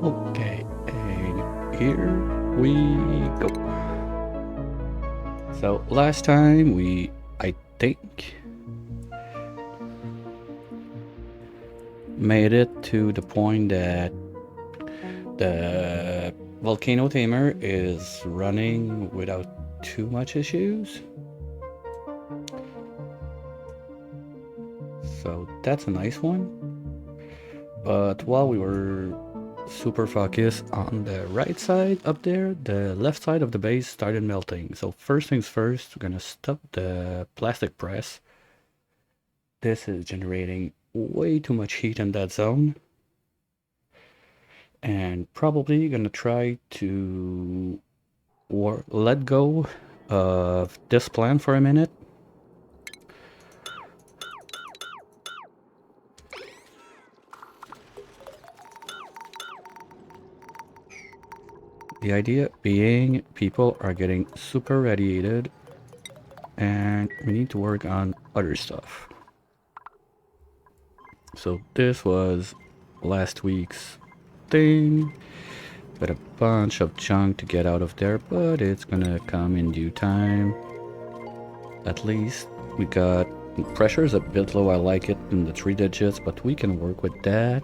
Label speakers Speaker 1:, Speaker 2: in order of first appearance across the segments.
Speaker 1: Okay, and here we go. So last time I think, made it to the point that the volcano tamer is running without too much issues. So that's a nice one. But while we were super focused on the right side up there, the left side of the base started melting. So first things first, we're gonna stop the plastic press. This is generating way too much heat in that zone. And probably gonna try to let go of this plan for a minute. The idea being people are getting super radiated and we need to work on other stuff. So this was last week's thing. Got a bunch of junk to get out of there, but it's gonna come in due time. At least we got pressure is a bit low. I like it in the 3 digits, but we can work with that.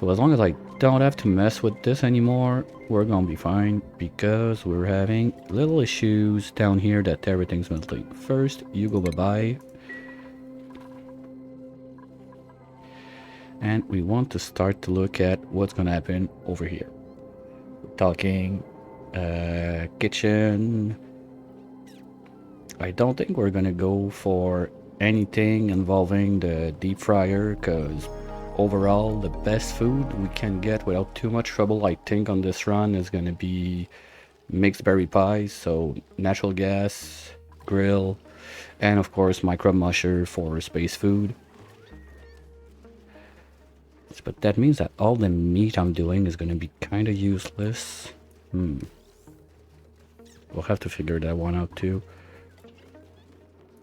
Speaker 1: So as long as I don't have to mess with this anymore, we're gonna be fine, because we're having little issues down here that everything's melting. First, you go bye-bye. And we want to start to look at what's gonna happen over here. We're talking kitchen. I don't think we're gonna go for anything involving the deep fryer, because overall the best food we can get without too much trouble, I think, on this run is gonna be mixed berry pies. So natural gas, grill, and of course micro musher for space food. But that means that all the meat I'm doing is gonna be kind of useless. We'll have to figure that one out too.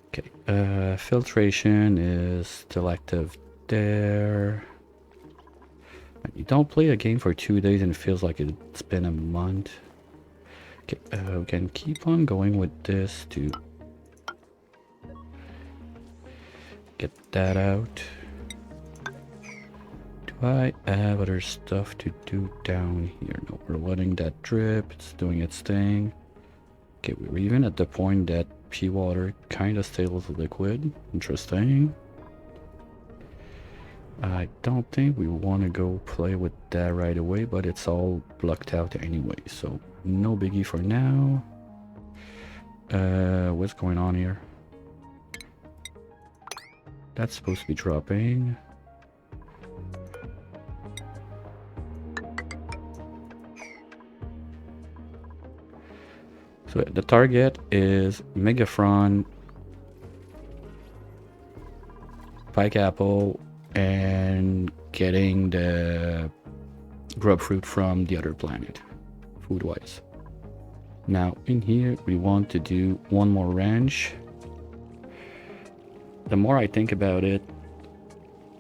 Speaker 1: Okay, filtration is still active there. You don't play a game for 2 days and it feels like it's been a month. Okay, we can keep on going with this to get that out. Do I have other stuff to do down here? No, we're letting that drip. It's doing its thing. Okay, we're even at the point that pea water kind of stays liquid. Interesting. I don't think we want to go play with that right away, but it's all blocked out anyway, so no biggie for now. What's going on here? That's supposed to be dropping. So the target is Megafron, Pike Apple, and getting the grub fruit from the other planet, food-wise. Now in here we want to do one more ranch. The more I think about it,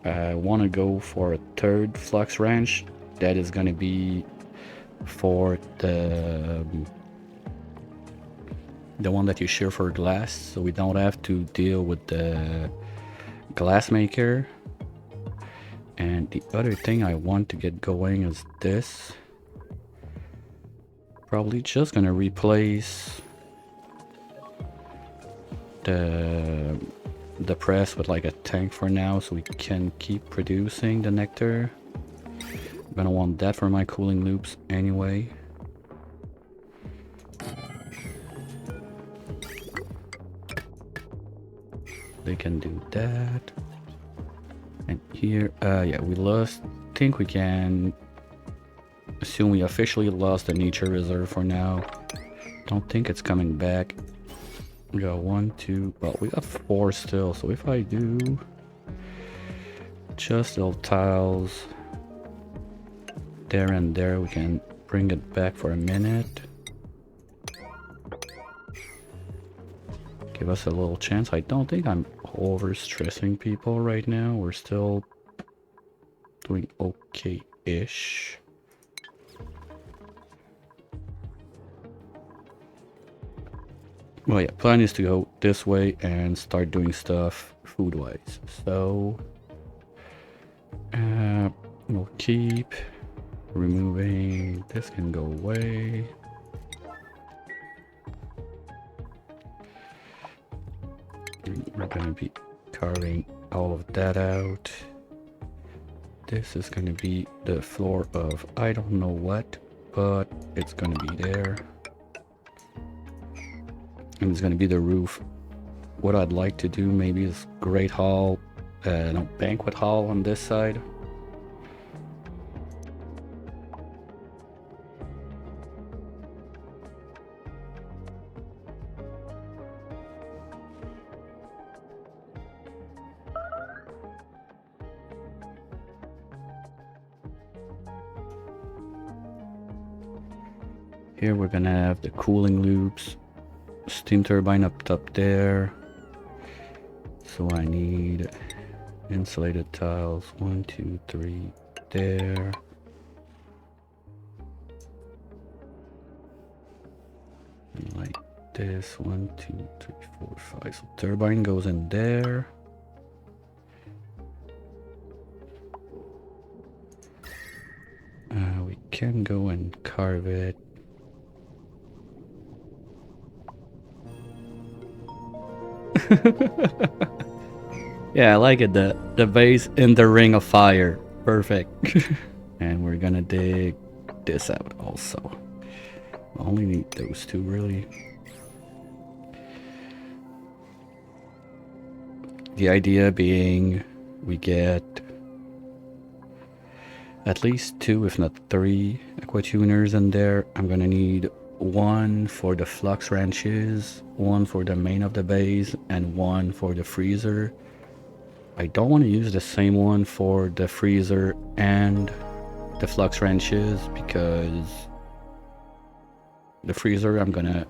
Speaker 1: I want to go for a third flux ranch that is going to be for the one that you share for glass, so we don't have to deal with the glass maker. And the other thing I want to get going is this. Probably just gonna replace the press with like a tank for now, so we can keep producing the nectar. I'm gonna want that for my cooling loops anyway. They can do that. And here, yeah, we lost. Think we can assume we officially lost the nature reserve for now. Don't think it's coming back. We got 1, 2, well, we got 4 still. So if I do just little tiles there and there, we can bring it back for a minute. Give us a little chance. I don't think I'm over stressing people right now. We're still doing okay-ish. Well, yeah, plan is to go this way and start doing stuff food-wise. So we'll keep removing. This can go away. We're gonna be carving all of that out. This is gonna be the floor of I don't know what, but it's gonna be there. And it's gonna be the roof. What I'd like to do maybe is great hall, no, banquet hall on this side. Here we're gonna have the cooling loops, steam turbine up top there. So I need insulated tiles, 1, 2, 3 there. And like this, 1, 2, 3, 4, 5. So turbine goes in there. can go and carve it. Yeah, I like it. The base in the ring of fire. Perfect. And we're gonna dig this out also. I only need those two really. The idea being we get at least 2 if not 3 aquatuners in there. I'm gonna need 1 for the flux wrenches, 1 for the main of the base, and 1 for the freezer. I don't want to use the same one for the freezer and the flux wrenches because the freezer I'm gonna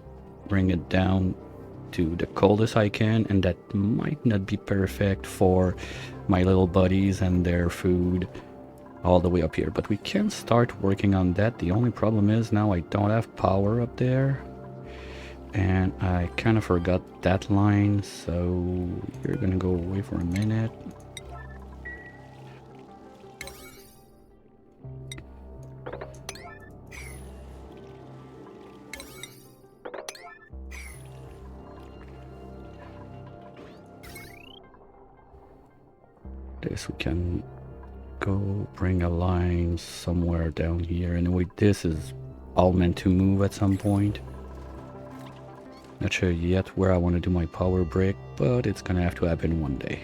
Speaker 1: bring it down to the coldest I can, and that might not be perfect for my little buddies and their food all the way up here, but we can start working on that. The only problem is now I don't have power up there, and I kind of forgot that line, so you're gonna go away for a minute. This we can go bring a line somewhere down here. Anyway, this is all meant to move at some point. Not sure yet where I want to do my power brick, but it's gonna have to happen one day.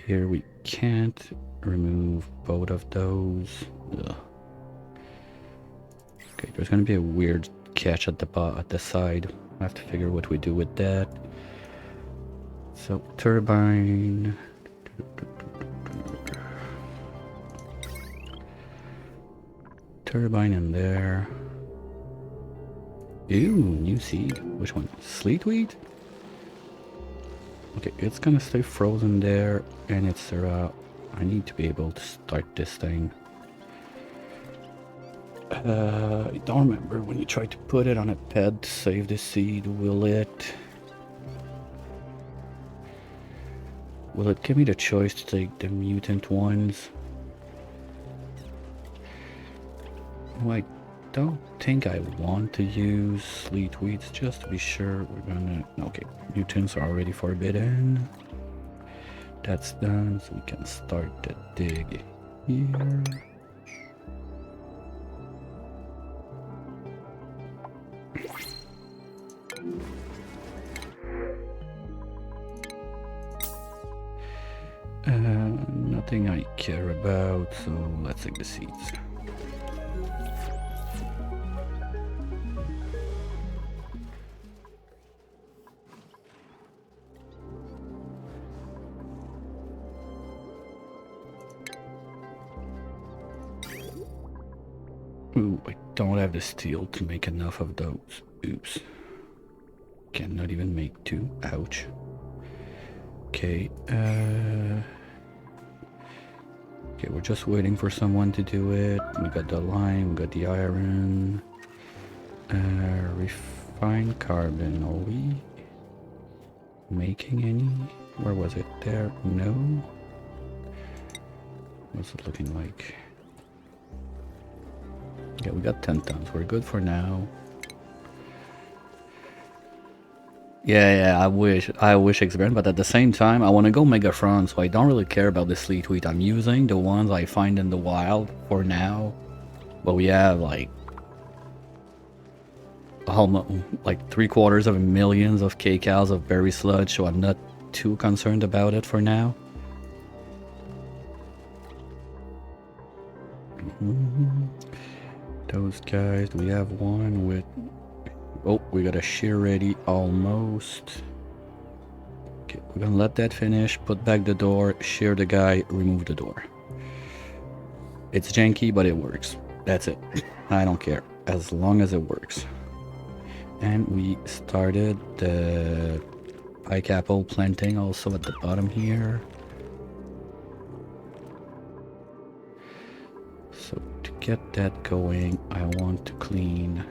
Speaker 1: Here we can't remove both of those. Ugh. Okay, there's gonna be a weird catch at the side. I have to figure what we do with that. So turbine. Turbine in there. Ew, new seed. Which one? Sleetweed? Okay, it's gonna stay frozen there, and it's I need to be able to start this thing. I don't remember when you try to put it on a pad to save the seed, will it give me the choice to take the mutant ones? Oh, I don't think I want to use sleetweeds, just to be sure. We're gonna... Okay, mutants are already forbidden. That's done, so we can start the dig here. Nothing I care about, so let's take the seeds. Ooh, I don't have the steel to make enough of those. Oops. Cannot even make 2. Ouch. Okay, okay, we're just waiting for someone to do it. We got the lime, we got the iron. Refined carbon. Are we making any? Where was it? There? No? What's it looking like? Yeah, we got 10 tons. We're good for now. Yeah, I wish expand, but at the same time, I want to go Mega Front, so I don't really care about the Sleetweed. I'm using the ones I find in the wild for now, but we have like almost like 750,000 of kcals of berry sludge, so I'm not too concerned about it for now. Those guys, we have one with... Oh, we got a shear ready almost. Okay, we're gonna let that finish, put back the door, shear the guy, remove the door. It's janky, but it works. That's it. I don't care, as long as it works. And we started the pike apple planting also at the bottom here. So to get that going, I want to clean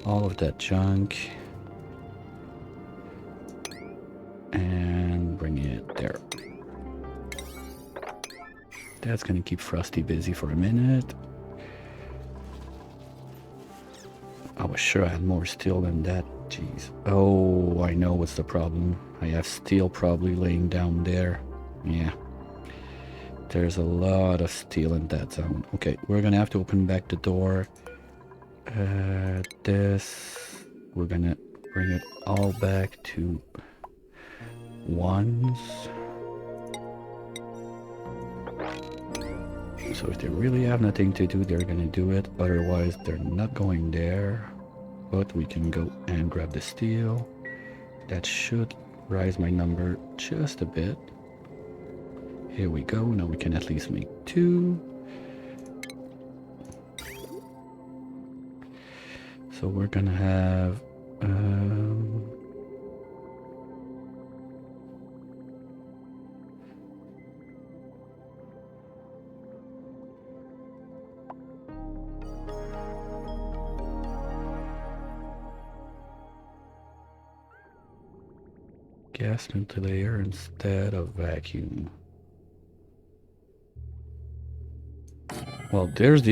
Speaker 1: all of that junk and bring it there. That's gonna keep Frosty busy for a minute. I was sure I had more steel than that. Jeez. Oh, I know what's the problem. I have steel probably laying down there. Yeah. There's a lot of steel in that zone. Okay, we're gonna have to open back the door. This... We're gonna bring it all back to ones. So if they really have nothing to do, they're gonna do it. Otherwise, they're not going there. But we can go and grab the steel. That should rise my number just a bit. Here we go. Now we can at least make 2. So we're gonna have... gas ventilator instead of vacuum. Well, there's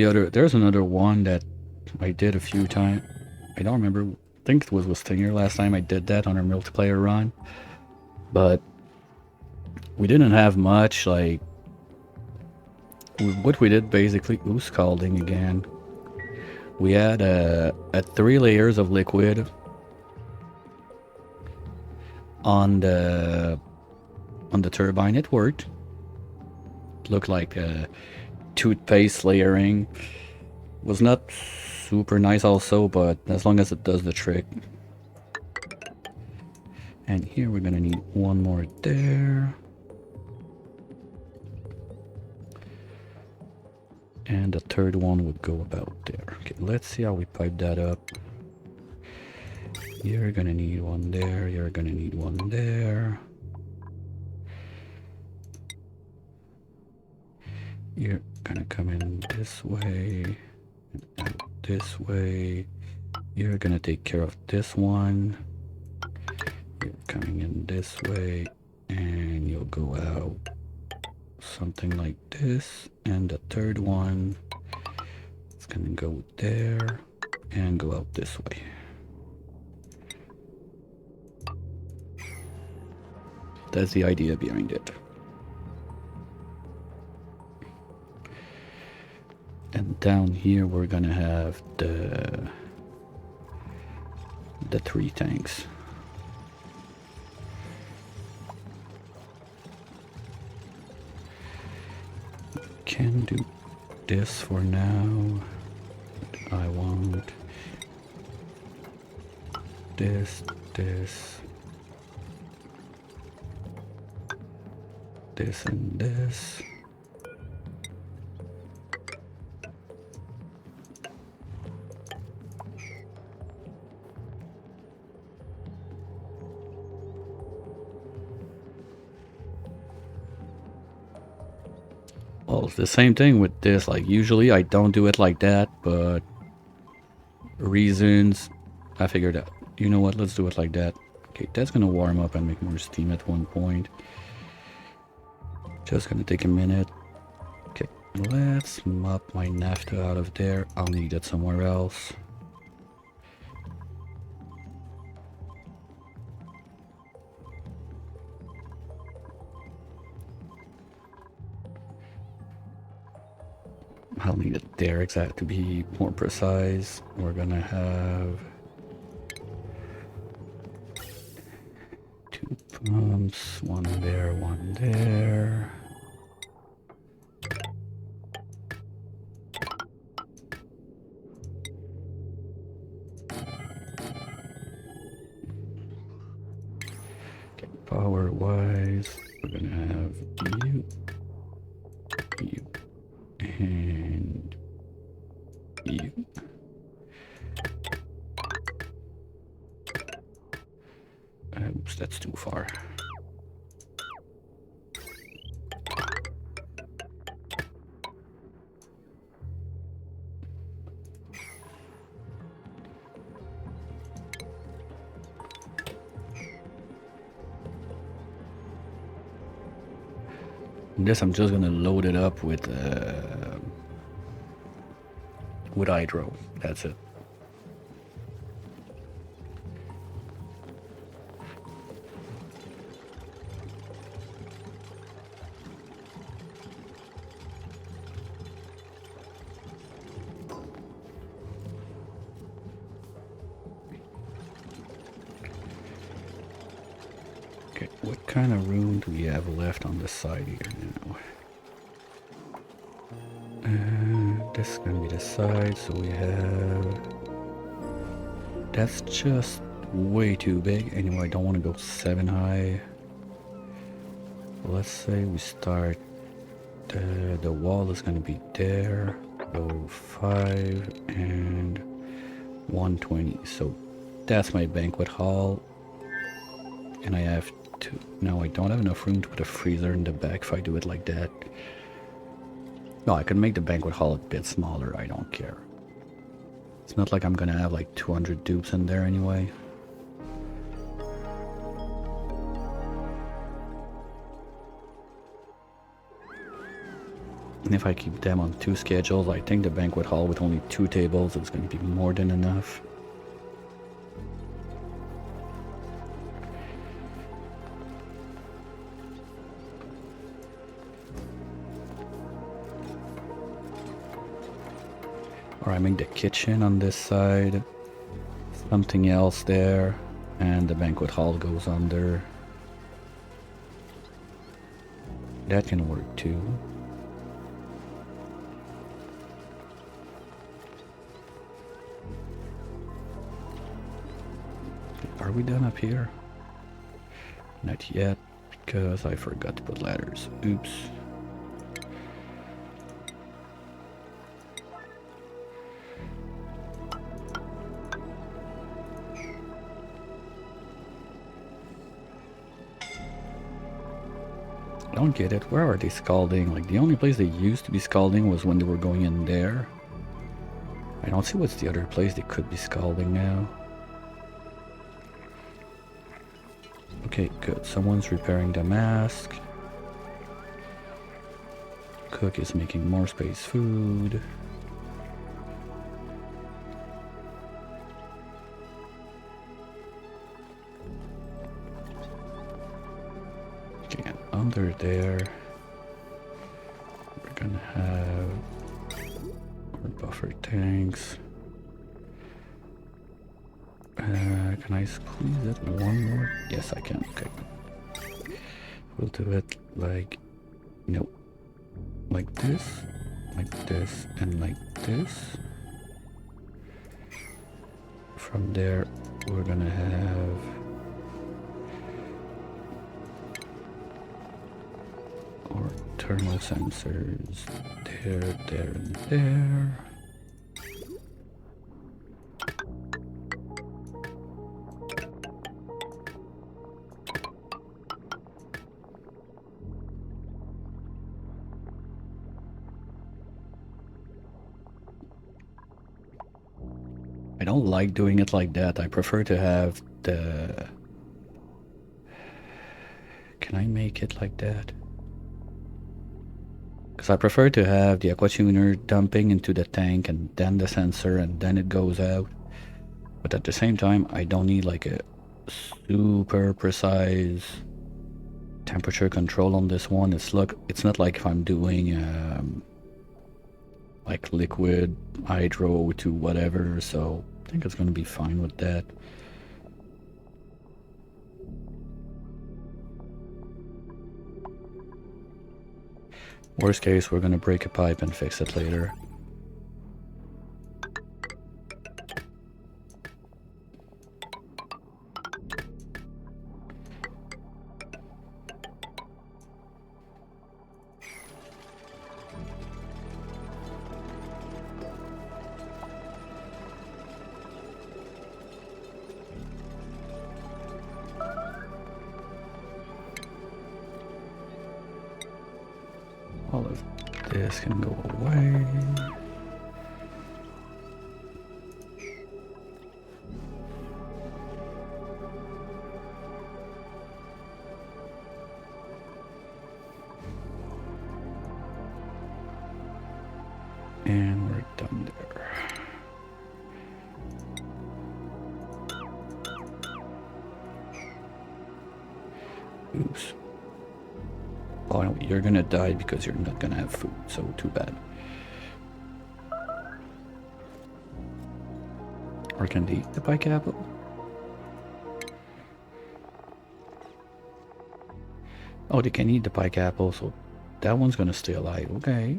Speaker 1: another one that I did a few times. I don't remember. I think it was with Stinger last time I did that on our multiplayer run. But we didn't have much, like... What we did basically... Ooh, scalding again. We had 3 layers of liquid on the turbine. It worked. It looked like toothpaste layering. Was not super nice also, but as long as it does the trick. And here we're gonna need 1 more there. And the third one would go about there. Okay, let's see how we pipe that up. You're gonna need 1 there, you're gonna need 1 there. You're gonna come in this way, and out this way. You're gonna take care of this one. You're coming in this way, and you'll go out something like this. And the third one is gonna go there and go out this way. That's the idea behind it. And down here we're gonna have the 3 tanks. Can do this for now. I want this, this, and this. Well, it's the same thing with this. Like, usually I don't do it like that, but reasons, I figured out. You know what? Let's do it like that. Okay, that's gonna warm up and make more steam at one point. Just gonna take a minute. Okay, let's mop my naphtha out of there. I'll need it somewhere else. I'll need it there, exact to be more precise. We're gonna have 2 pumps, 1 there, 1 there. Okay, power wise, we're gonna have you, and you. Oops, that's too far. this, I'm just gonna load it up with hydro. That's it. Okay, what kind of room do we have left on the side here now? This is gonna be the side, so we have... That's just way too big. Anyway, I don't want to go 7 high. Let's say we start... the wall is gonna be there. Go 5 and 120. So that's my banquet hall. And I have to... No, I don't have enough room to put a freezer in the back if I do it like that. No, I can make the banquet hall a bit smaller, I don't care. It's not like I'm gonna have like 200 dupes in there anyway. And if I keep them on 2 schedules, I think the banquet hall with only 2 tables is gonna be more than enough. Or I make the kitchen on this side, something else there, and the banquet hall goes under. That can work too. Are we done up here? Not yet, because I forgot to put ladders. Oops. I don't get it. Where are they scalding? Like, the only place they used to be scalding was when they were going in there. I don't see what's the other place they could be scalding now. Okay, good. Someone's repairing the mask. Cook is making more space food. Okay, and under there, we're gonna have our buffer tanks. Can I squeeze it one more? Yes, I can. Okay. We'll do it like, no, like this, and like this. From there, we're gonna have our thermal sensors there, there, and there. I don't like doing it like that. I prefer to have the... Can I make it like that? Because I prefer to have the aqua tuner dumping into the tank and then the sensor and then it goes out. But at the same time, I don't need like a super precise temperature control on this one. It's not like if I'm doing like liquid hydro to whatever, so I think it's gonna be fine with that. Worst case, we're gonna break a pipe and fix it later. All of this can go away. And we're done there. Oops. Oh no, you're gonna die because you're not gonna have food, so too bad. Or can they eat the pike apple? Oh, they can eat the pike apple, so that one's gonna stay alive. Okay.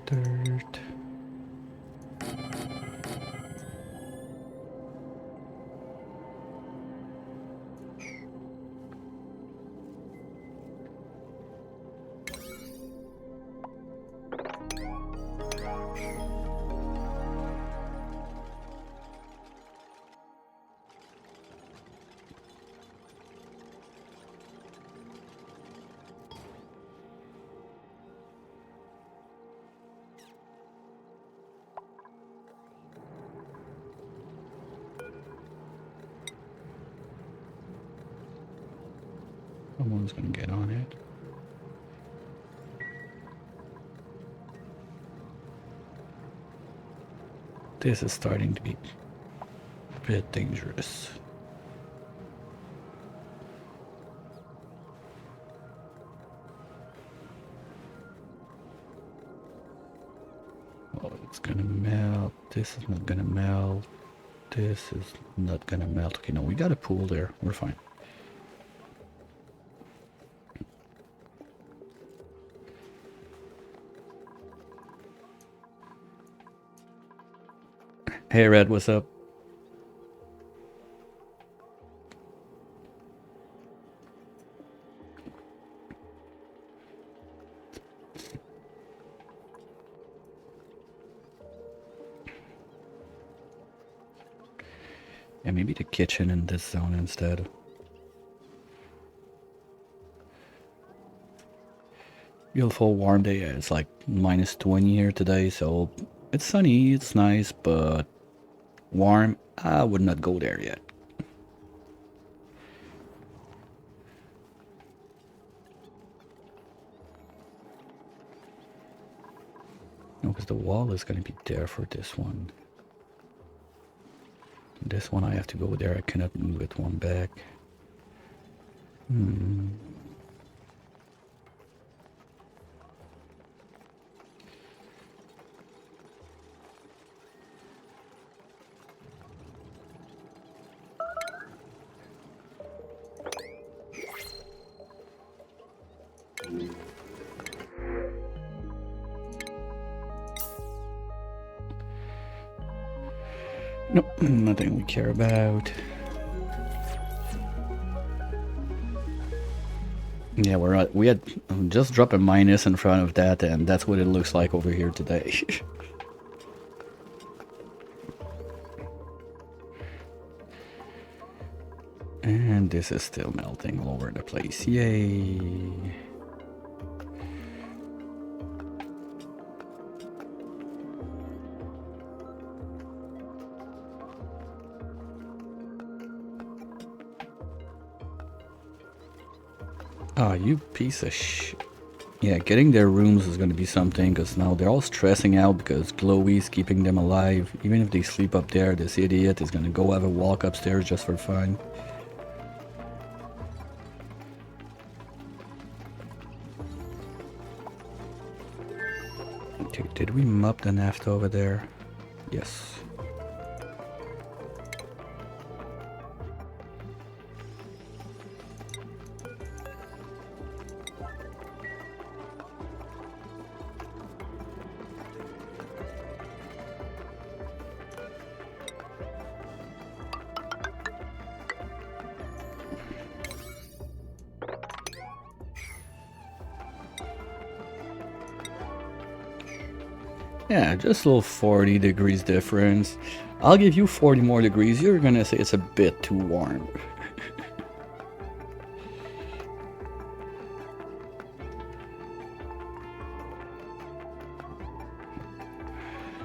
Speaker 1: Dirt. Someone's gonna get on it. This is starting to be a bit dangerous. Oh, it's gonna melt. This is not gonna melt. This is not gonna melt. Okay, no, we got a pool there. We're fine. Hey, Red, what's up? Yeah, maybe the kitchen in this zone instead. Beautiful warm day. It's like -20 here today, so it's sunny, it's nice, but warm. I would not go there yet. No, because the wall is going to be there for this one. This one I have to go there. I cannot move it one back. Nope, nothing we care about. Yeah, we had just drop a minus in front of that, and that's what it looks like over here today. And this is still melting all over the place. Yay! Oh, you piece of sh... Yeah, getting their rooms is gonna be something, because now they're all stressing out because Chloe's keeping them alive. Even if they sleep up there, this idiot is gonna go have a walk upstairs just for fun. Okay, did we mop the nest over there? Yes. Yeah, just a little 40 degrees difference. I'll give you 40 more degrees. You're gonna say it's a bit too warm.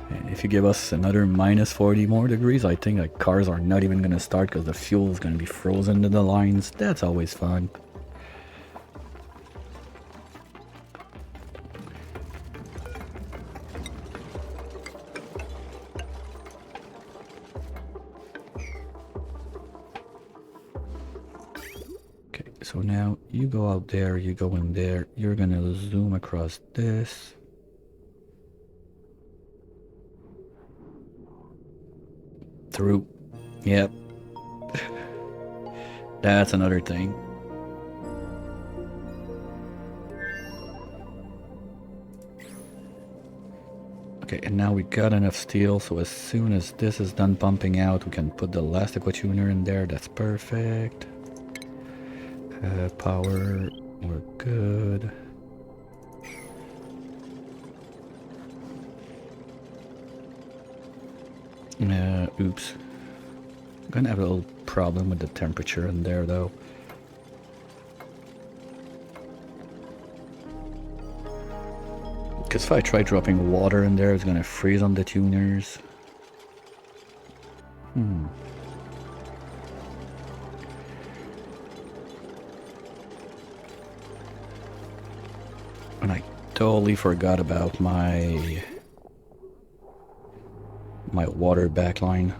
Speaker 1: And if you give us another minus 40 more degrees, I think like cars are not even gonna start because the fuel is gonna be frozen to the lines. That's always fun. Okay, so now you go out there, you go in there, you're gonna zoom across this. Through. Yep. That's another thing. Okay, and now we got enough steel, so as soon as this is done pumping out, we can put the last aquatuner in there. That's perfect. Power, we're good. Oops. I'm gonna have a little problem with the temperature in there though. Because if I try dropping water in there, it's gonna freeze on the tuners. And I totally forgot about my water backline.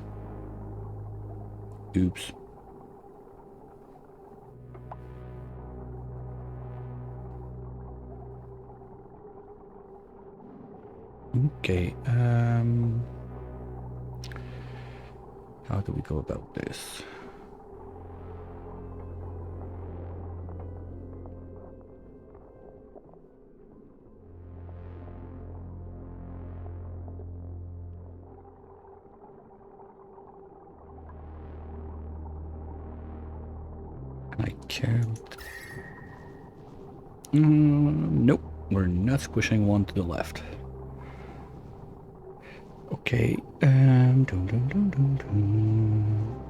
Speaker 1: Oops. Okay, how do we go about this? I can't. Nope, we're not squishing one to the left. Okay, dun, dun, dun, dun, dun.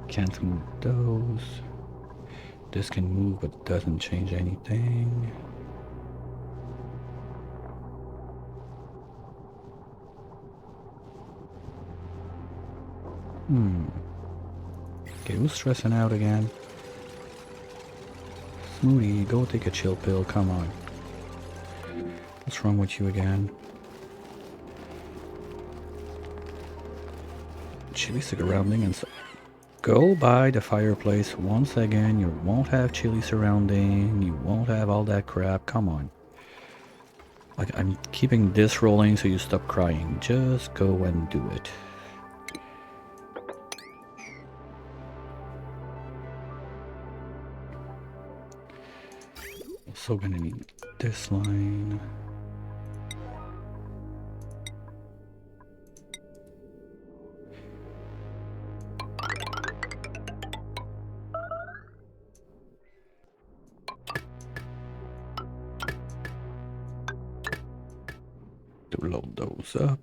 Speaker 1: Can't move those. This can move, but doesn't change anything. Okay, who's stressing out again? Smoothie, go take a chill pill, come on. What's wrong with you again? Chilly surrounding and so go by the fireplace once again. You won't have chilly surrounding, you won't have all that crap, come on. Like, I'm keeping this rolling so you stop crying. Just go and do it. Also gonna need this line. To load those up.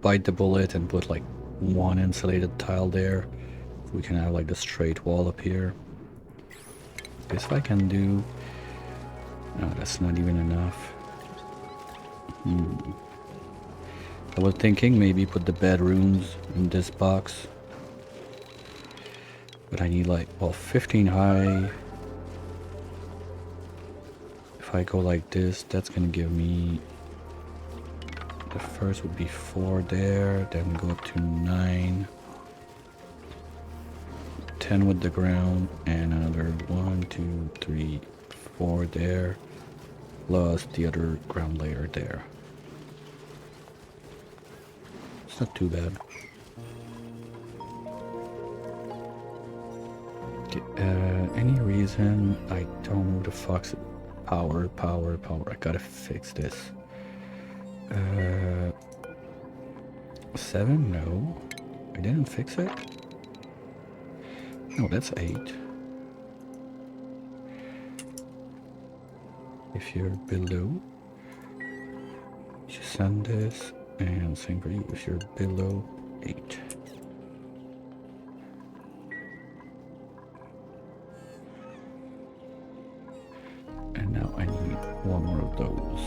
Speaker 1: bite the bullet and put like one insulated tile there. So we can have like the straight wall up here. Guess I can do... No, that's not even enough. I was thinking maybe put the bedrooms in this box. But I need like, well, 15 high. If I go like this, that's gonna give me... The first would be 4 there, then we go up to 9. 10 with the ground, and another 1, 2, 3, 4 there. Plus the other ground layer there. It's not too bad. Any reason I don't move the fox? Power. I gotta fix this. 7? No. I didn't fix it? No, that's 8. If you're below, you send this, and same for you if you're below 8. And now I need one more of those.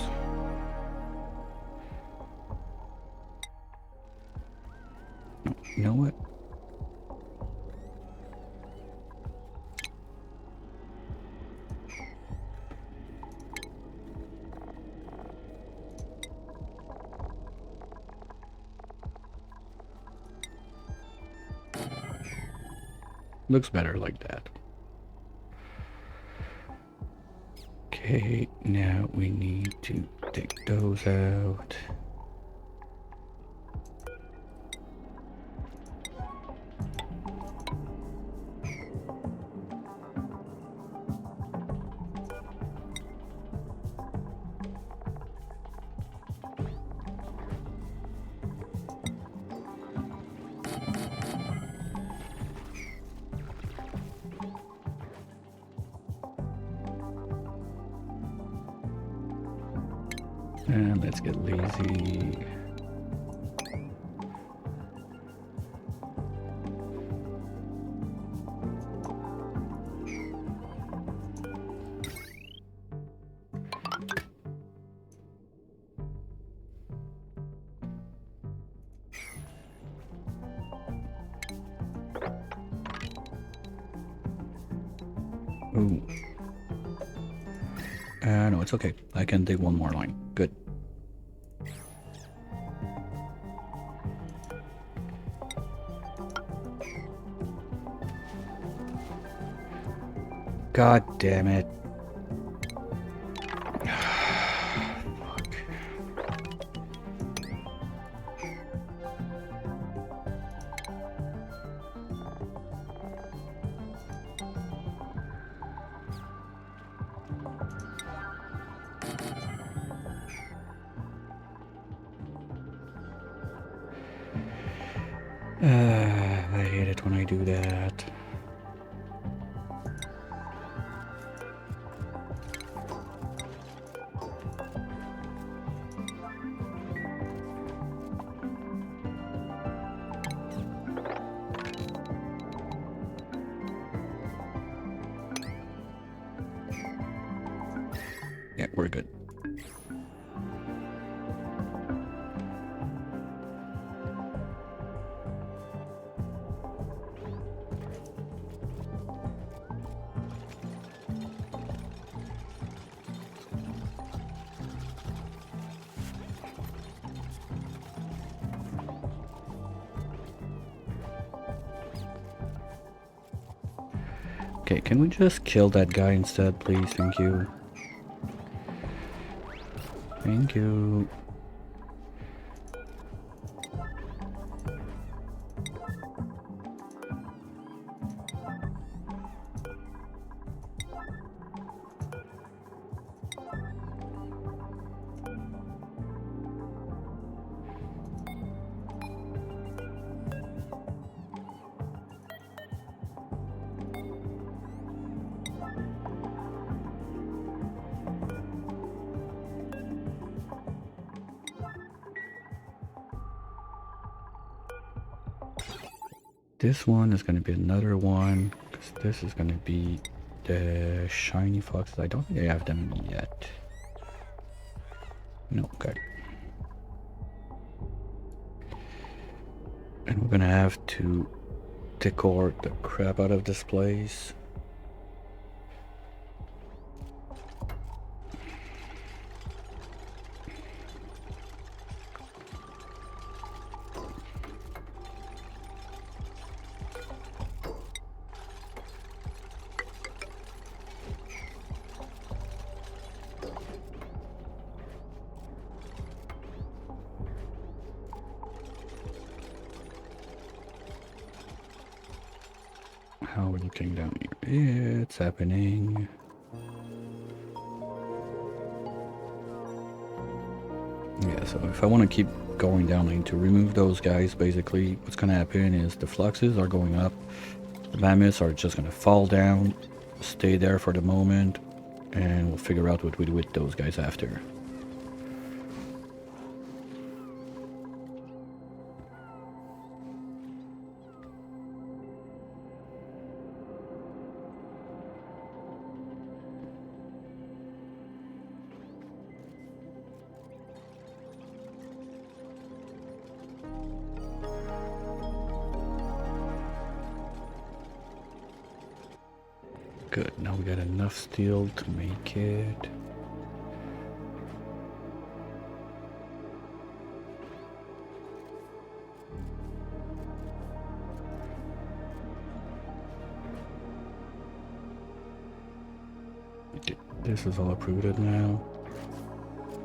Speaker 1: No, you know what? Looks better like that. Okay, now we need to take those out. And let's get lazy. Ooh. No, it's okay. I can dig one more line. Good. God damn it. Fuck. I hate it when I do that. Yeah, we're good. Okay, can we just kill that guy instead, please? Thank you. Thank you. This one is gonna be another one, because this is gonna be the shiny foxes. I don't think I have them yet. No, okay. And we're gonna have to decor the crap out of this place. How are you getting down here? It's happening. Yeah, so if I want to keep going down, I need to remove those guys. Basically, what's going to happen is the fluxes are going up. The mammoths are just going to fall down, stay there for the moment, and we'll figure out what we do with those guys after. Good, now we got enough steel to make it. This is all uprooted now.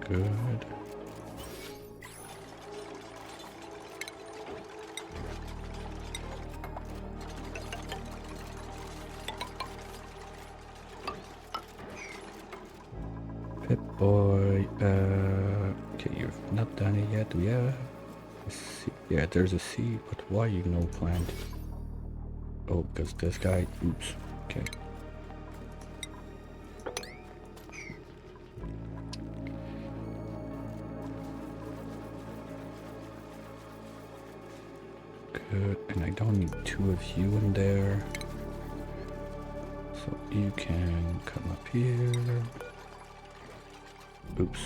Speaker 1: Good. Pip-Boy, okay, you've not done it yet, yeah. Yeah, there's a seed, but why you no plant? Oh, because this guy, oops, okay. Good, and I don't need two of you in there. So you can come up here. Oops.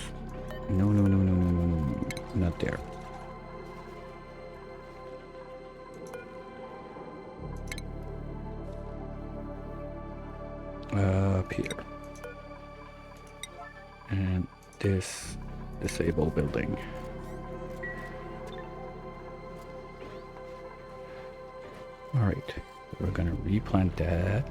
Speaker 1: No, no, no, no, no, no, no, not there. Up here. And this disabled building. Alright, we're gonna replant that.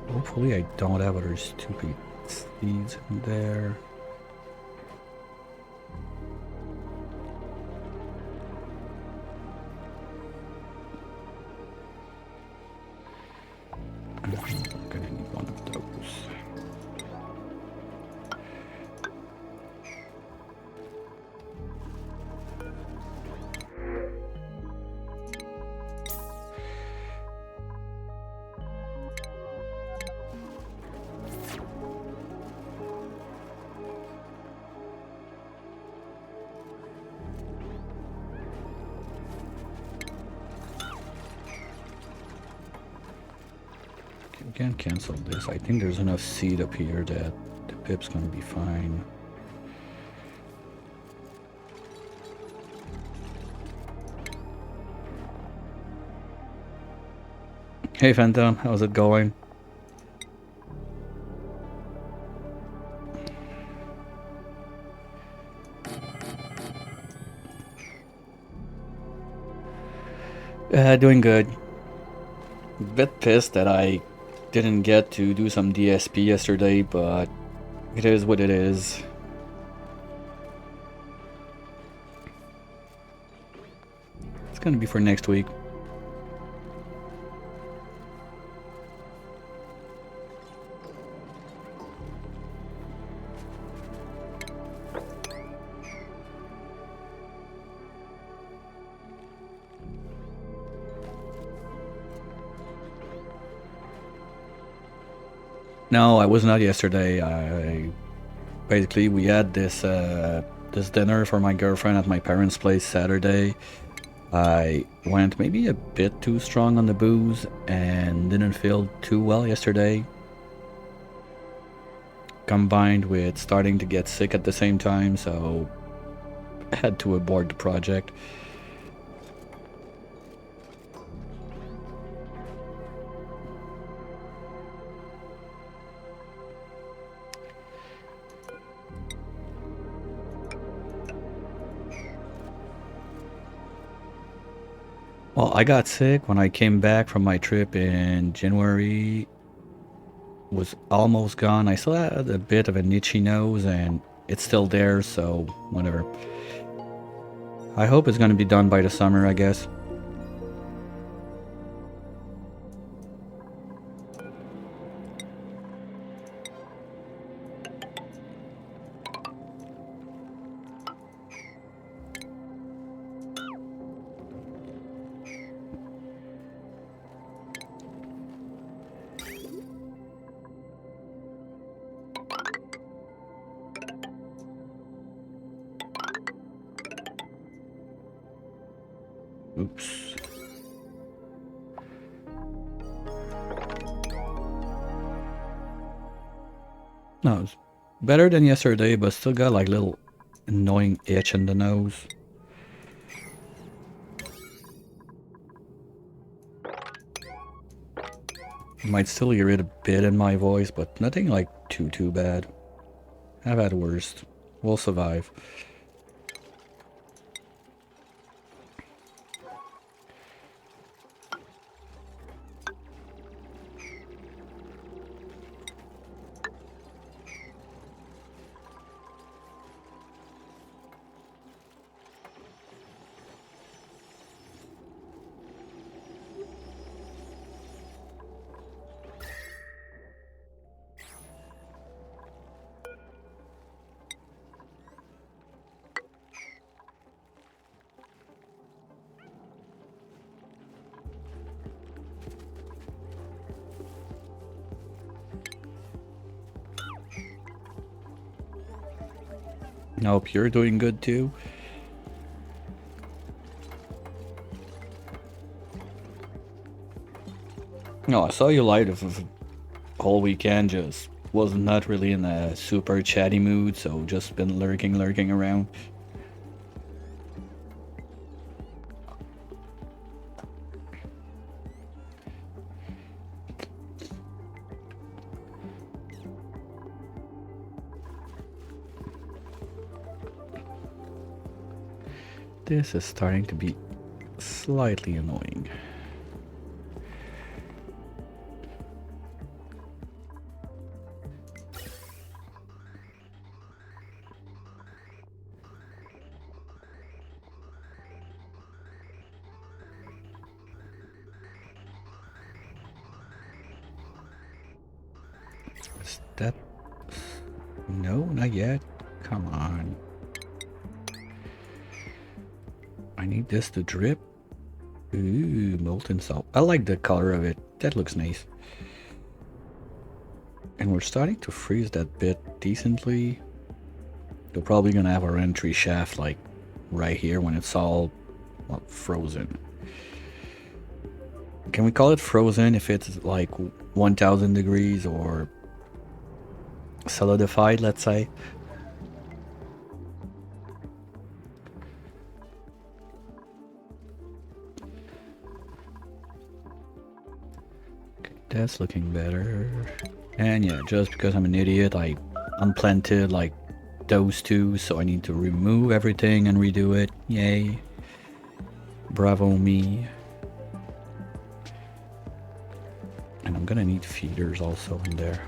Speaker 1: Hopefully I don't have other stupid seeds in there. I'm gonna need one of those. We can't cancel this. I think there's enough seed up here that the pip's gonna be fine. Hey Phantom, how's it going? Doing good. Bit pissed that I didn't get to do some DSP yesterday, but it is what it is. It's gonna be for next week. No, I was not yesterday. I basically we had this dinner for my girlfriend at my parents' place Saturday. I went maybe a bit too strong on the booze and didn't feel too well yesterday, combined with starting to get sick at the same time, so I had to abort the project. Well, I got sick when I came back from my trip in January. Was almost gone. I still had a bit of an itchy nose and it's still there, so whatever. I hope it's gonna be done by the summer, I guess. Oops. No, it's better than yesterday, but still got like little annoying itch in the nose. Might still hear it a bit in my voice, but nothing like too bad. I've had worse. We'll survive. I hope you're doing good too. No, I saw you live of whole weekend. Just was not really in a super chatty mood, so just been lurking around. This is starting to be slightly annoying. Is that... No, not yet. Come on. I need this to drip. Ooh, molten salt. I like the color of it. That looks nice. And we're starting to freeze that bit decently. We're probably gonna have our entry shaft like right here when it's all, well, frozen. Can we call it frozen if it's like 1000 degrees or solidified, let's say? Okay, that's looking better. And yeah, just because I'm an idiot, I unplanted like those two, so I need to remove everything and redo it. Yay. Bravo me. And I'm gonna need feeders also in there.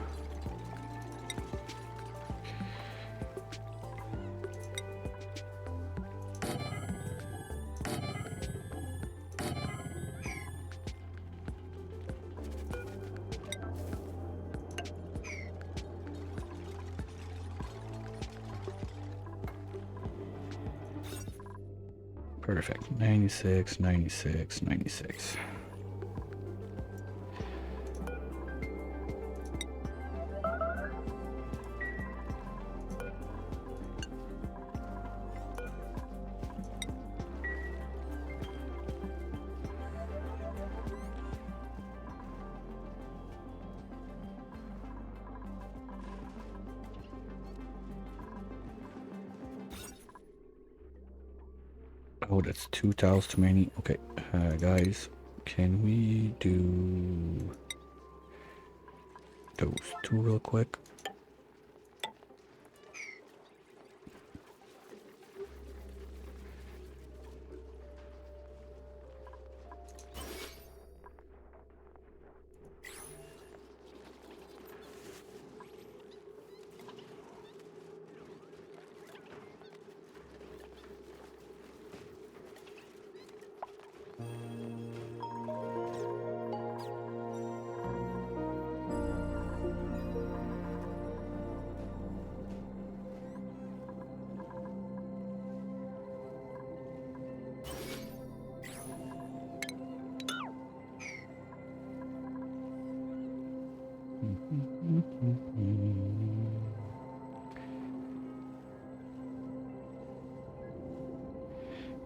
Speaker 1: Perfect. 96, 96, 96. Oh, that's 2 tiles too many. Okay, guys, can we do those two real quick?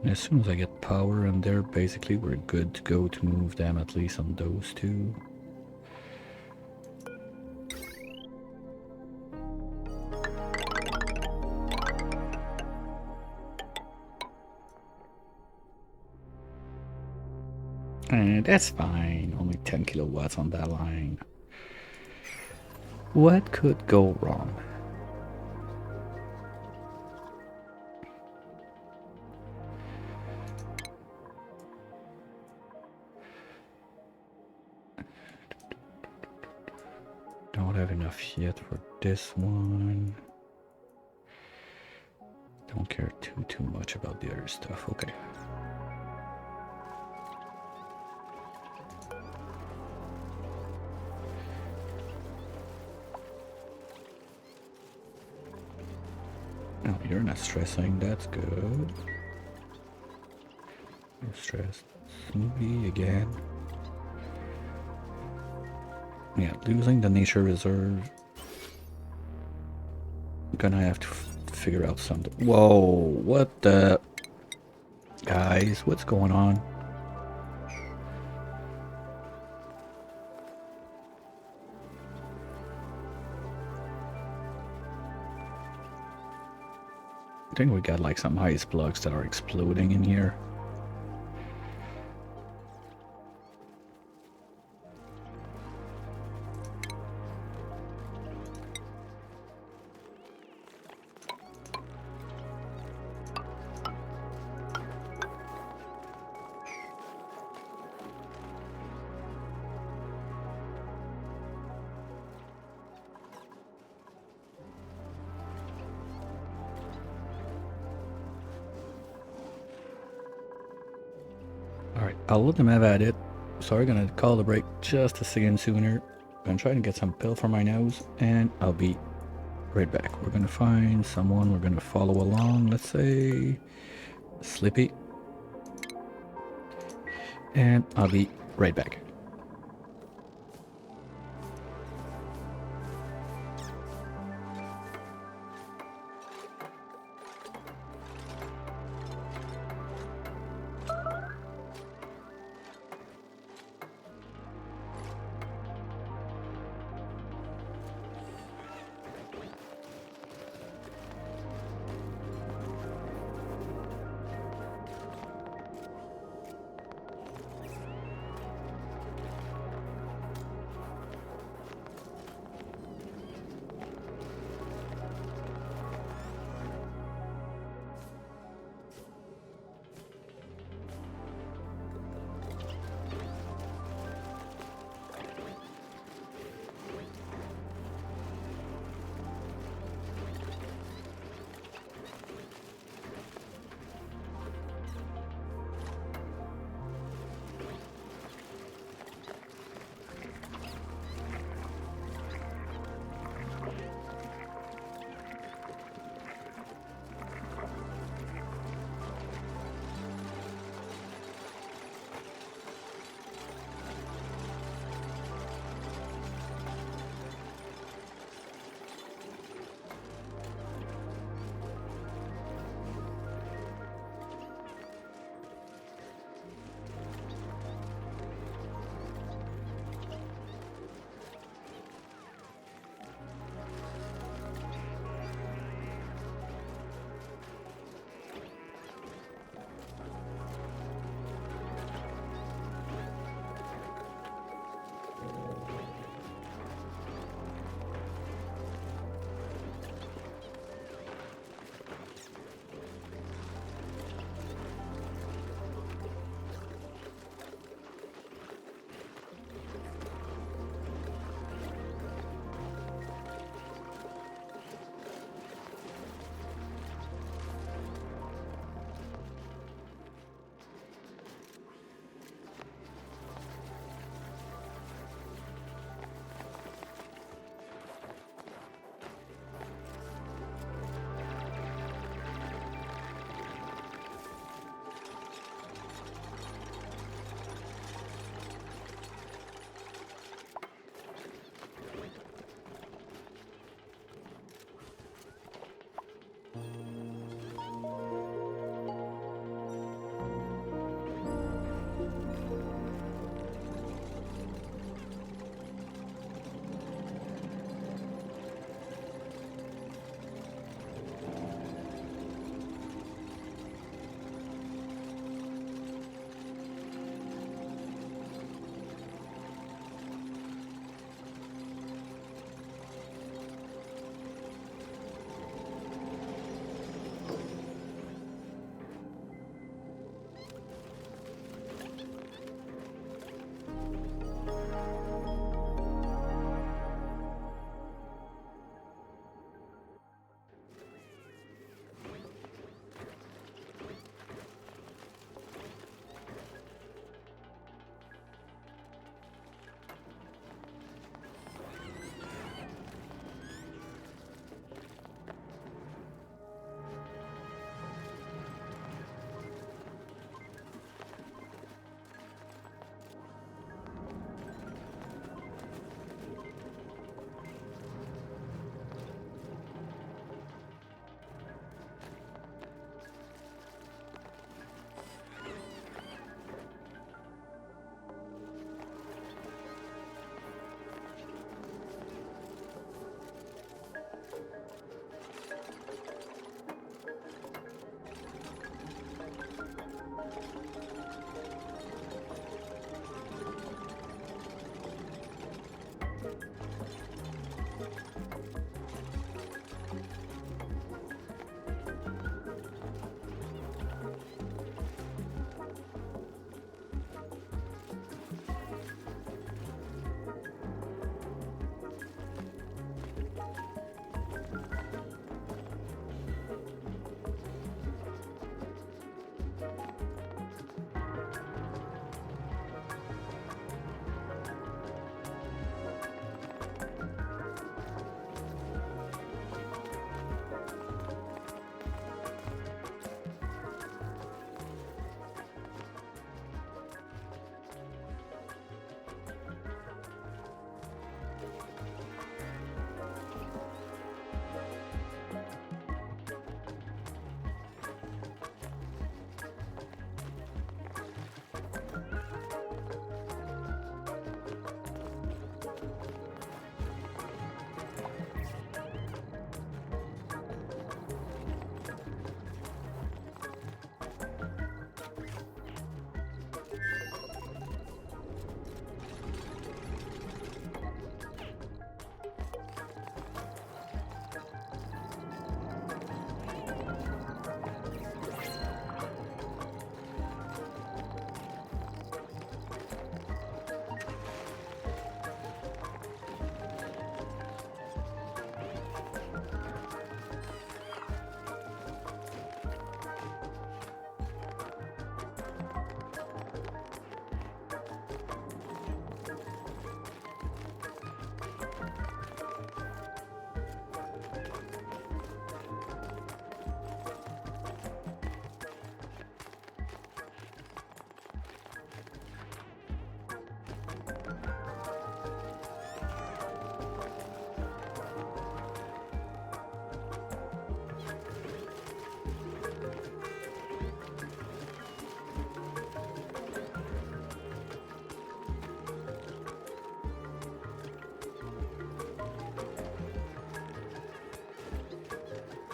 Speaker 1: And as soon as I get power in there, basically we're good to go to move them at least on those two. And that's fine, only 10 kilowatts on that line. What could go wrong? Don't have enough yet for this one. Don't care too much about the other stuff. Okay. Oh, you're not stressing. That's good. No stress. Smoothie again. Yeah, losing the nature reserve. I'm gonna have to figure out something. Whoa, what the... Guys, what's going on? I think we got like some ice blocks that are exploding in here. Alright, I'll let them have at it. So we're gonna call the break just a second sooner. I'm trying to get some pill for my nose, and I'll be right back. We're gonna find someone we're gonna follow along. Let's say Slippy. And I'll be right back.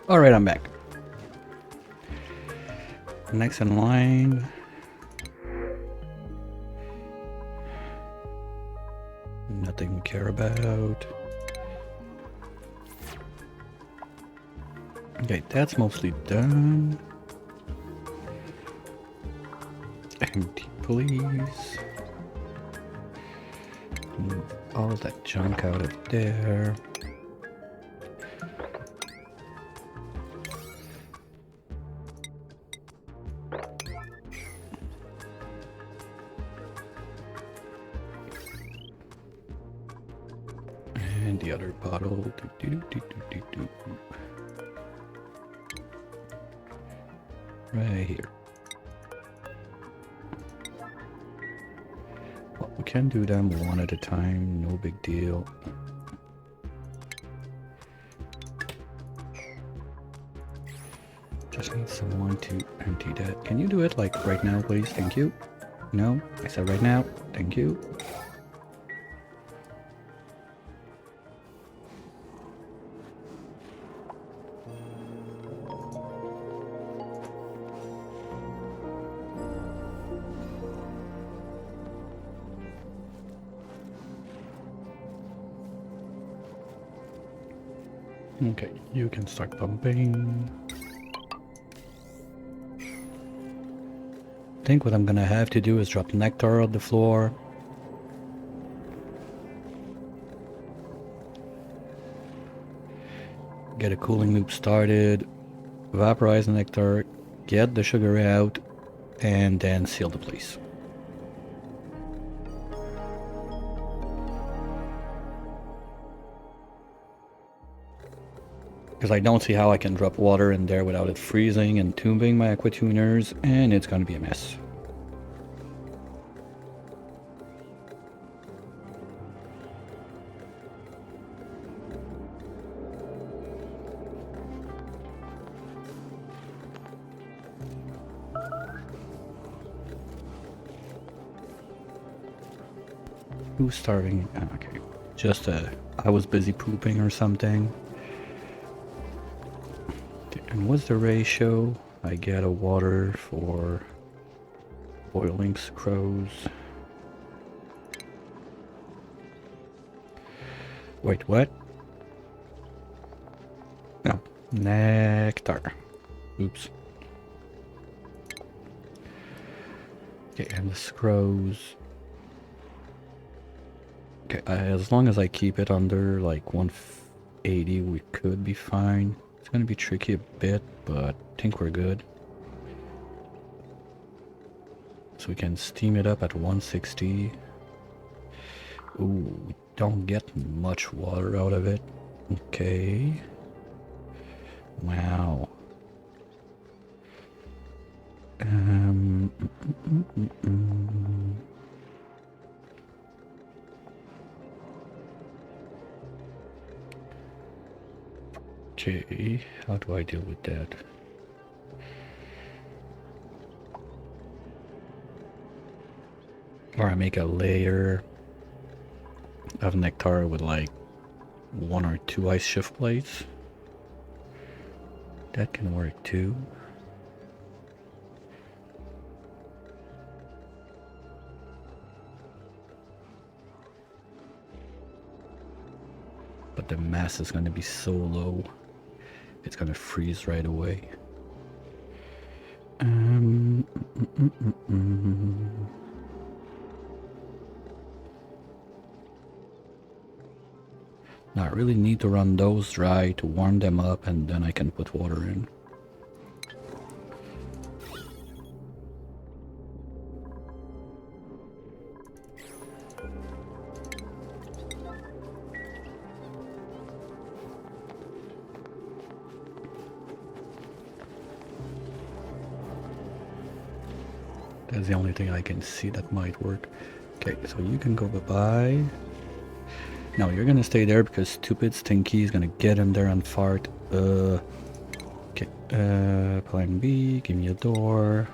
Speaker 1: Alright, I'm back. Next in line. Nothing we care about. Okay, that's mostly done. Empty, please. Move all that junk out of there. And the other bottle. Right here. Well, we can do them one at a time, no big deal. Just need someone to empty that. Can you do it like right now, please? Thank you. No, I said right now. Thank you. Okay, you can start pumping. I think what I'm gonna have to do is drop nectar on the floor. Get a cooling loop started, vaporize the nectar, get the sugar out, and then seal the place. Because I don't see how I can drop water in there without it freezing and tubing my aqua tuners, and it's gonna be a mess. Who's starving? Oh, okay, just I was busy pooping or something. And what's the ratio? I get a water for boiling scrows. Wait, what? No, nectar. Oops. Okay, and the scrows. Okay, as long as I keep it under like 180, we could be fine. It's gonna be tricky a bit, but I think we're good. So we can steam it up at 160. Ooh, we don't get much water out of it. Okay. Wow. Okay, how do I deal with that? Or I make a layer of nectar with like 1 or 2 ice shift plates. That can work too. But the mass is going to be so low, it's going to freeze right away. Now I really need to run those dry to warm them up, and then I can put water in. That's the only thing I can see that might work. Okay, so you can go bye-bye. No, you're gonna stay there because stupid Stinky is gonna get in there and fart. Okay, plan B, give me a door.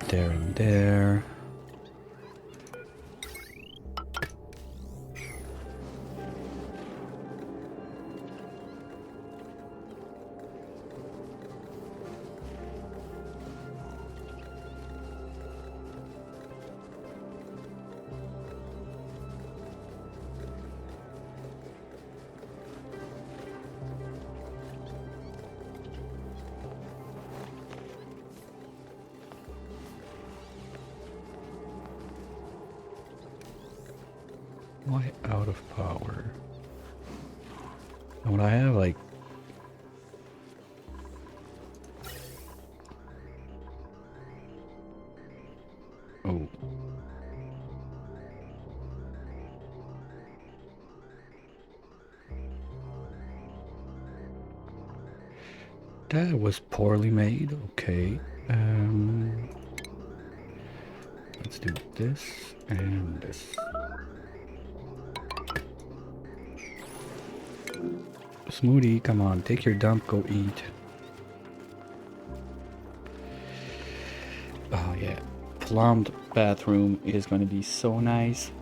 Speaker 1: There and there. Why out of power? And when I have like... Oh. That was poorly made. Okay. Let's do this and this. Smoothie, come on, take your dump, go eat. Oh yeah, plumbed bathroom is gonna be so nice.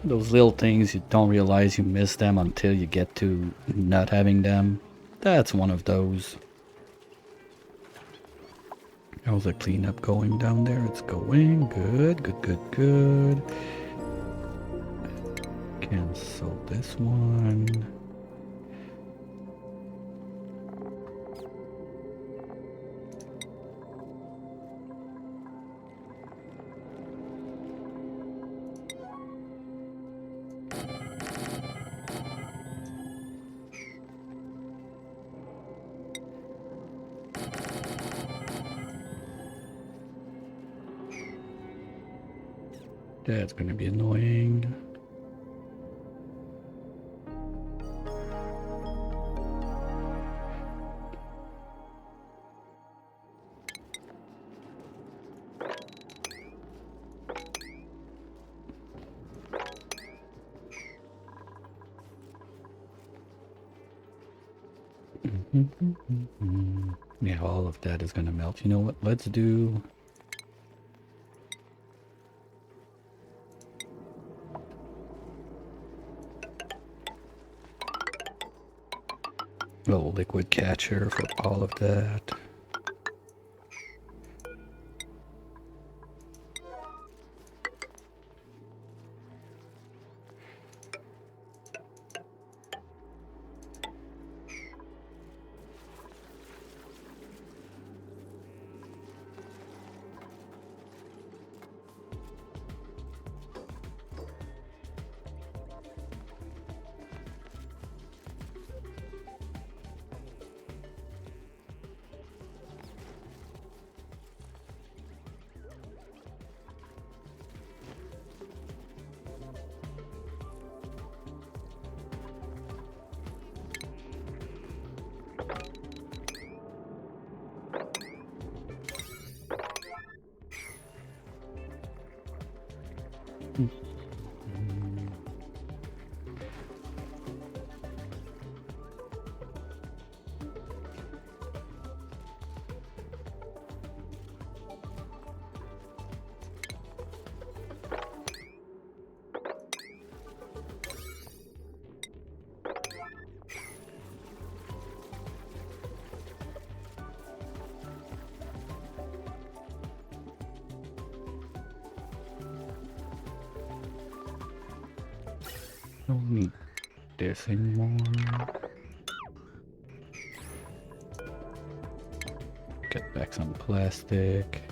Speaker 1: Those little things you don't realize you miss them until you get to not having them. That's one of those. How's the cleanup going down there? It's going good, good, good, good. Cancel this one. That's gonna be annoying. Yeah, all of that is gonna melt. You know what? Let's do... a little liquid catcher for all of that. Don't need this anymore. Get back some plastic.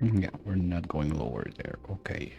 Speaker 1: Yeah, we're not going lower there. Okay.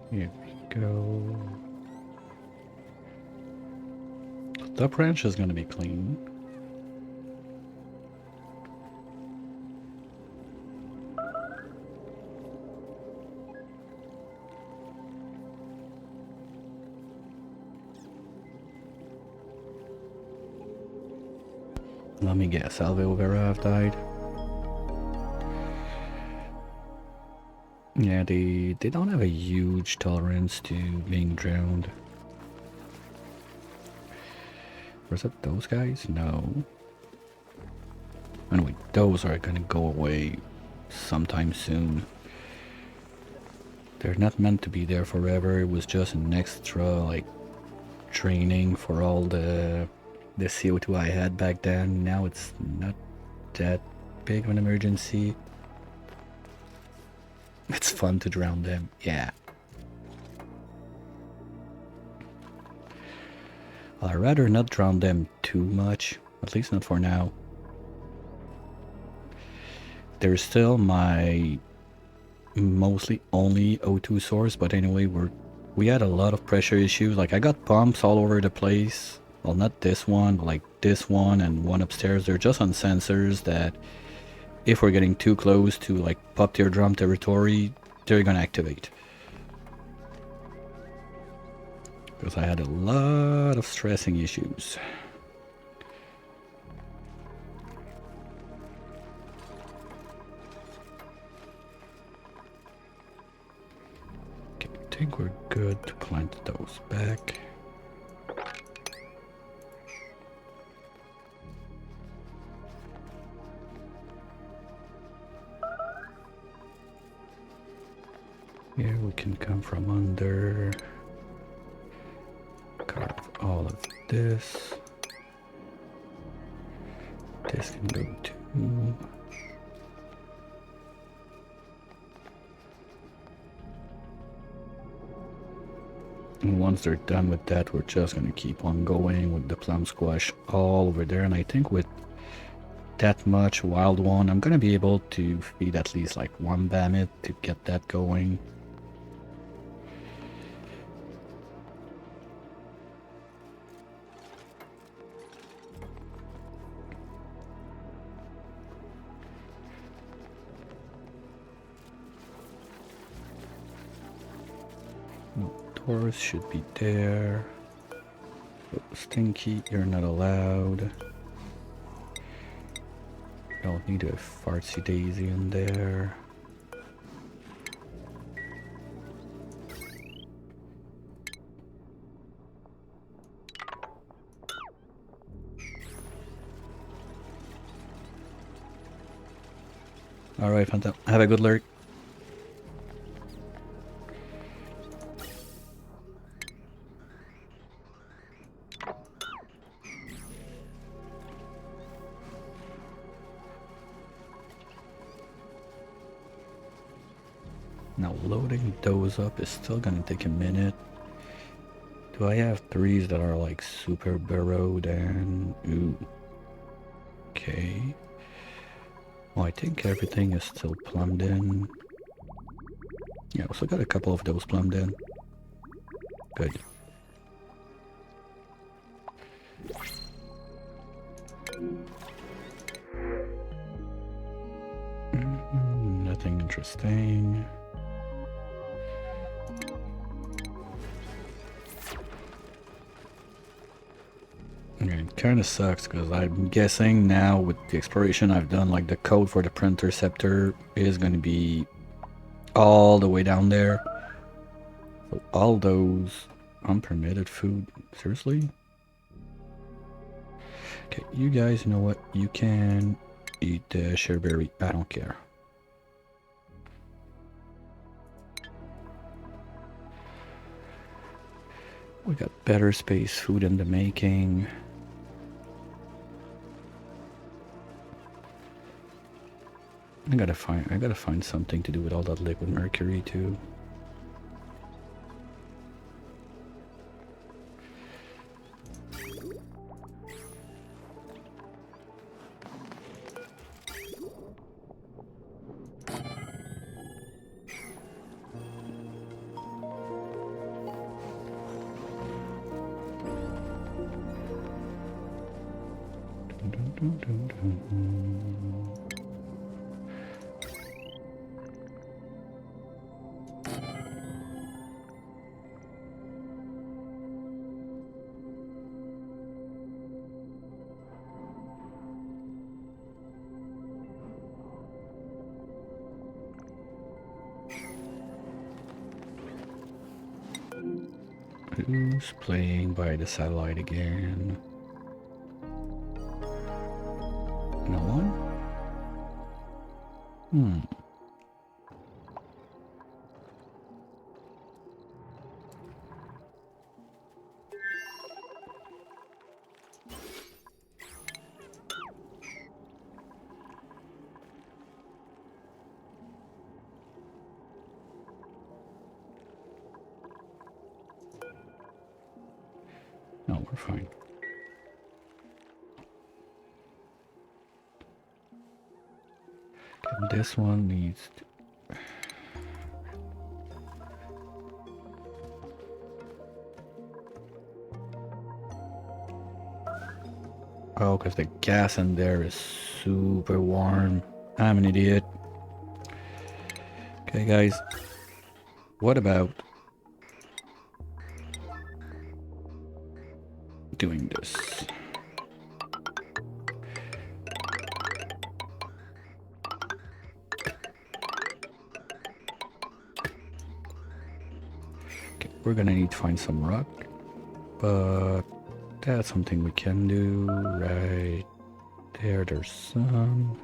Speaker 1: Here we go. The branch is gonna be clean. Let me guess, Alveo Vera have died. Yeah, they don't have a huge tolerance to being drowned. Was it those guys? No. Anyway, those are gonna go away sometime soon. They're not meant to be there forever. It was just an extra, like, training for all the CO2 I had back then. Now it's not that big of an emergency. It's fun to drown them, yeah. I'd rather not drown them too much, at least not for now. They're still my mostly only O2 source, but anyway, we had a lot of pressure issues. Like, I got pumps all over the place. Well, not this one, but like this one and one upstairs. They're just on sensors that if we're getting too close to like pop teardrum territory, they're gonna activate. Because I had a lot of stressing issues. Okay, I think we're good to plant those back. Here we can come from under. Cut off all of this. This can go too. And once they're done with that, we're just gonna keep on going with the plum squash all over there. And I think with that much wild one, I'm gonna be able to feed at least like one Bammit to get that going. Doors should be there. Oh, Stinky, you're not allowed. Don't need a fartsy daisy in there. Alright, Phantom, have a good lurk. Now loading those up is still gonna take a minute. Do I have threes that are like super burrowed and ooh. Okay. Well, I think everything is still plumbed in. Yeah, also got a couple of those plumbed in. Good. Nothing interesting. It kind of sucks because I'm guessing now with the exploration I've done, like the code for the printer scepter is going to be all the way down there. So all those unpermitted food, seriously? Okay, you guys know what? You can eat the sherberi, I don't care. We got better space food in the making. I gotta find something to do with all that liquid mercury too. Dun, dun, dun. Who's playing by the satellite again? No one? No, we're fine. And this one needs to... Oh, because the gas in there is super warm. I'm an idiot. Okay, guys. What about doing this? Okay, we're gonna need to find some rock, but that's something we can do right there. There's some.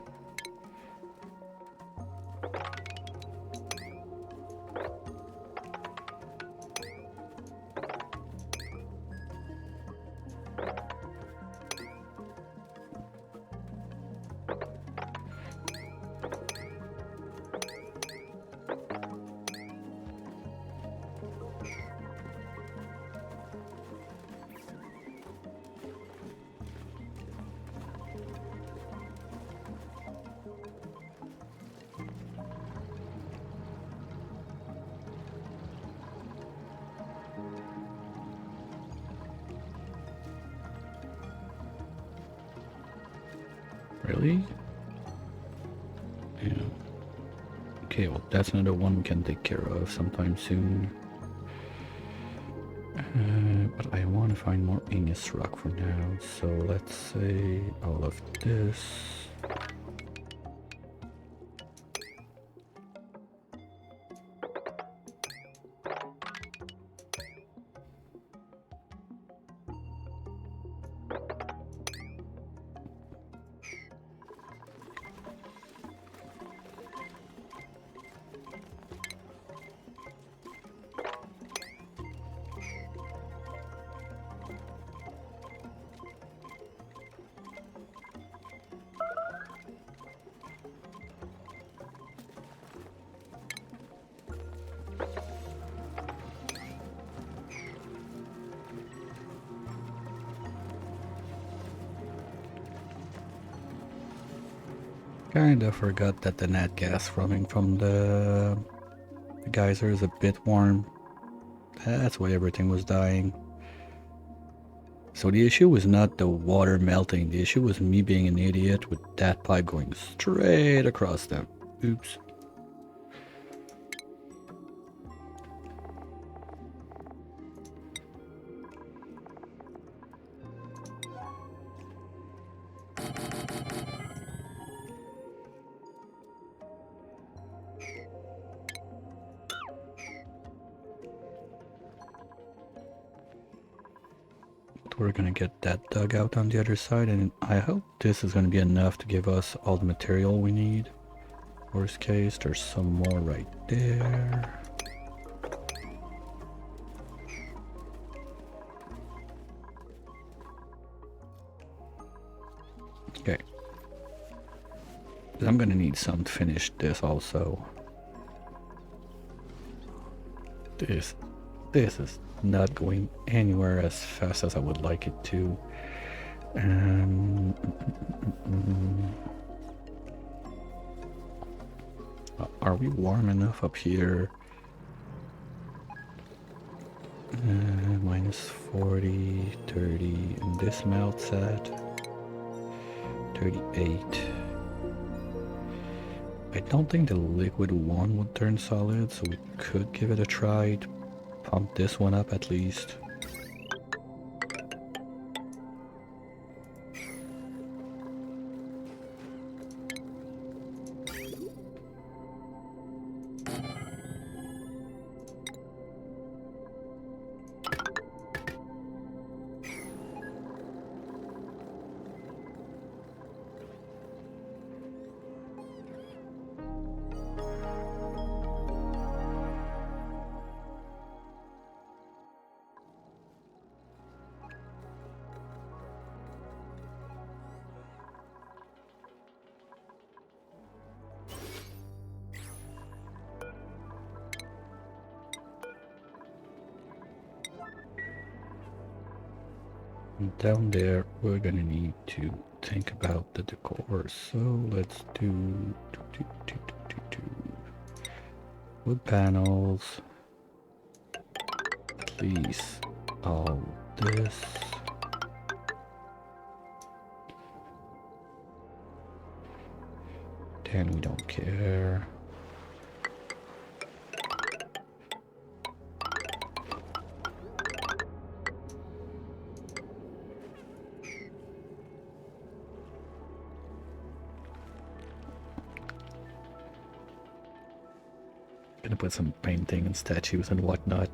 Speaker 1: Really? Yeah. Okay, well, that's another one we can take care of sometime soon. But I want to find more igneous rock for now, so let's say all of this. Kinda forgot that the nat gas coming from the geyser is a bit warm. That's why everything was dying. So the issue was not the water melting, the issue was me being an idiot with that pipe going straight across them. Oops. We're gonna get that dug out on the other side, and I hope this is gonna be enough to give us all the material we need. Worst case, there's some more right there. Okay. I'm gonna need some to finish this also. This is not going anywhere as fast as I would like it to. Are we warm enough up here? Minus 40, 30, and this melts at 38. I don't think the liquid one would turn solid, so we could give it a try to pump this one up at least. And down there, we're gonna need to think about the decor. So let's do wood panels. At least all this. Then we don't care. Gonna put some painting and statues and whatnot.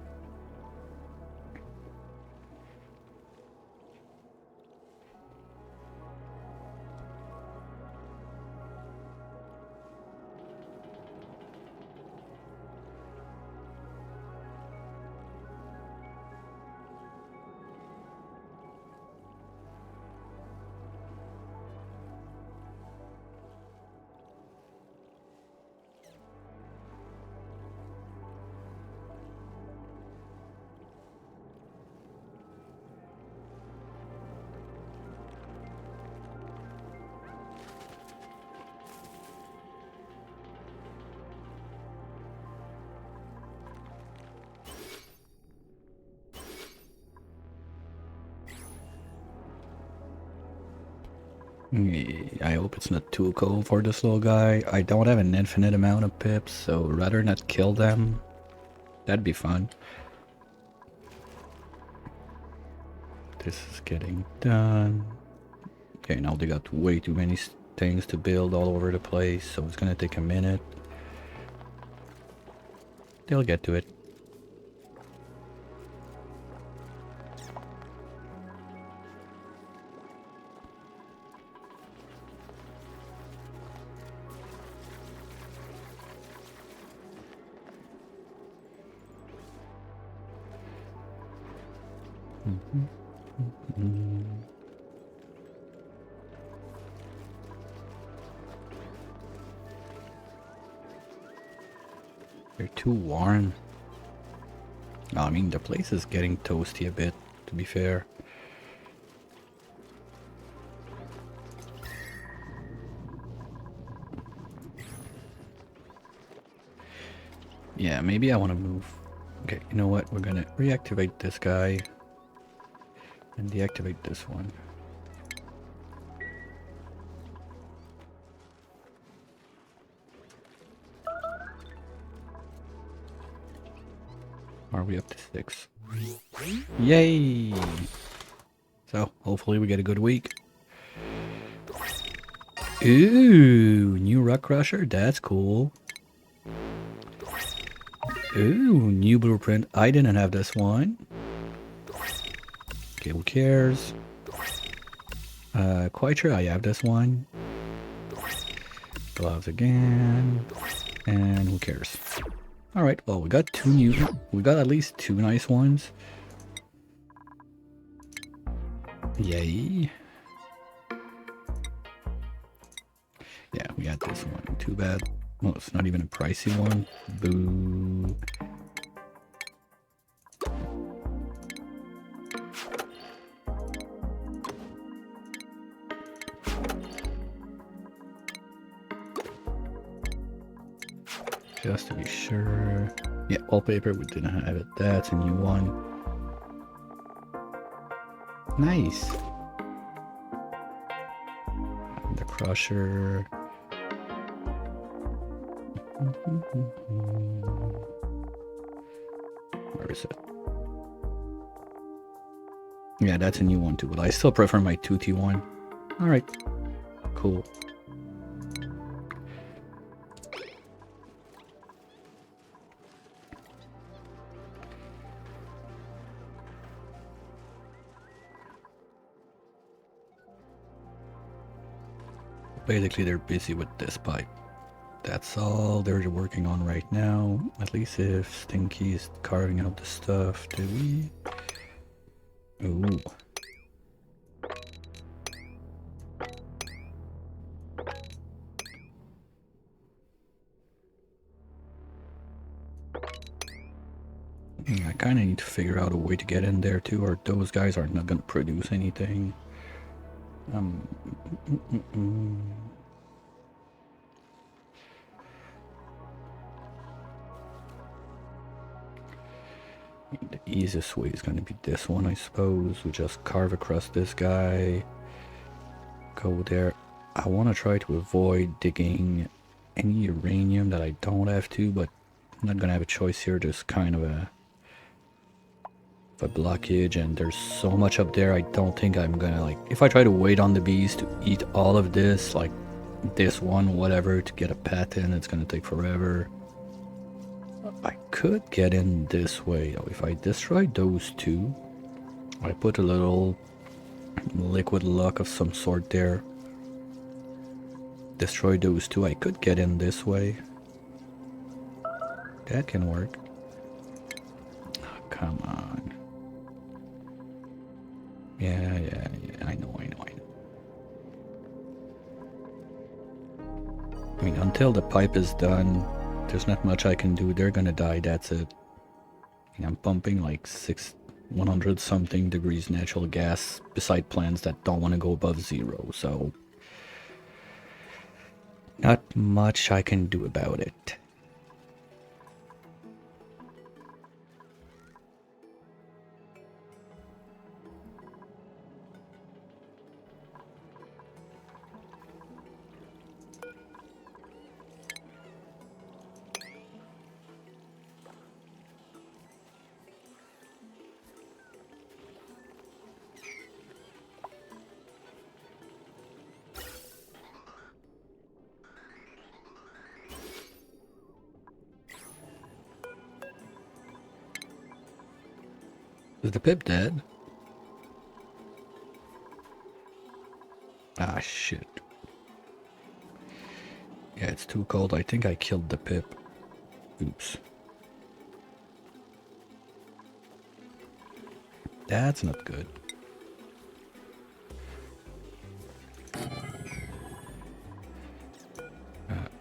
Speaker 1: I hope it's not too cold for this little guy. I don't have an infinite amount of pips, so rather not kill them. That'd be fun. This is getting done. Okay, now they got way too many things to build all over the place, so it's gonna take a minute. They'll get to it. They're too warm. No, I mean, the place is getting toasty a bit, to be fair. Yeah, maybe I want to move. Okay, you know what? We're gonna reactivate this guy and deactivate this one. Are we up to 6? Yay! So, hopefully we get a good week. Ooh, new rock crusher? That's cool. Ooh, new blueprint. I didn't have this one. Okay, who cares? Quite sure I have this one. Gloves again. And who cares? Alright, well, we got two new... We got at least 2 nice ones. Yay. Yeah, we got this one. Too bad. Well, it's not even a pricey one. Boo. Just to be sure. Yeah, wallpaper, we didn't have it. That's a new one. Nice. the crusher. Where is it? Yeah, that's a new one too, but I still prefer my 2T one. Alright, cool. Basically, they're busy with this pipe. That's all they're working on right now. At least if Stinky's carving out the stuff, do we? Ooh. I kind of need to figure out a way to get in there too, or those guys are not going to produce anything. The easiest way is going to be this one, I suppose. We just carve across this guy, go there. I want to try to avoid digging any uranium that I don't have to, but I'm not going to have a choice here. Just kind of a blockage, and there's so much up there. I don't think I'm gonna, like, if I try to wait on the bees to eat all of this, like this one, whatever, to get a patent, it's gonna take forever. I could get in this way though. If I destroy those two, I put a little liquid luck of some sort there, destroy those two, I could get in this way. That can work. Oh, come on. Yeah, I know. I mean, until the pipe is done, there's not much I can do. They're gonna die, that's it. And I'm pumping like 100 something degrees natural gas beside plants that don't want to go above 0, so not much I can do about it. Is the pip dead? Ah, shit. Yeah, it's too cold. I think I killed the pip. Oops. That's not good.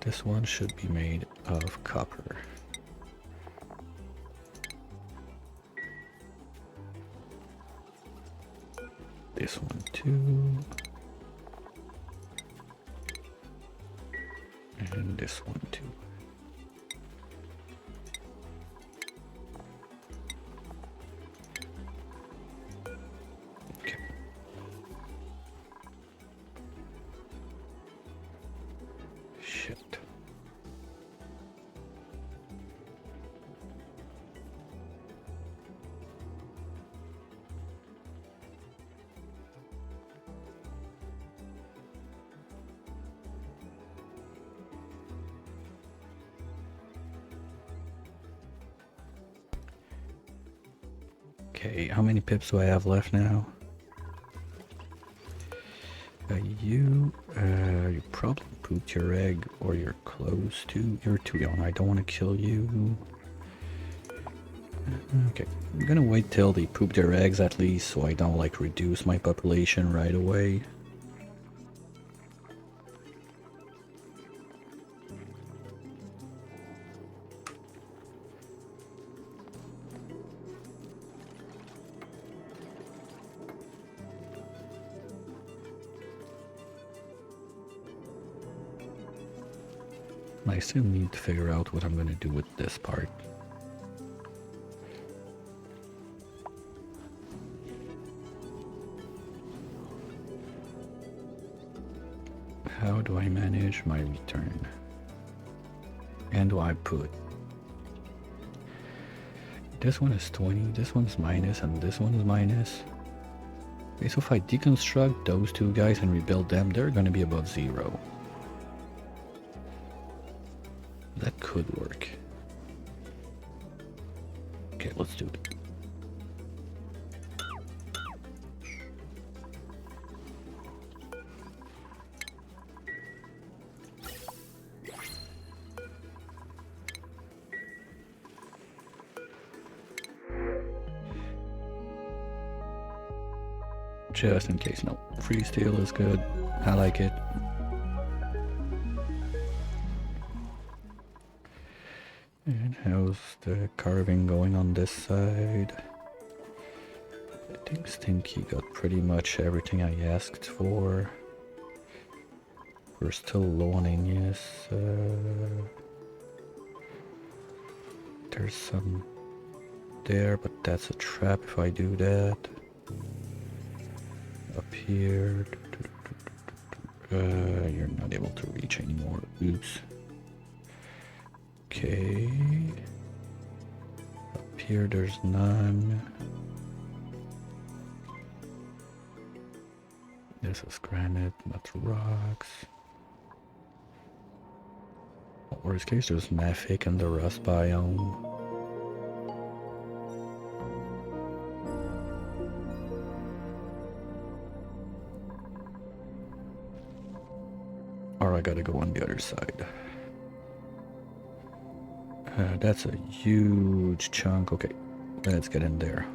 Speaker 1: This one should be made of copper. This one too. And this one too. Okay. Shit. Okay, how many pips do I have left now? You probably pooped your egg, or you're close to. You're too young. I don't want to kill you. Okay, I'm gonna wait till they poop their eggs at least, so I don't like reduce my population right away. I still need to figure out what I'm going to do with this part. How do I manage my return? And do I put this one is 20, this one's minus, and this one is minus. Okay, so if I deconstruct those two guys and rebuild them, they're gonna be above 0. That could work. Okay, let's do it. Just in case. No, free steel is good. I like it. And how's the carving going on this side? I think Stinky got pretty much everything I asked for. We're still low on Igneous. There's some there, but that's a trap if I do that. Up here. You're not able to reach anymore. Oops. Okay. Up here there's none. This is granite, not rocks. Worst case, there's Mafic and the rust biome. Or I gotta go on the other side. That's a huge chunk. Okay, let's get in there.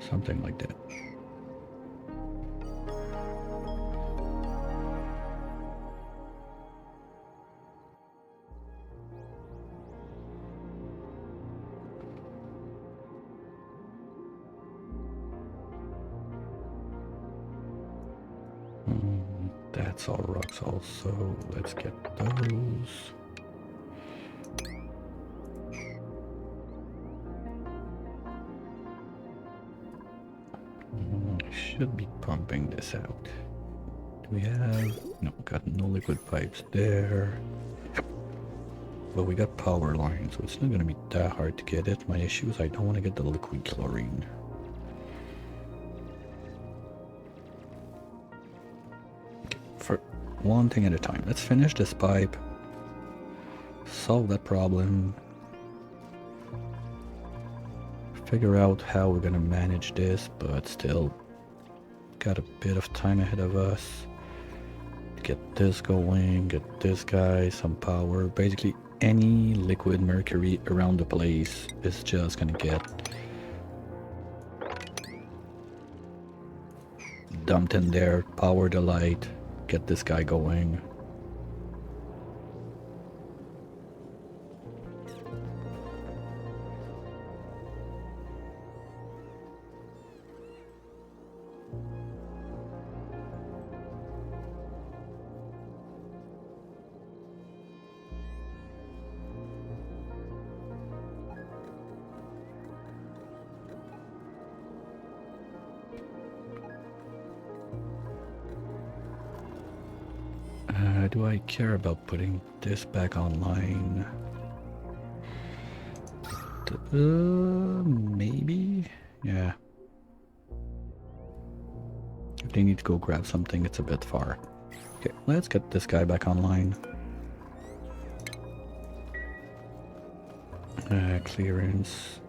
Speaker 1: Something like that. That's all rocks also. Let's get those. Should be pumping this out. Do we have... No, got no liquid pipes there. But we got power lines, so it's not gonna be that hard to get it. My issue is I don't want to get the liquid chlorine. For one thing at a time. Let's finish this pipe. Solve that problem. Figure out how we're gonna manage this, but still got a bit of time ahead of us. Get this going, get this guy some power. Basically any liquid mercury around the place is just gonna get dumped in there. Power the light, get this guy going. Do I care about putting this back online? Maybe? Yeah. If they need to go grab something, it's a bit far. Okay, let's get this guy back online. Clearance.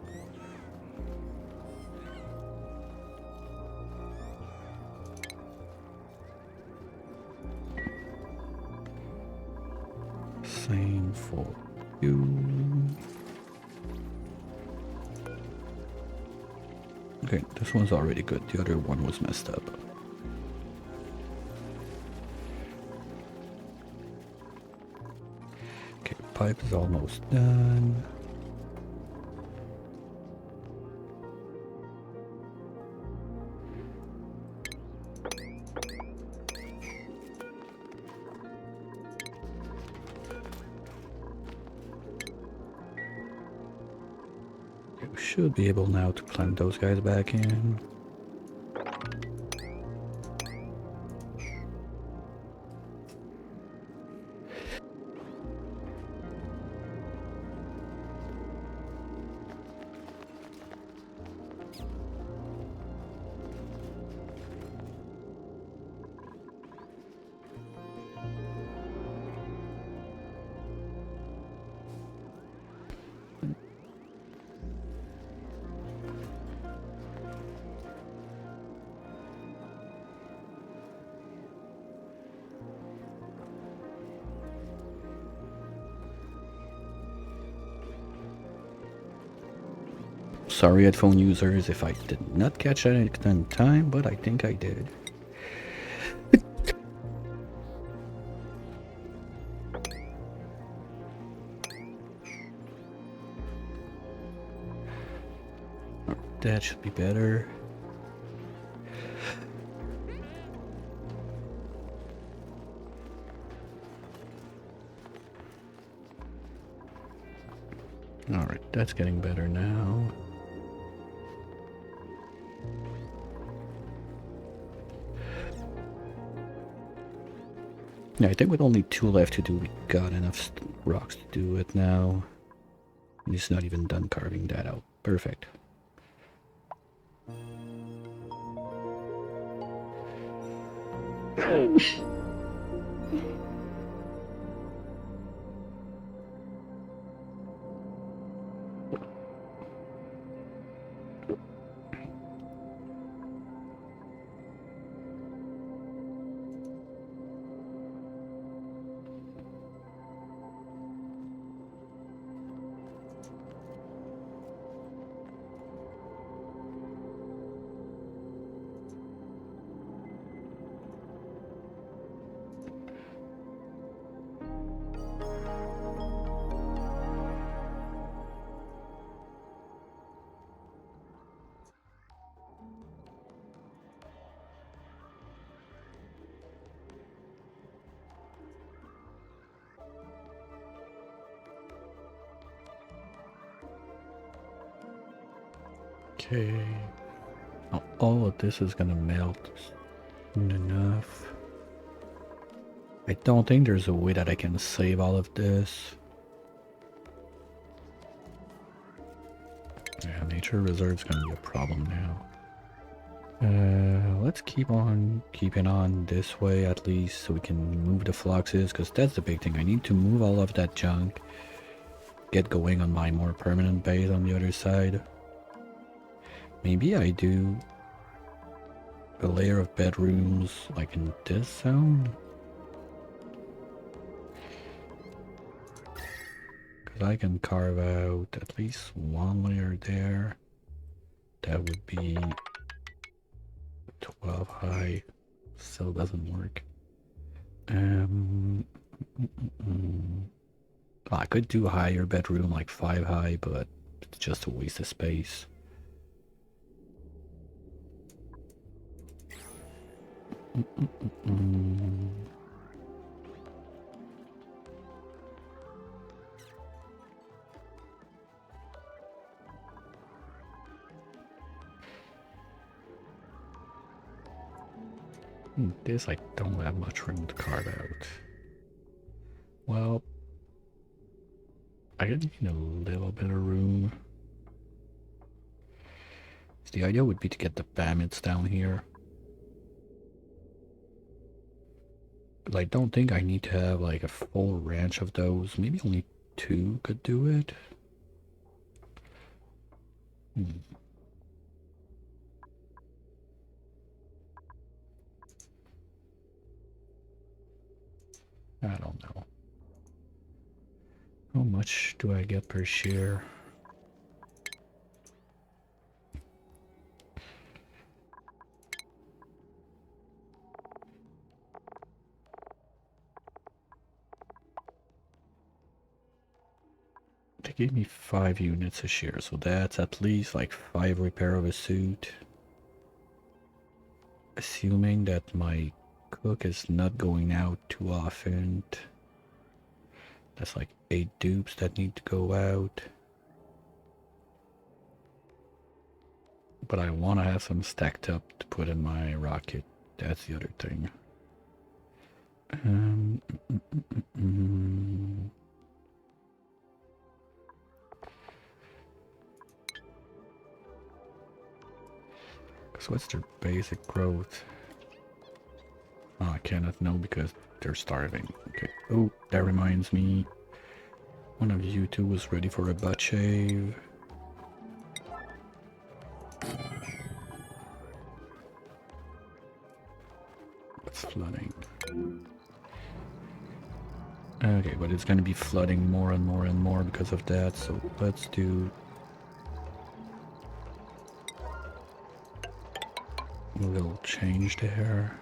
Speaker 1: Same for you. Okay, this one's already good. The other one was messed up. Okay, pipe is almost done. Should be able now to plant those guys back in. Sorry, headphone users, if I did not catch that in time, but I think I did. That should be better. Alright, that's getting better now. Yeah, I think with only 2 left to do, we got enough rocks to do it now. He's not even done carving that out. Perfect. Okay. Now all of this is gonna melt soon enough. I don't think there's a way that I can save all of this. Yeah, nature reserve's gonna be a problem now. Let's keep on keeping on this way at least so we can move the fluxes, because that's the big thing. I need to move all of that junk, get going on my more permanent base on the other side. Maybe I do a layer of bedrooms like in this zone, because I can carve out at least one layer there. That would be 12 high. Still doesn't work. I could do a higher bedroom, like 5 high, but it's just a waste of space. This I don't have much room to carve out. Well, I need a little bit of room. So the idea would be to get the bammits down here. But I don't think I need to have like a full ranch of those. Maybe only 2 could do it. I don't know. How much do I get per share? They gave me 5 units a share, so that's at least like 5 repair of a suit. Assuming that my cook is not going out too often. That's like 8 dupes that need to go out. But I want to have some stacked up to put in my rocket. That's the other thing. Um, mm, mm, mm. So what's their basic growth? Oh, I cannot know because they're starving. Okay. Oh, that reminds me. One of you two was ready for a butt shave. It's flooding. Okay, but it's gonna be flooding more and more and more because of that, so let's do a little change there.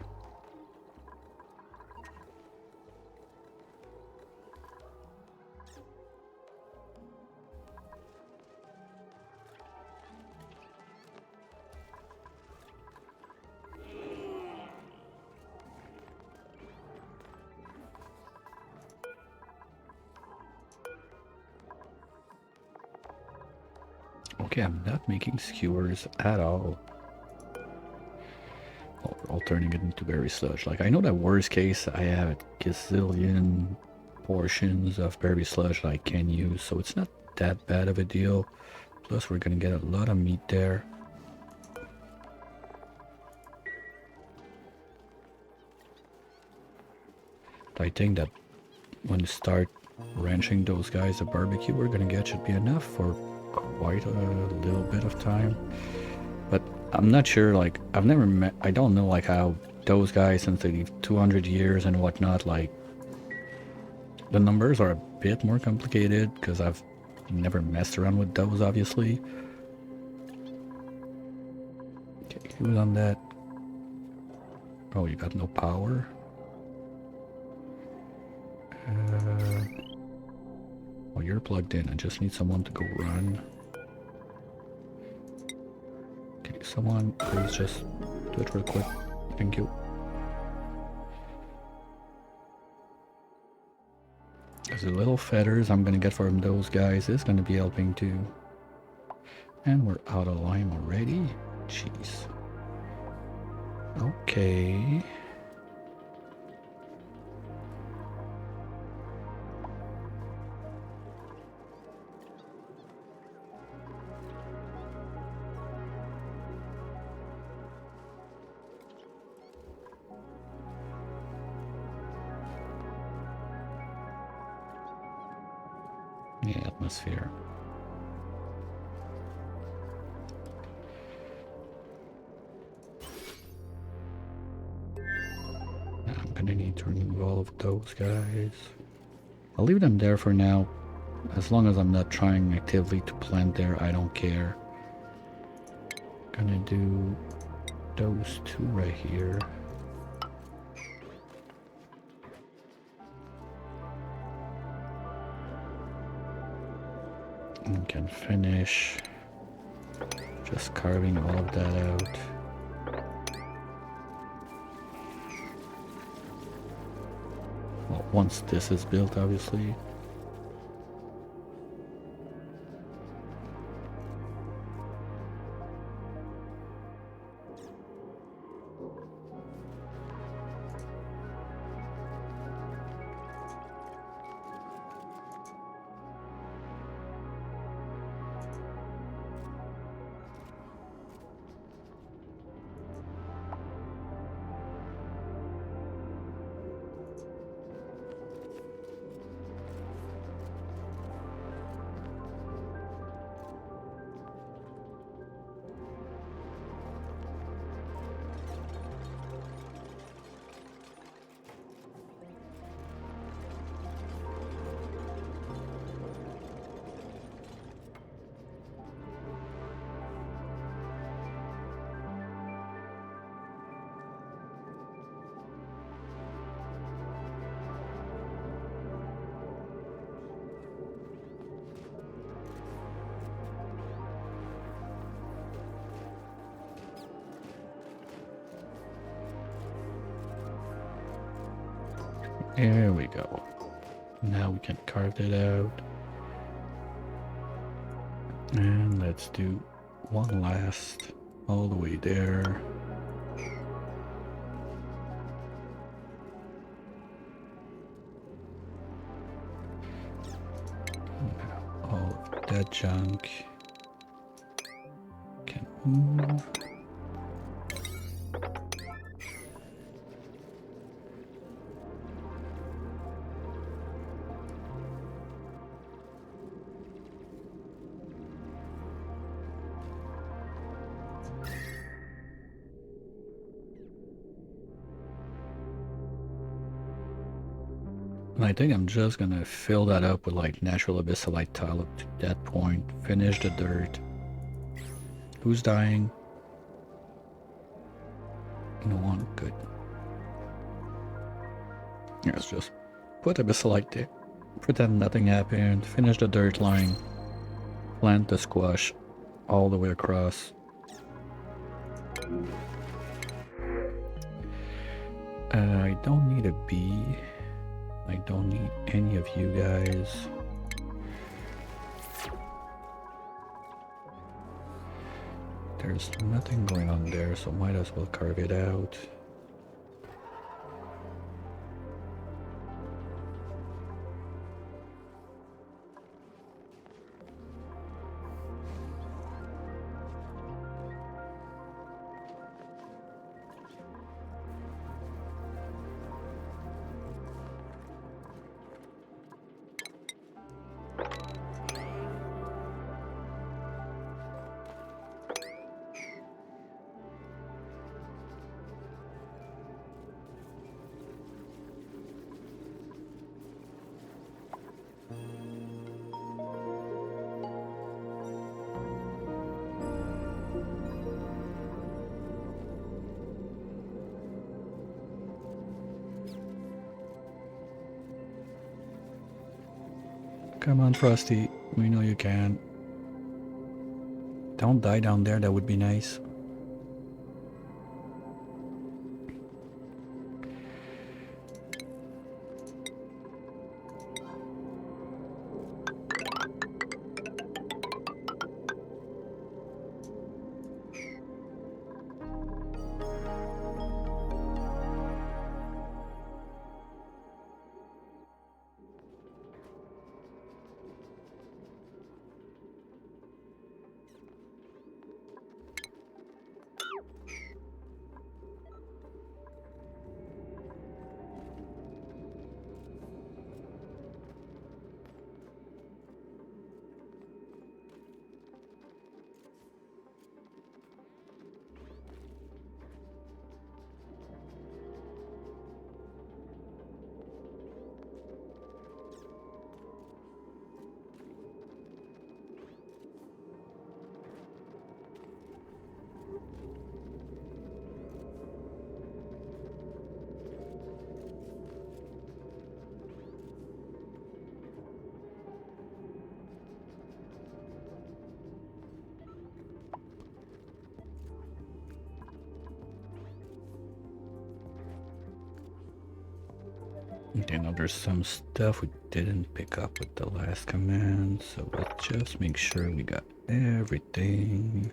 Speaker 1: Okay, I'm not making skewers at all. All turning it into berry sludge. Like, I know that worst case, I have a gazillion portions of berry sludge that I can use, so it's not that bad of a deal. Plus, we're gonna get a lot of meat there. I think that when you start ranching those guys, the barbecue we're gonna get should be enough for quite a little bit of time. But I'm not sure, like, I've never met, I don't know, like, how those guys, since they live 200 years and whatnot, like, the numbers are a bit more complicated because I've never messed around with those, obviously. Okay, who's on that? Oh, you got no power? Oh, you're plugged in. I just need someone to go run. Okay, someone please just do it real quick. Thank you. There's the little feathers I'm gonna get from those guys is gonna be helping too. And we're out of lime already? Jeez. Okay. The atmosphere. I'm gonna need to remove all of those guys. I'll leave them there for now. As long as I'm not trying actively to plant there, I don't care. Gonna do those two right here. And can finish just carving all of that out. Well, once this is built, obviously. There we go. Now we can carve it out. And let's do one last all the way there. All of that junk can move. And I think I'm just gonna fill that up with like natural abyssalite tile up to that point. Finish the dirt. Who's dying? No one. Good. Yeah, let's just put abyssalite there. Pretend nothing happened. Finish the dirt line. Plant the squash all the way across. I don't need a bee. I don't need any of you guys. There's nothing going on there, so might as well carve it out. Come on, Frosty. We know you can. Don't die down there, that would be nice. Okay, now there's some stuff we didn't pick up with the last command, so let's just make sure we got everything.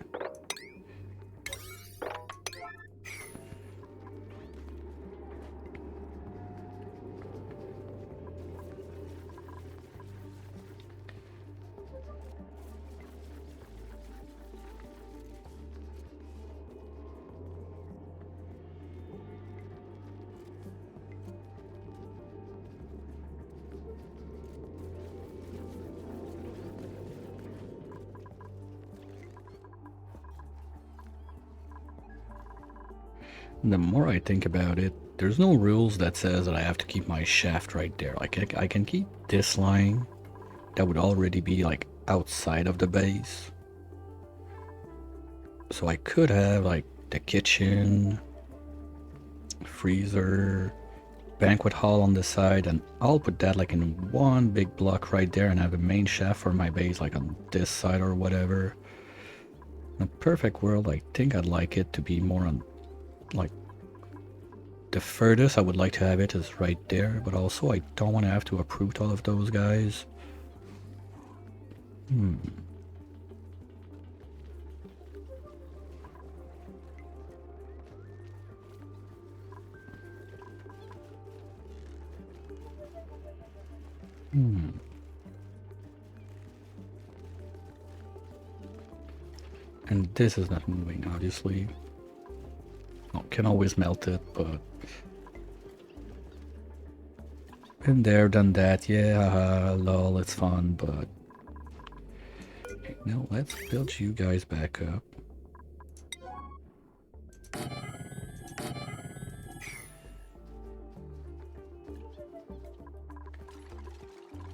Speaker 1: The more I think about it, there's no rules that says that I have to keep my shaft right there. Like I can keep this line that would already be like outside of the base. So I could have like the kitchen, freezer, banquet hall on the side, and I'll put that like in one big block right there and have a main shaft for my base like on this side or whatever. In a perfect world, I think I'd like it to be more on like the furthest I would like to have it is right there, but also I don't want to have to uproot all of those guys. And this is not moving, obviously. Oh, can always melt it, but... Been there, done that, yeah, lol, it's fun, but... Okay, now let's build you guys back up.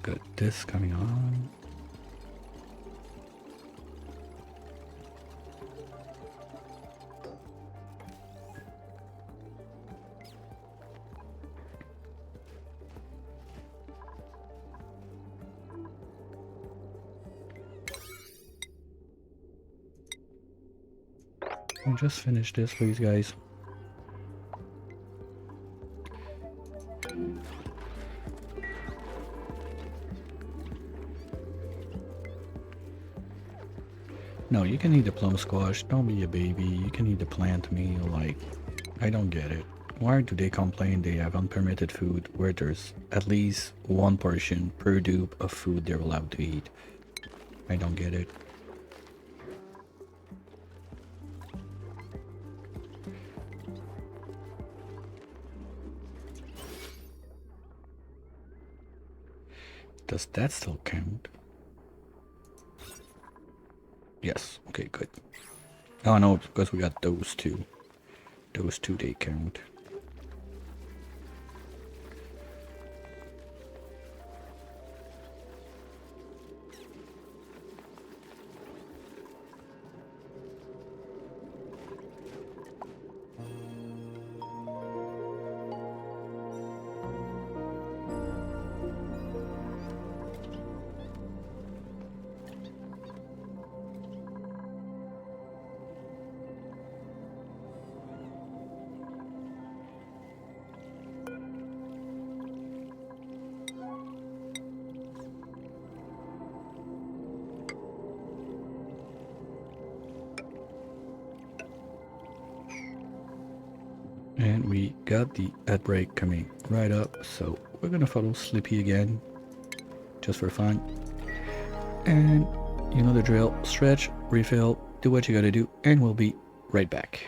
Speaker 1: Got this coming on. And just finish this, please, guys. No, you can eat the plum squash. Don't be a baby. You can eat the plant meal. Like, I don't get it. Why do they complain they have unpermitted food where there's at least one portion per dupe of food they're allowed to eat? I don't get it. Does that still count? Yes. Okay, good. Oh no, because we got those two. Those two, they count. And we got the ad break coming right up, so we're gonna follow Slippy again, just for fun. And you know the drill, stretch, refill, do what you gotta do, and we'll be right back.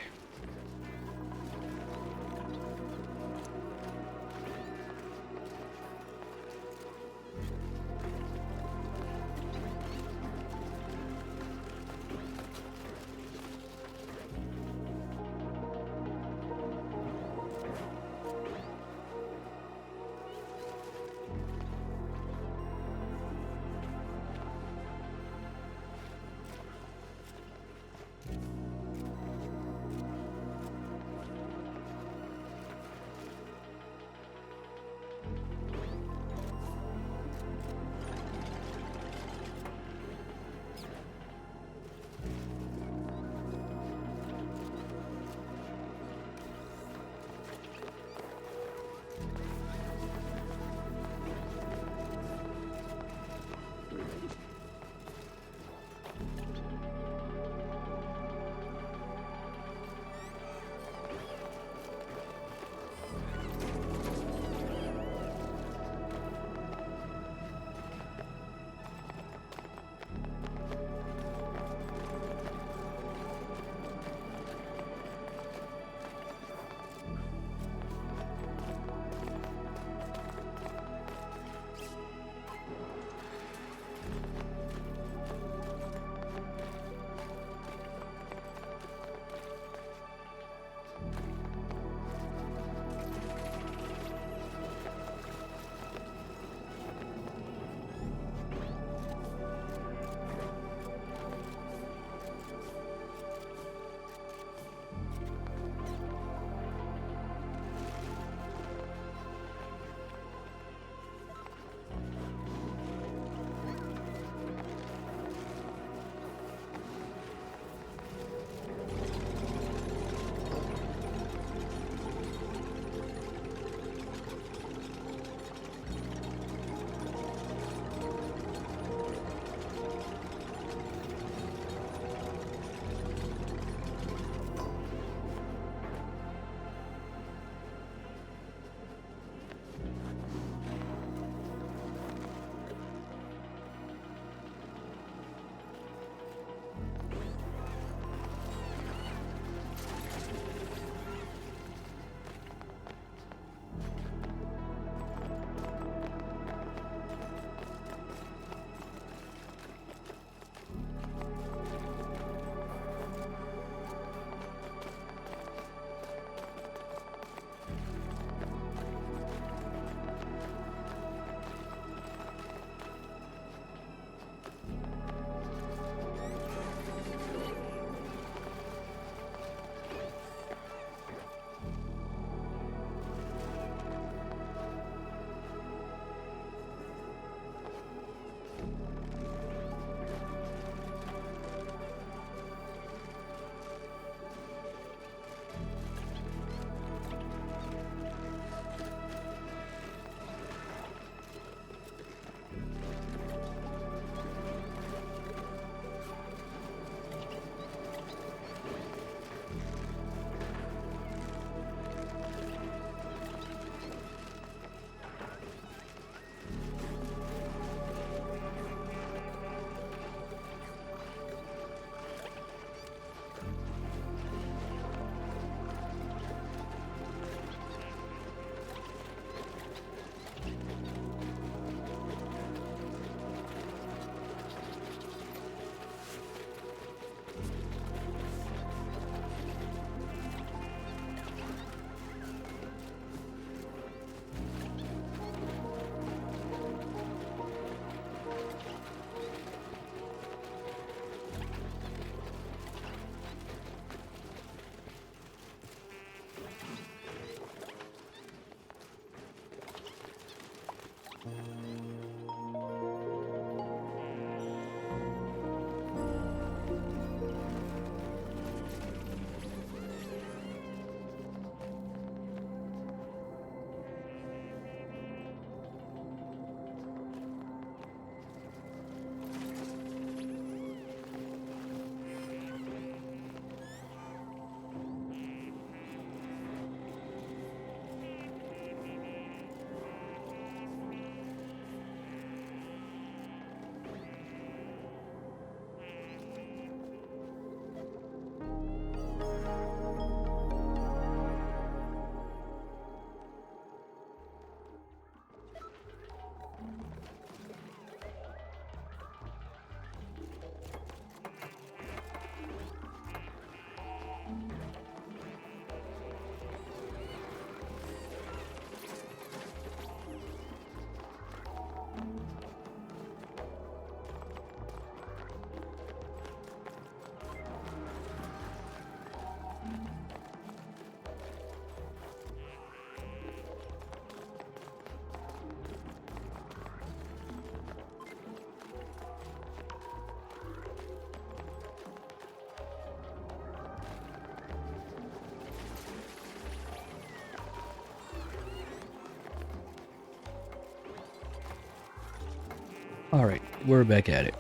Speaker 1: Alright, we're back at it.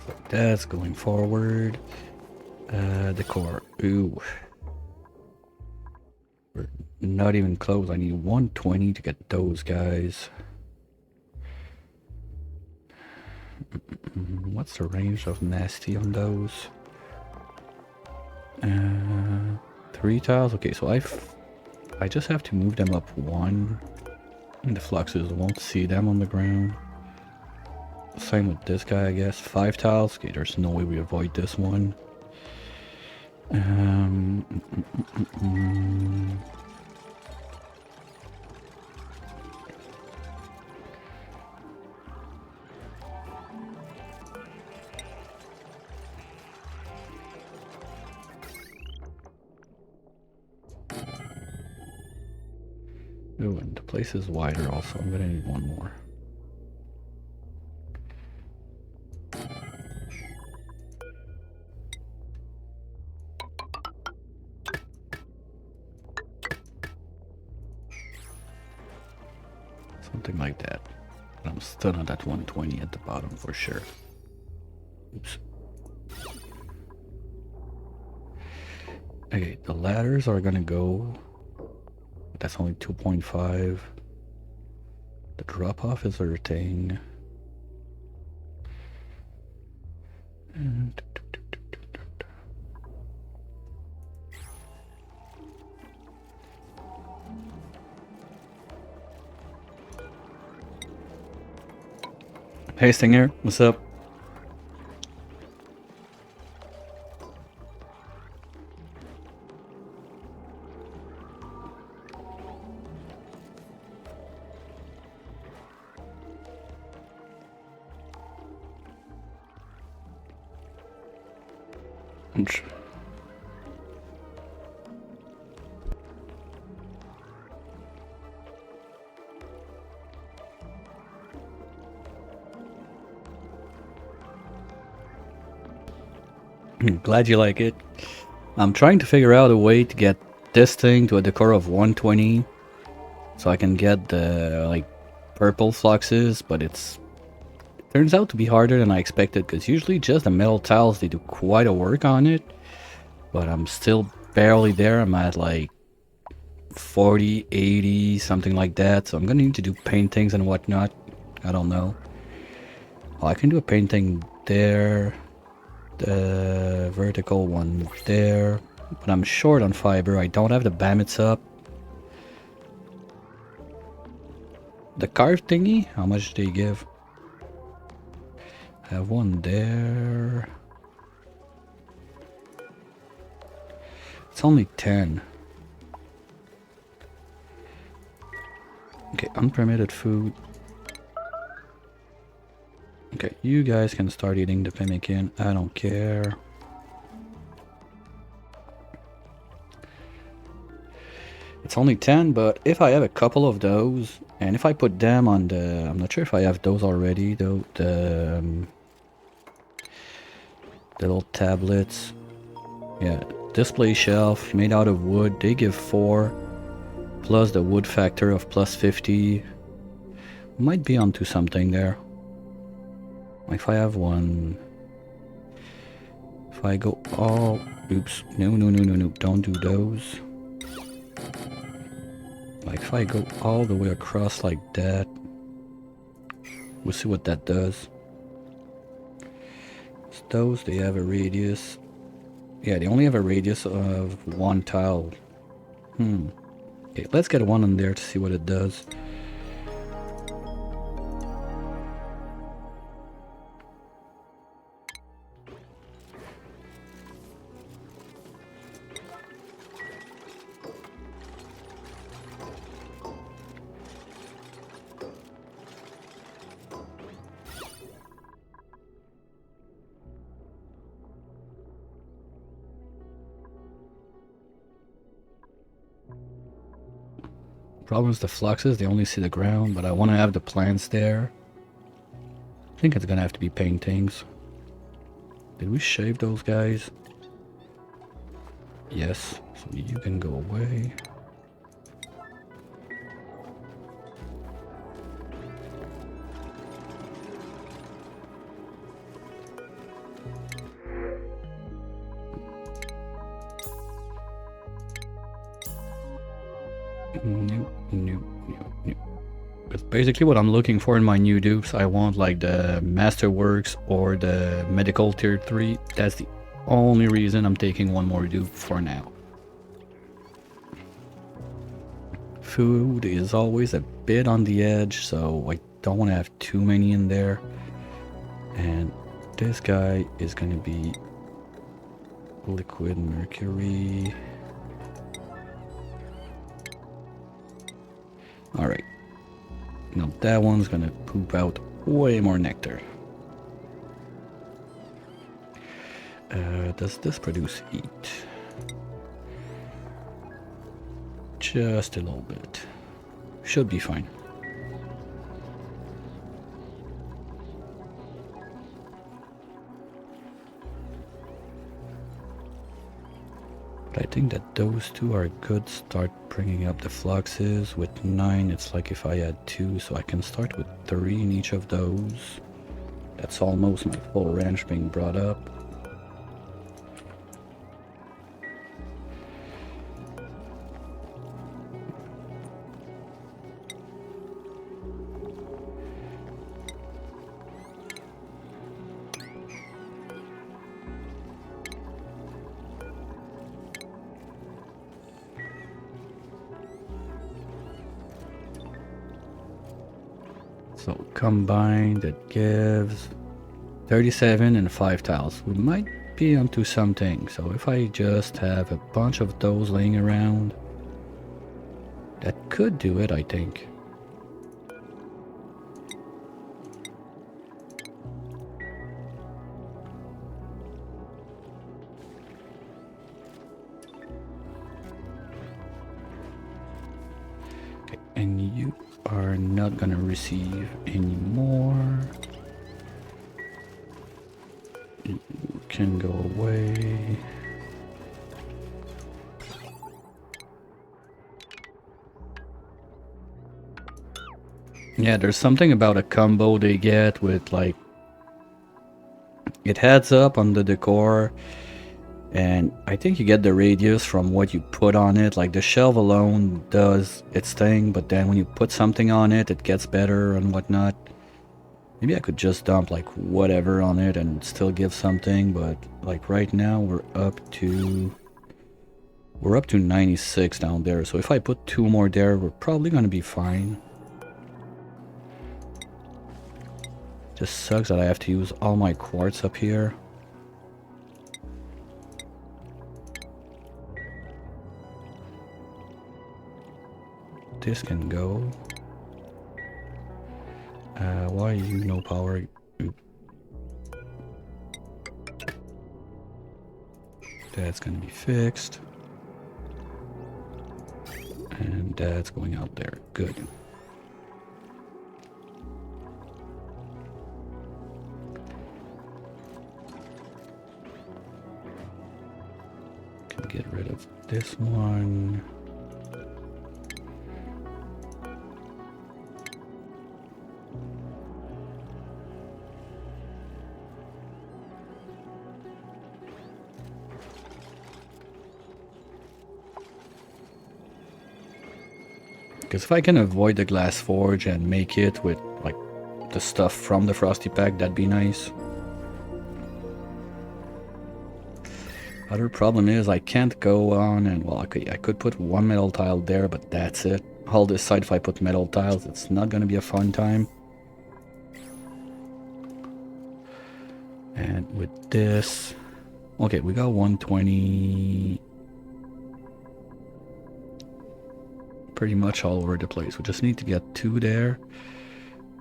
Speaker 1: So that's going forward. Decor. Ooh. We're not even close. I need 120 to get those guys. What's the range of nasty on those? 3 tiles. Okay, so I just have to move them up one. And the fluxes won't see them on the ground. Same with this guy, I guess. 5 tiles. Okay, there's no way we avoid this one. Ooh, and the place is wider also. I'm gonna need one more. Something like that. But I'm still not at 120 at the bottom for sure. Oops. Okay, the ladders are gonna go. That's only 2.5. The drop off is our thing. And hey Stinger, what's up? Glad you like it. I'm trying to figure out a way to get this thing to a decor of 120 so I can get the like purple fluxes, but it turns out to be harder than I expected because usually just the metal tiles, they do quite a work on it, but I'm still barely there. I'm at like 40, 80, something like that, so I'm gonna need to do paintings and whatnot. I don't know. Well, I can do a painting there, the vertical one there, but I'm short on fiber. I don't have the bammits up. The carved thingy, how much do they give? I have one there. It's only 10. Okay, unpermitted food. Okay, you guys can start eating the pemmican. I don't care. It's only 10, but if I have a couple of those, and if I put them on the... I'm not sure if I have those already, though. The little tablets. Yeah, display shelf made out of wood. They give 4. Plus the wood factor of plus 50. Might be onto something there. If I have one... If I go all... Oops. No, no, no, no, no. Don't do those. Like if I go all the way across like that, we'll see what that does. So those, they have a radius. Yeah, they only have a radius of 1 tile. Okay, let's get one on there to see what it does. Problem is the fluxes, they only see the ground, but I want to have the plants there. I think it's gonna have to be paintings. Did we shave those guys? Yes, so you can go away. Nope, nope, nope, nope. Because basically what I'm looking for in my new dupes, I want like the Masterworks or the Medical Tier 3. That's the only reason I'm taking one more dupe for now. Food is always a bit on the edge, so I don't want to have too many in there. And this guy is going to be liquid mercury. Alright. Now that one's going to poop out way more nectar. Does this produce heat? Just a little bit. Should be fine. But I think that those two are good. Start bringing up the fluxes. With 9, it's like if I had 2, so I can start with 3 in each of those. That's almost my full range being brought up. So combined, it gives 37 and 5 tiles. We might be onto something. So if I just have a bunch of those laying around, that could do it, I think. Okay, and you are not gonna receive any more. You can go away. Yeah, there's something about a combo they get with like it adds up on the decor, and I think you get the radius from what you put on it. Like the shelf alone does its thing, but then when you put something on it, it gets better and whatnot. Maybe I could just dump like whatever on it and still give something, but like right now we're up to 96 down there. So if I put 2 more there, we're probably gonna be fine. Just sucks that I have to use all my quartz up here. This can go. Why you no power? That's gonna be fixed. And that's going out there. Good. Can get rid of this one. Because if I can avoid the glass forge and make it with like the stuff from the frosty pack, that'd be nice. Other problem is I can't go on and, well, okay, I could put one metal tile there, but that's it. All this side, if I put metal tiles, it's not gonna be a fun time. And with this, okay, we got 120 pretty much all over the place. We just need to get 2 there,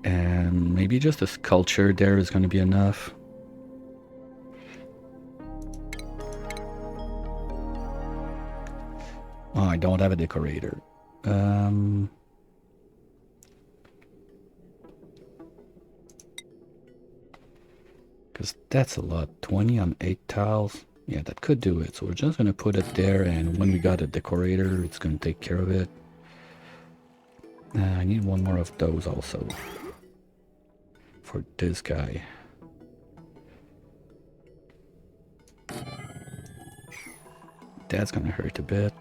Speaker 1: and maybe just a sculpture there is going to be enough. Oh, I don't have a decorator. Because that's a lot. 20 on 8 tiles. Yeah, that could do it. So we're just going to put it there, and when we got a decorator, it's going to take care of it. I need one more of those also. For this guy. That's going to hurt a bit.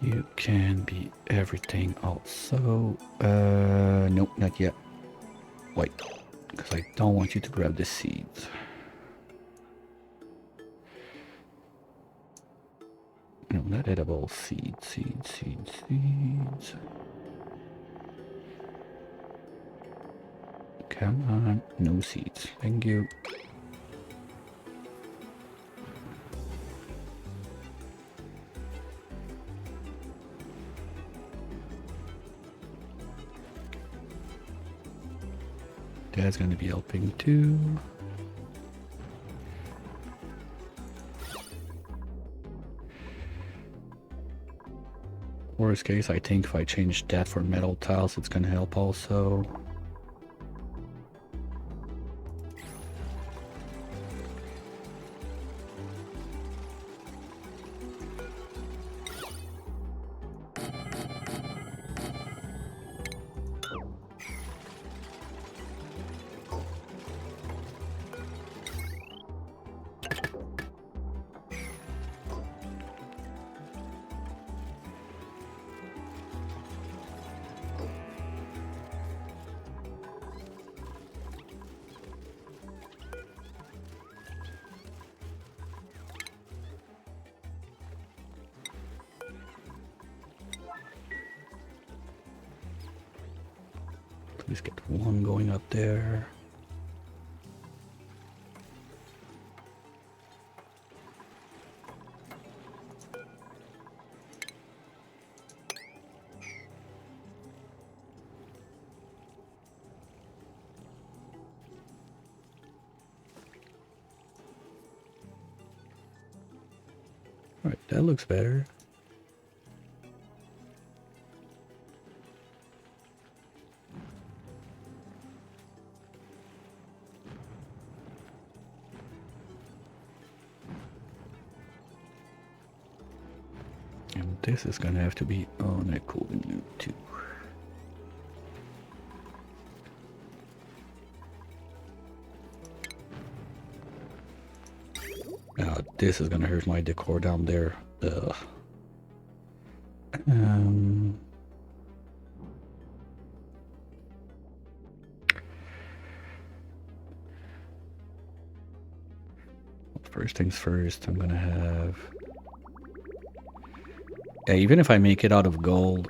Speaker 1: You can be everything also. Nope, not yet. Wait, because I don't want you to grab the seeds. No, not edible. Seeds, seeds, seeds, seeds. Come on, no seeds. Thank you. Dad's gonna be helping too. Worst case, I think if I change that for metal tiles, it's gonna help also. Please get one going up there. Alright, that looks better. And this is gonna have to be on a cooling loop too. Now this is gonna hurt my decor down there. Ugh. First things first, I'm gonna have... Yeah, even if I make it out of gold,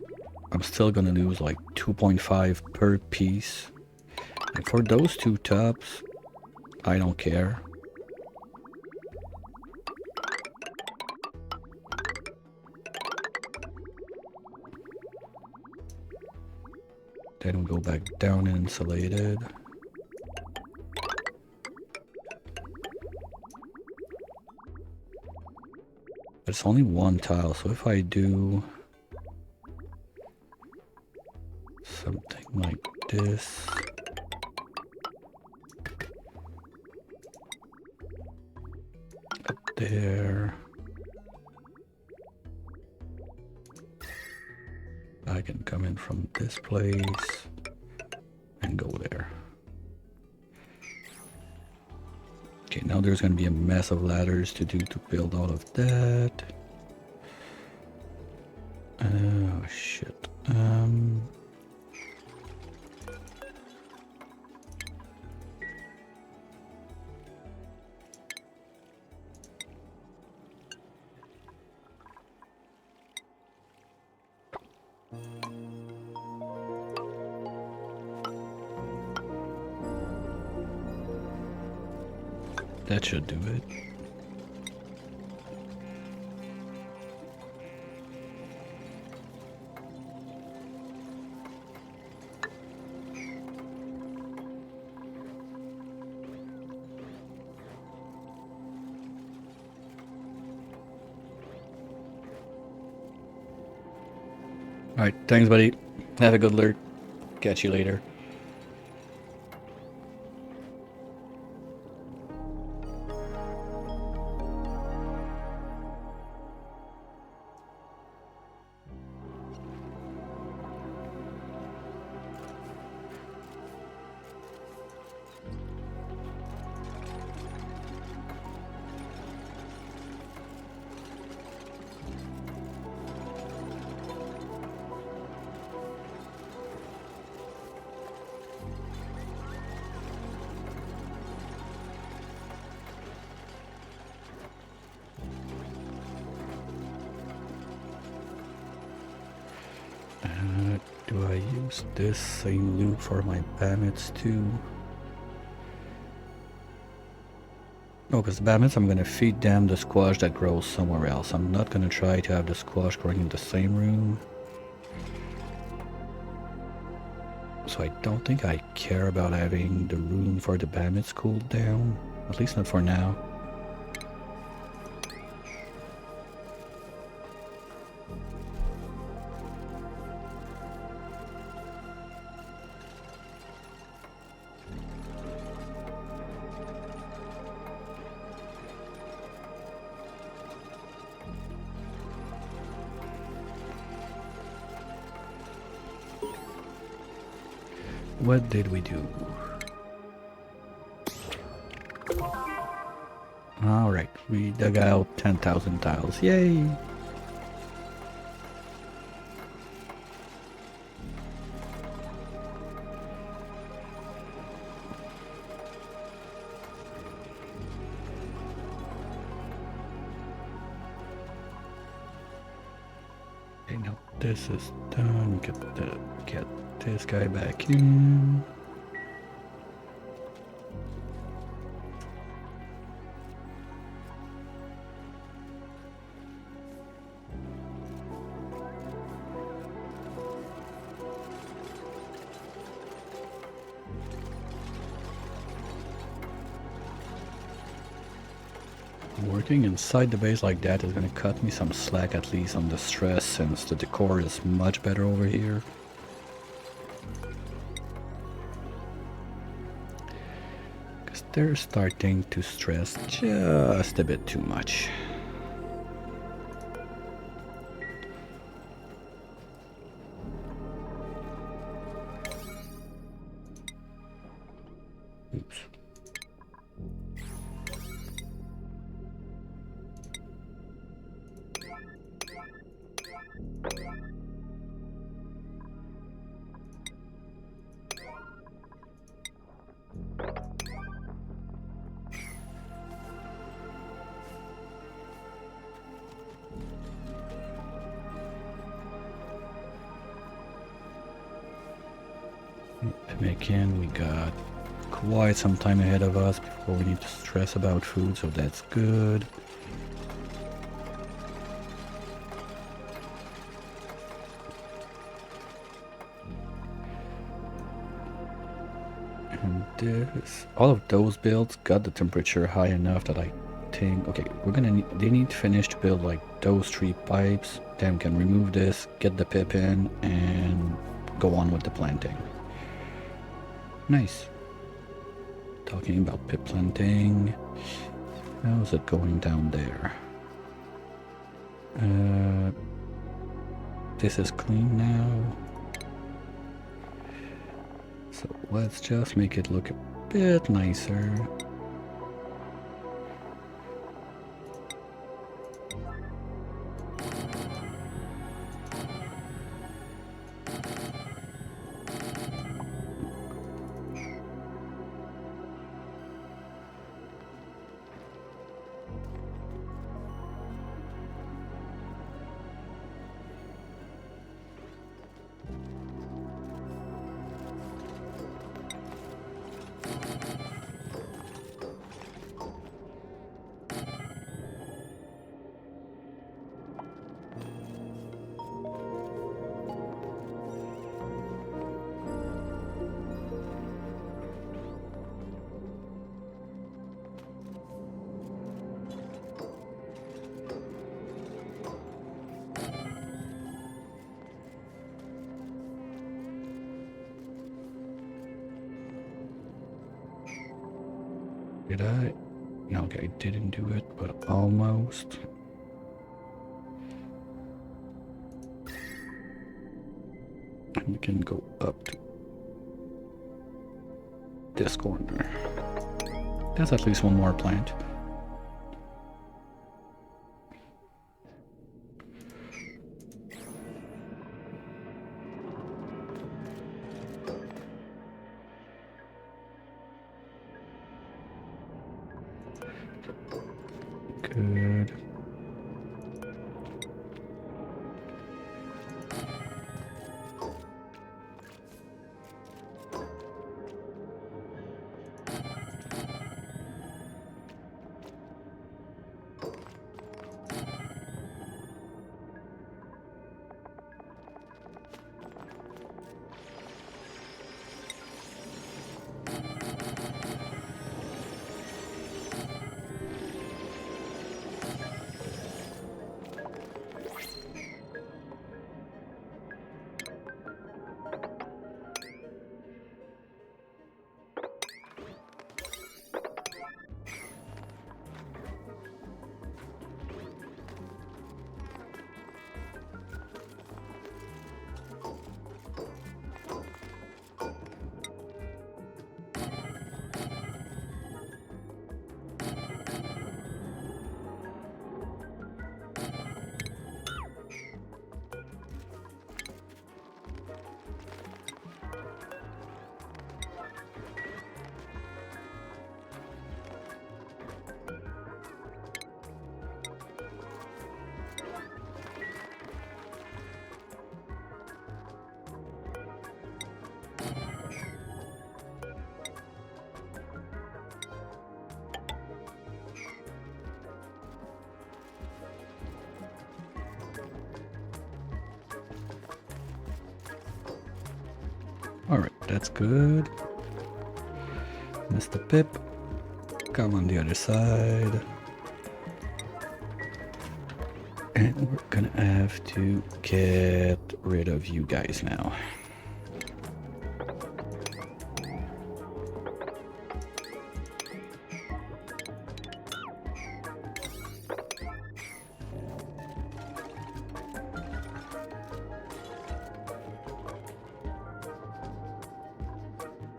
Speaker 1: I'm still gonna lose like 2.5 per piece. And for those two tops, I don't care. Then we go back down and insulated. But it's only one tile, so if I do something like this, up there, I can come in from this place and go there. Okay, now there's going to be a mess of ladders to do to build all of that. Oh, shit. That should do it. Alright, thanks buddy. Have a good lurk. Catch you later. use this same loop for my bammits too. Oh, because bammits, I'm gonna feed them the squash that grows somewhere else. I'm not gonna try to have the squash growing in the same room. So I don't think I care about having the room for the bammits cooled down. At least not for now. What did we do? Alright, we dug out 10,000 tiles. Yay! Okay, now this is done. Get this guy back in. Working inside the base like that is gonna cut me some slack, at least on the stress, since the decor is much better over here. Because they're starting to stress just a bit too much. Oops. Again, we got quite some time ahead of us before we need to stress about food, so that's good. And this, all of those builds got the temperature high enough that I think, okay, they need to finish to build like those 3 pipes, then we can remove this, get the pip in, and go on with the planting. Nice. Talking about pip planting, how's it going down there? This is clean now. So let's just make it look a bit nicer. Did I? No, okay, I didn't do it, but almost. And we can go up to this corner. That's at least one more plant. Good. That's good. Mr. Pip, come on the other side. And we're gonna have to get rid of you guys now.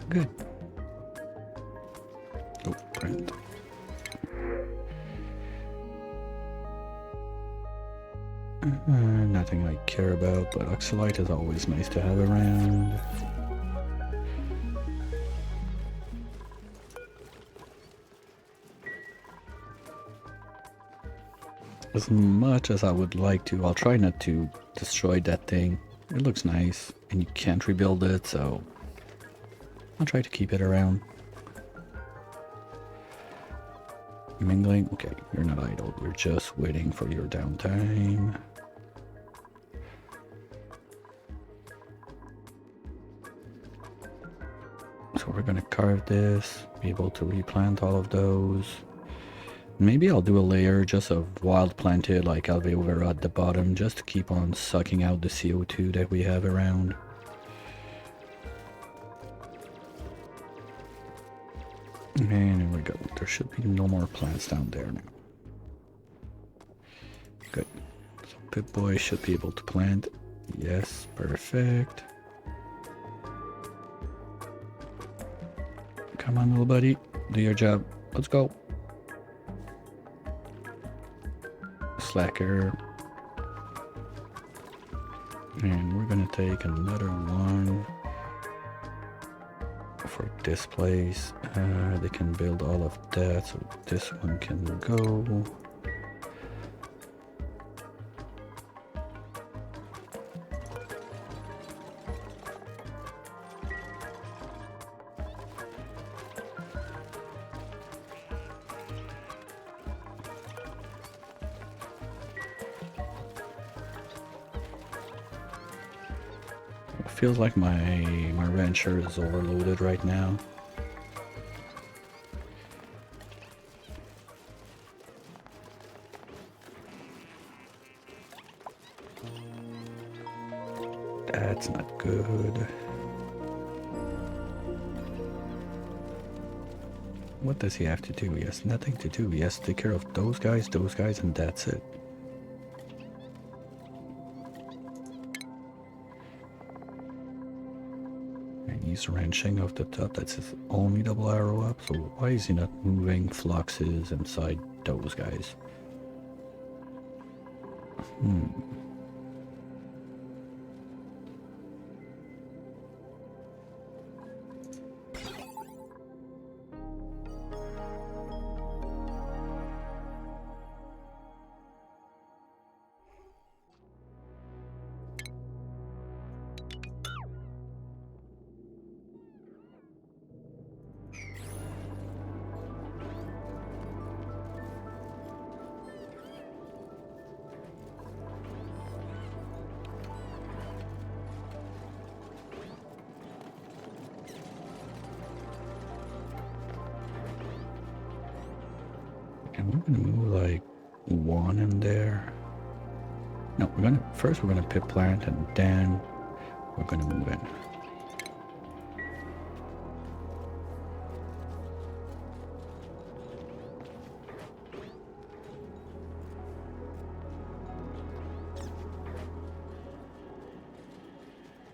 Speaker 1: Good. Oh, print. Nothing I care about, but oxalite is always nice to have around. As much as I would like to, I'll try not to destroy that thing. It looks nice, and you can't rebuild it, so I'll try to keep it around. Mingling? Okay, you're not idle. You're just waiting for your downtime. So we're gonna carve this, be able to replant all of those. Maybe I'll do a layer just of wild planted like aloe vera at the bottom, just to keep on sucking out the CO2 that we have around. And there we go. There should be no more plants down there now. Good. So Pip-Boy should be able to plant. Yes, perfect. Come on, little buddy. Do your job. Let's go. Slacker. And we're gonna take another one for this place. They can build all of that, so this one can go. Feels like my rancher is overloaded right now. That's not good. What does he have to do? He has nothing to do. He has to take care of those guys, and that's it. He's wrenching off the top. That's his only double arrow up. So why is he not moving fluxes inside those guys? And we're gonna move like one in there. No, we're gonna pit plant and then we're gonna move in.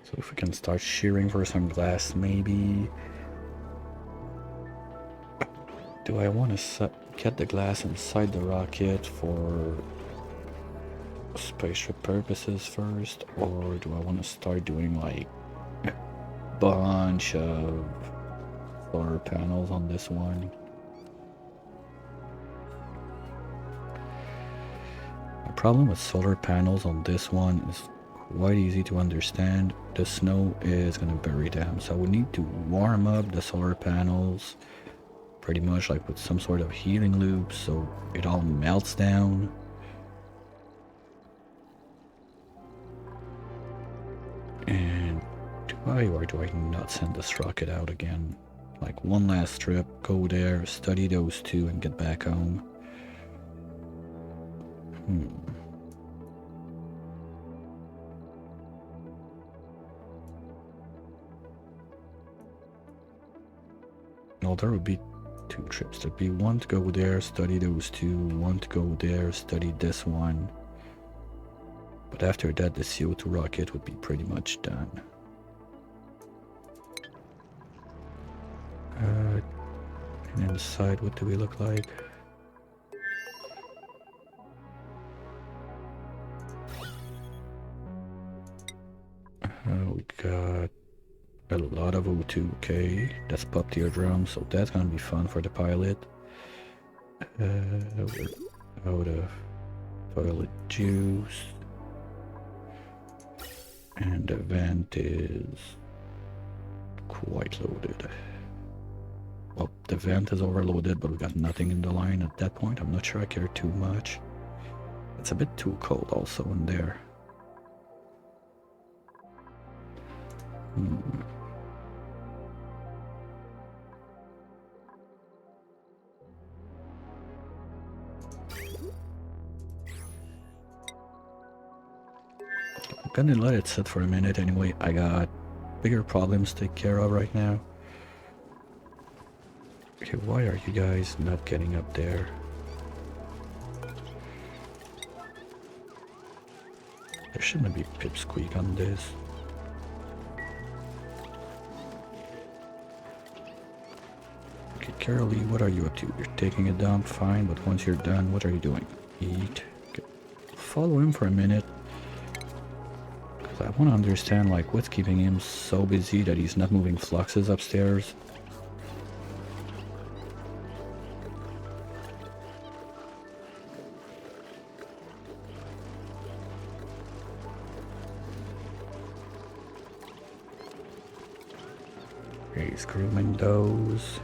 Speaker 1: So if we can start shearing for some glass, maybe. Do I want to get the glass inside the rocket for spaceship purposes first, or do I want to start doing like a bunch of solar panels on this one? The problem with solar panels on this one is quite easy to understand. The snow is going to bury them, so we need to warm up the solar panels pretty much like with some sort of heating loop so it all melts down. And do I Why or do I not send this rocket out again? Like one last trip, go there, study those two and get back home. Well, there would be two trips. There'd be one to go there, study those two, one to go there, study this one. But after that, the CO2 rocket would be pretty much done. And inside, what do we look like? We got a lot of O2, okay. That's pop teardrum, so that's gonna be fun for the pilot. We're out of toilet juice. And the vent is quite loaded. Well, the vent is overloaded, but we got nothing in the line at that point. I'm not sure I care too much. It's a bit too cold also in there. I'm gonna let it sit for a minute anyway. I got bigger problems to take care of right now. Okay, why are you guys not getting up there? There shouldn't be pipsqueak on this. Okay, Carolee, what are you up to? You're taking a dump, fine, but once you're done, what are you doing? Eat. Okay. Follow him for a minute. Because I want to understand, like, what's keeping him so busy that he's not moving fluxes upstairs. Okay, he's grooming those.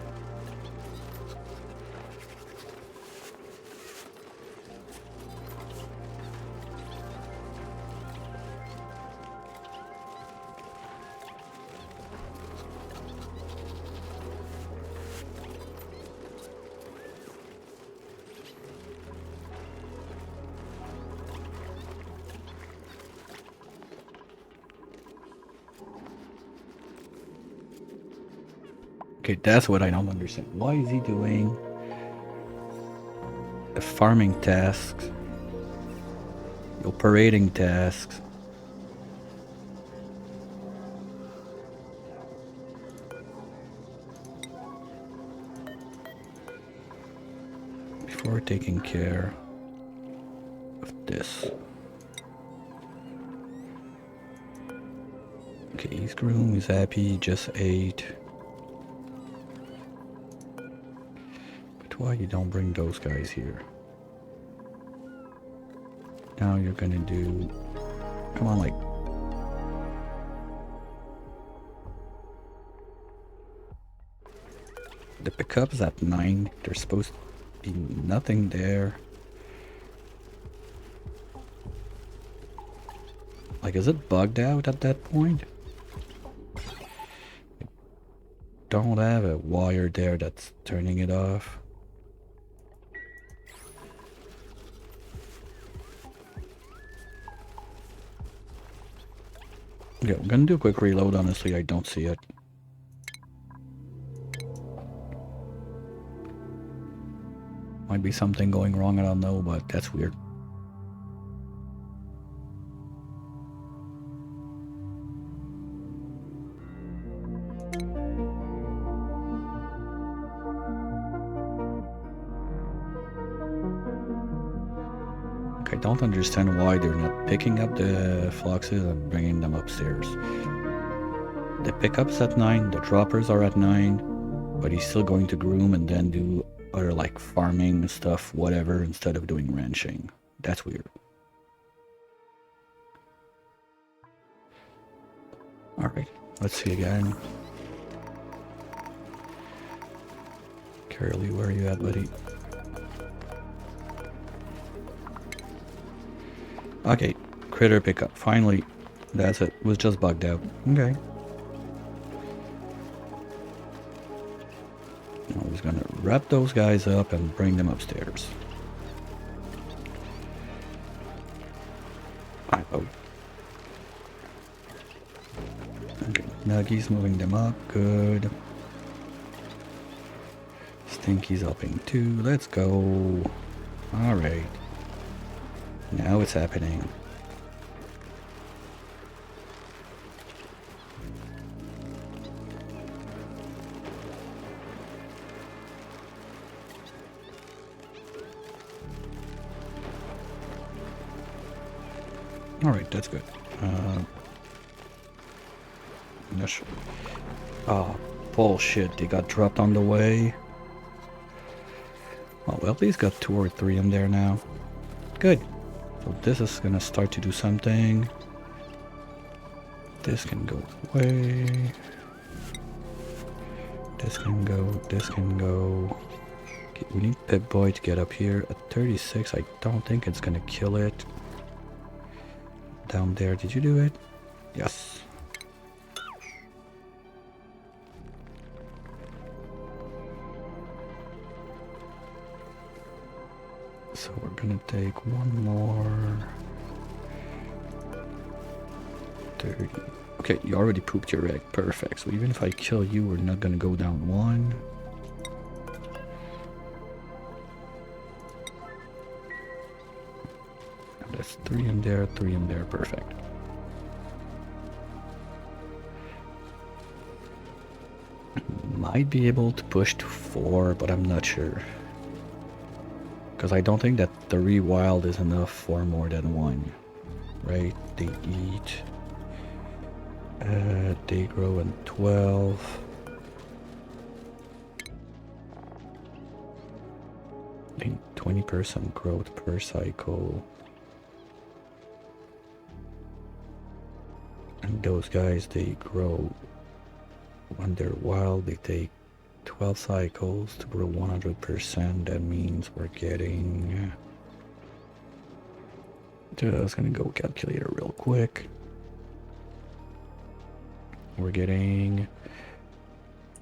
Speaker 1: Okay, that's what I don't understand. Why is he doing the farming tasks, the operating tasks? Before taking care of this. Okay, he's groomed, he's happy, he just ate. Why you don't bring those guys here? Now you're gonna do... Come on, like... The pickup's at 9. There's supposed to be nothing there. Like, is it bugged out at that point? Don't have a wire there that's turning it off. Yeah, I'm gonna do a quick reload, honestly, I don't see it. Might be something going wrong, I don't know, but that's weird. I don't understand why they're not picking up the fluxes and bringing them upstairs. The pickup's at 9, the droppers are at 9, but he's still going to groom and then do other like farming stuff, whatever, instead of doing ranching. That's weird. Alright, let's see again. Carolee, where are you at, buddy? Okay, critter pickup. Finally, that's it. It was just bugged out. Okay. wrap those guys up and bring them upstairs. Oh. Okay, Nuggy's moving them up. Good. Stinky's helping too. Let's go. Alright. Now it's happening. Alright, that's good. Not sure. Oh, bullshit. They got dropped on the way. Oh, well, at least got 2 or 3 in there now. Good. So this is gonna start to do something. This can go away. This can go. This can go. Okay, we need Pip-Boy to get up here. At 36, I don't think it's gonna kill it. Down there, did you do it? Yes. So we're gonna take one more. 30. Okay, you already pooped your egg. Perfect. So even if I kill you, we're not gonna go down 1. That's 3 in there, 3 in there. Perfect. Might be able to push to 4, but I'm not sure. Because I don't think that 3 wild is enough for more than 1. Right? They eat. They grow in 12. I think 20% growth per cycle. And those guys, they grow when they're wild. They take 12 cycles to grow 100%. That means we're getting... Just gonna go calculator real quick. We're getting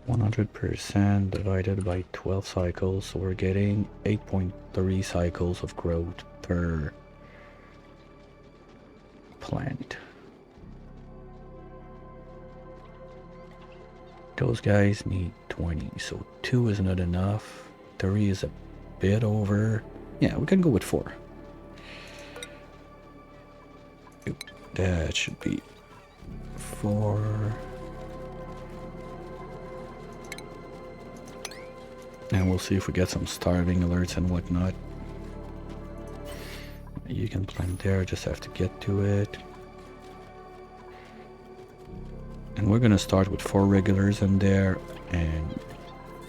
Speaker 1: 100% divided by 12 cycles, so we're getting 8.3 cycles of growth per plant. Those guys need 20, so 2 is not enough. 3 is a bit over. Yeah, we can go with 4. That should be 4. And we'll see if we get some starving alerts and whatnot. You can plant there, just have to get to it. And we're gonna start with 4 regulars in there, and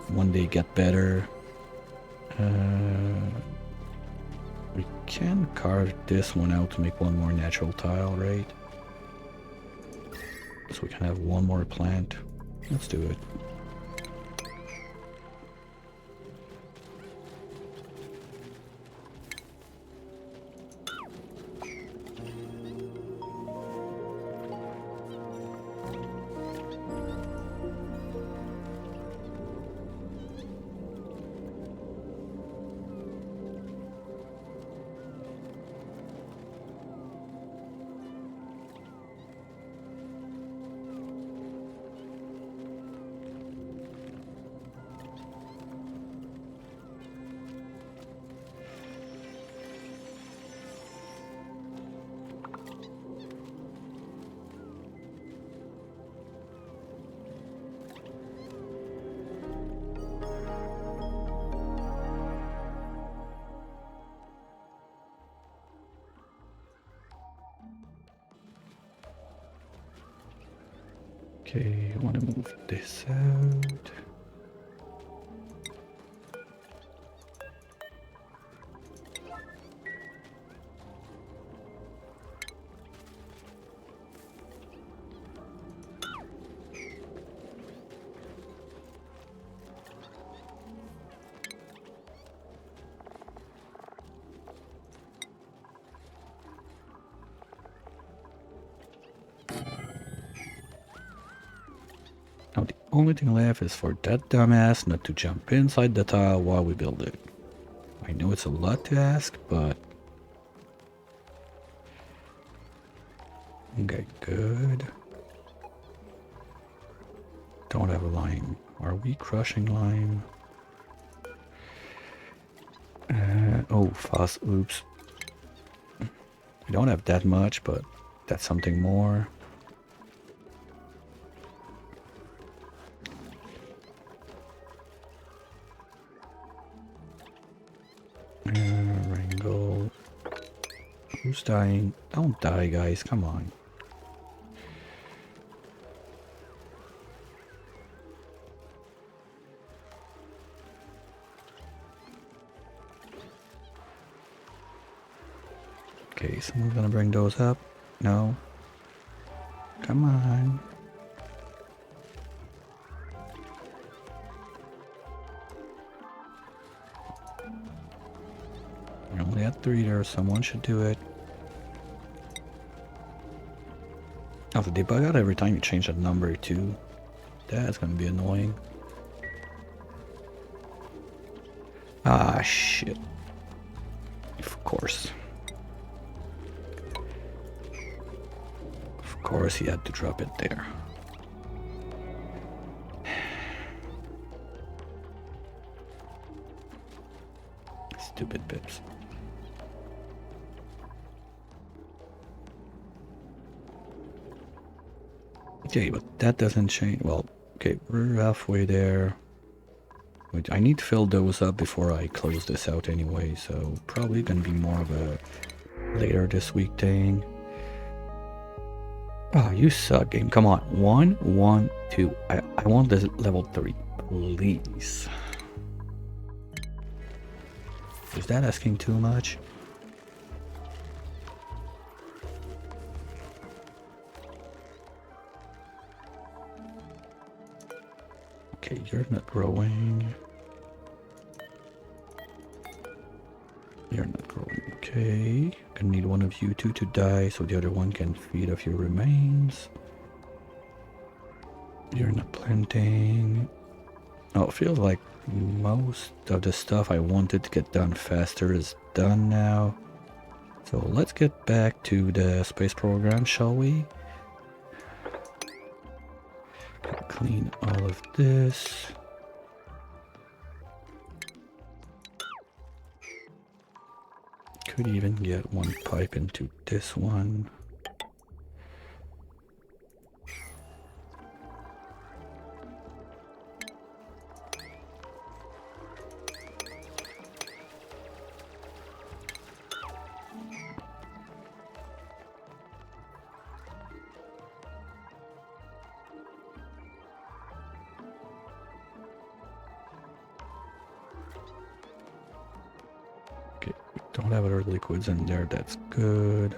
Speaker 1: when they get better, we can carve this one out to make 1 more natural tile, right? So we can have 1 more plant. Let's do it. Okay, I want to move this out. only thing left is for that dumbass not to jump inside the tile while we build it. I know it's a lot to ask, but... Okay, good. Don't have a lime. Are we crushing lime? Oh, fast. Oops. We don't have that much, but that's something more. Wrangle. Who's dying? Don't die, guys. Come on. Okay, someone's gonna bring those up. No. Come on. We only had 3 there. Someone should do it. Oh, they bug out every time you change that number too. That's gonna be annoying. Ah, shit. Of course. Of course he had to drop it there. Stupid pips. Okay, but that doesn't change. Well, okay, we're halfway there. Wait, I need to fill those up before I close this out anyway, so probably gonna be more of a later this week thing. Oh, you suck, game. Come on. 1, 1, 2. I want this level 3, please. Is that asking too much? Okay, you're not growing. You're not growing. Okay. Gonna need one of you two to die so the other one can feed off your remains. You're not planting. Oh, it feels like most of the stuff I wanted to get done faster is done now. So let's get back to the space program, shall we? Clean all of this. Could even get one pipe into this one. Don't have other liquids in there, that's good.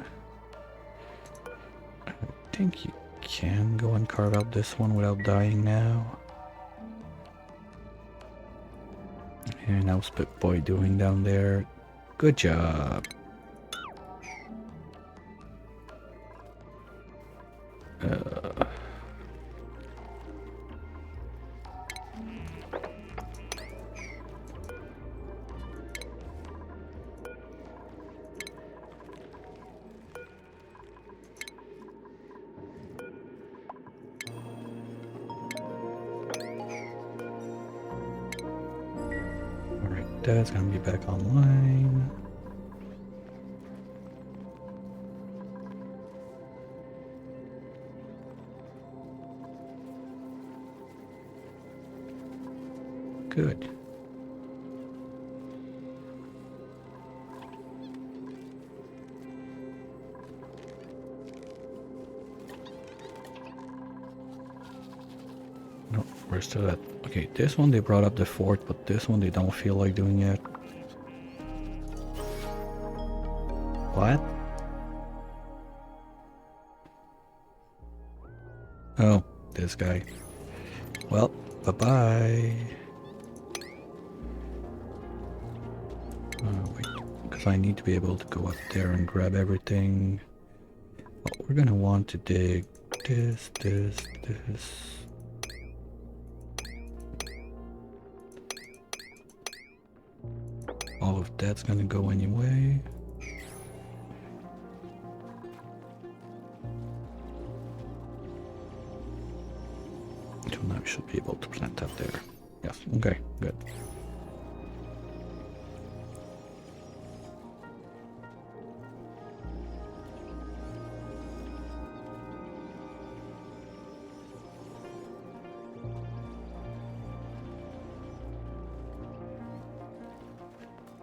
Speaker 1: I think you can go and carve out this one without dying now. And how's Pip-Boy doing down there? Good job. That's gonna be back online. Good. No, we're still at... Okay, this one they brought up the fort, but this one they don't feel like doing yet. What? Oh, this guy. Well, bye-bye. Wait, because I need to be able to go up there and grab everything. Well, we're gonna want to dig this. all of that's gonna go anyway. So now we should be able to plant up there. Yes, okay, good.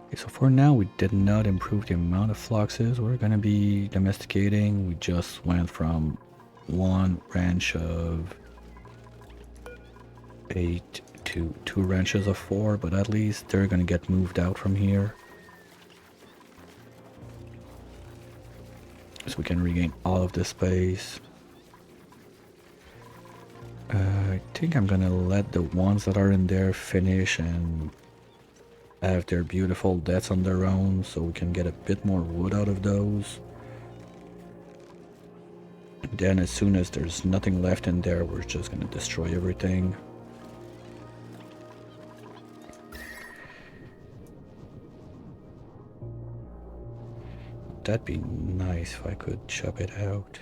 Speaker 1: Okay, so for now we did not improve the amount of fluxes we're gonna be domesticating. We just went from one ranch of 8 to 2 ranches of 4, but at least they're gonna get moved out from here. So we can regain all of this space. I think I'm gonna let the ones that are in there finish and have their beautiful deaths on their own so we can get a bit more wood out of those. And then as soon as there's nothing left in there, we're just gonna destroy everything. That'd be nice if I could chop it out.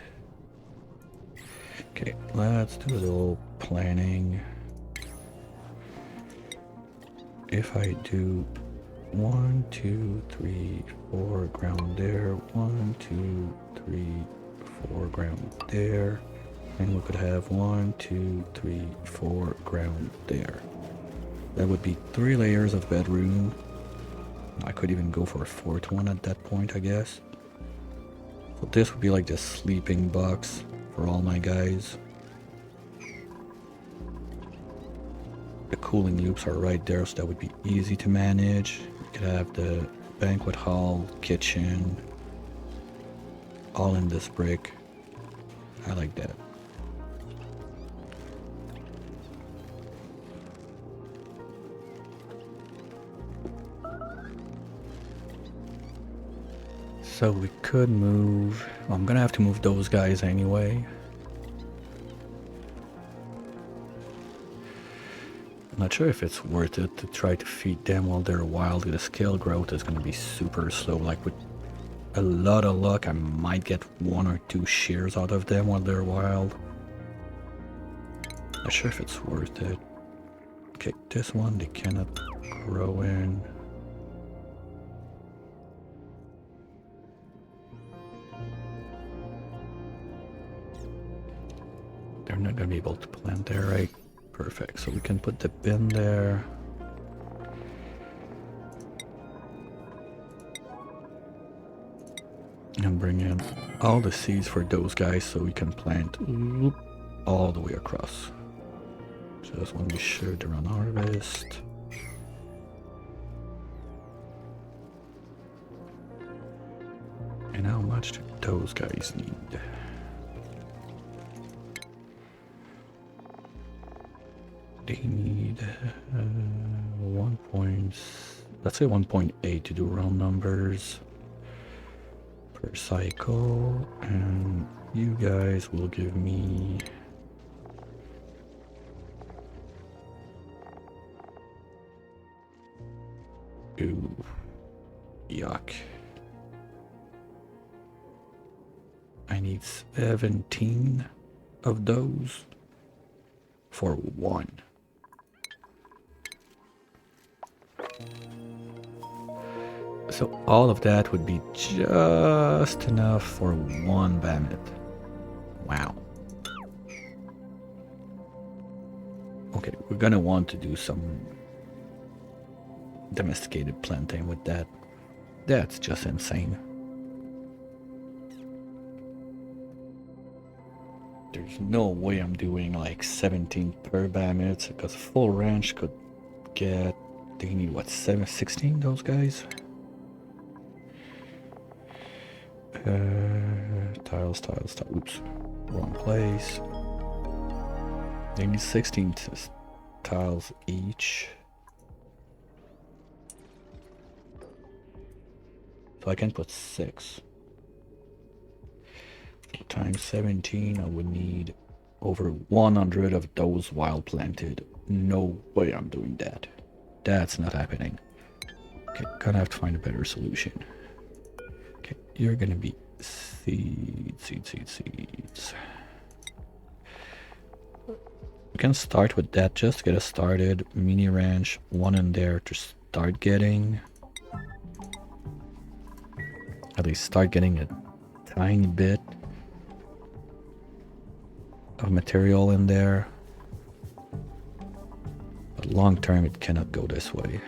Speaker 1: Okay, let's do a little planning. If I do 1, 2, 3, 4 ground there, 1, 2, 3, 4 ground there, and we could have 1, 2, 3, 4 ground there. That would be 3 layers of bedroom. I could even go for a 4th one at that point, I guess. So this would be like the sleeping box for all my guys. The cooling loops are right there, so that would be easy to manage. You could have the banquet hall, kitchen, all in this brick. I like that. So we could move. Well, I'm gonna have to move those guys anyway. I'm not sure if it's worth it to try to feed them while they're wild. The scale growth is gonna be super slow. Like with a lot of luck, I might get 1 or 2 shears out of them while they're wild. Not sure if it's worth it. Okay, this one they cannot grow in. They're not gonna be able to plant there, right? Perfect. So we can put the bin there. And bring in all the seeds for those guys so we can plant all the way across. Just want to be sure they're on harvest. And how much do those guys need? They need 1 point, let's say 1.8 to do round numbers per cycle, and you guys will give me ooh, yuck. I need 17 of those for 1. So all of that would be just enough for 1 Bamet. Wow. Okay, we're gonna want to do some domesticated planting with that. That's just insane. There's no way I'm doing like 17 per Bamet, because full ranch could get, they need what, 16 those guys? Tiles, oops, wrong place. They need 16 tiles each. So I can put 6. Times 17, I would need over 100 of those wild planted. No way I'm doing that. That's not happening. Okay, gonna have to find a better solution. Okay, you're gonna be seeds. We can start with that, just to get us started. Mini ranch, one in there to start getting. At least start getting a tiny bit of material in there. But long term, it cannot go this way.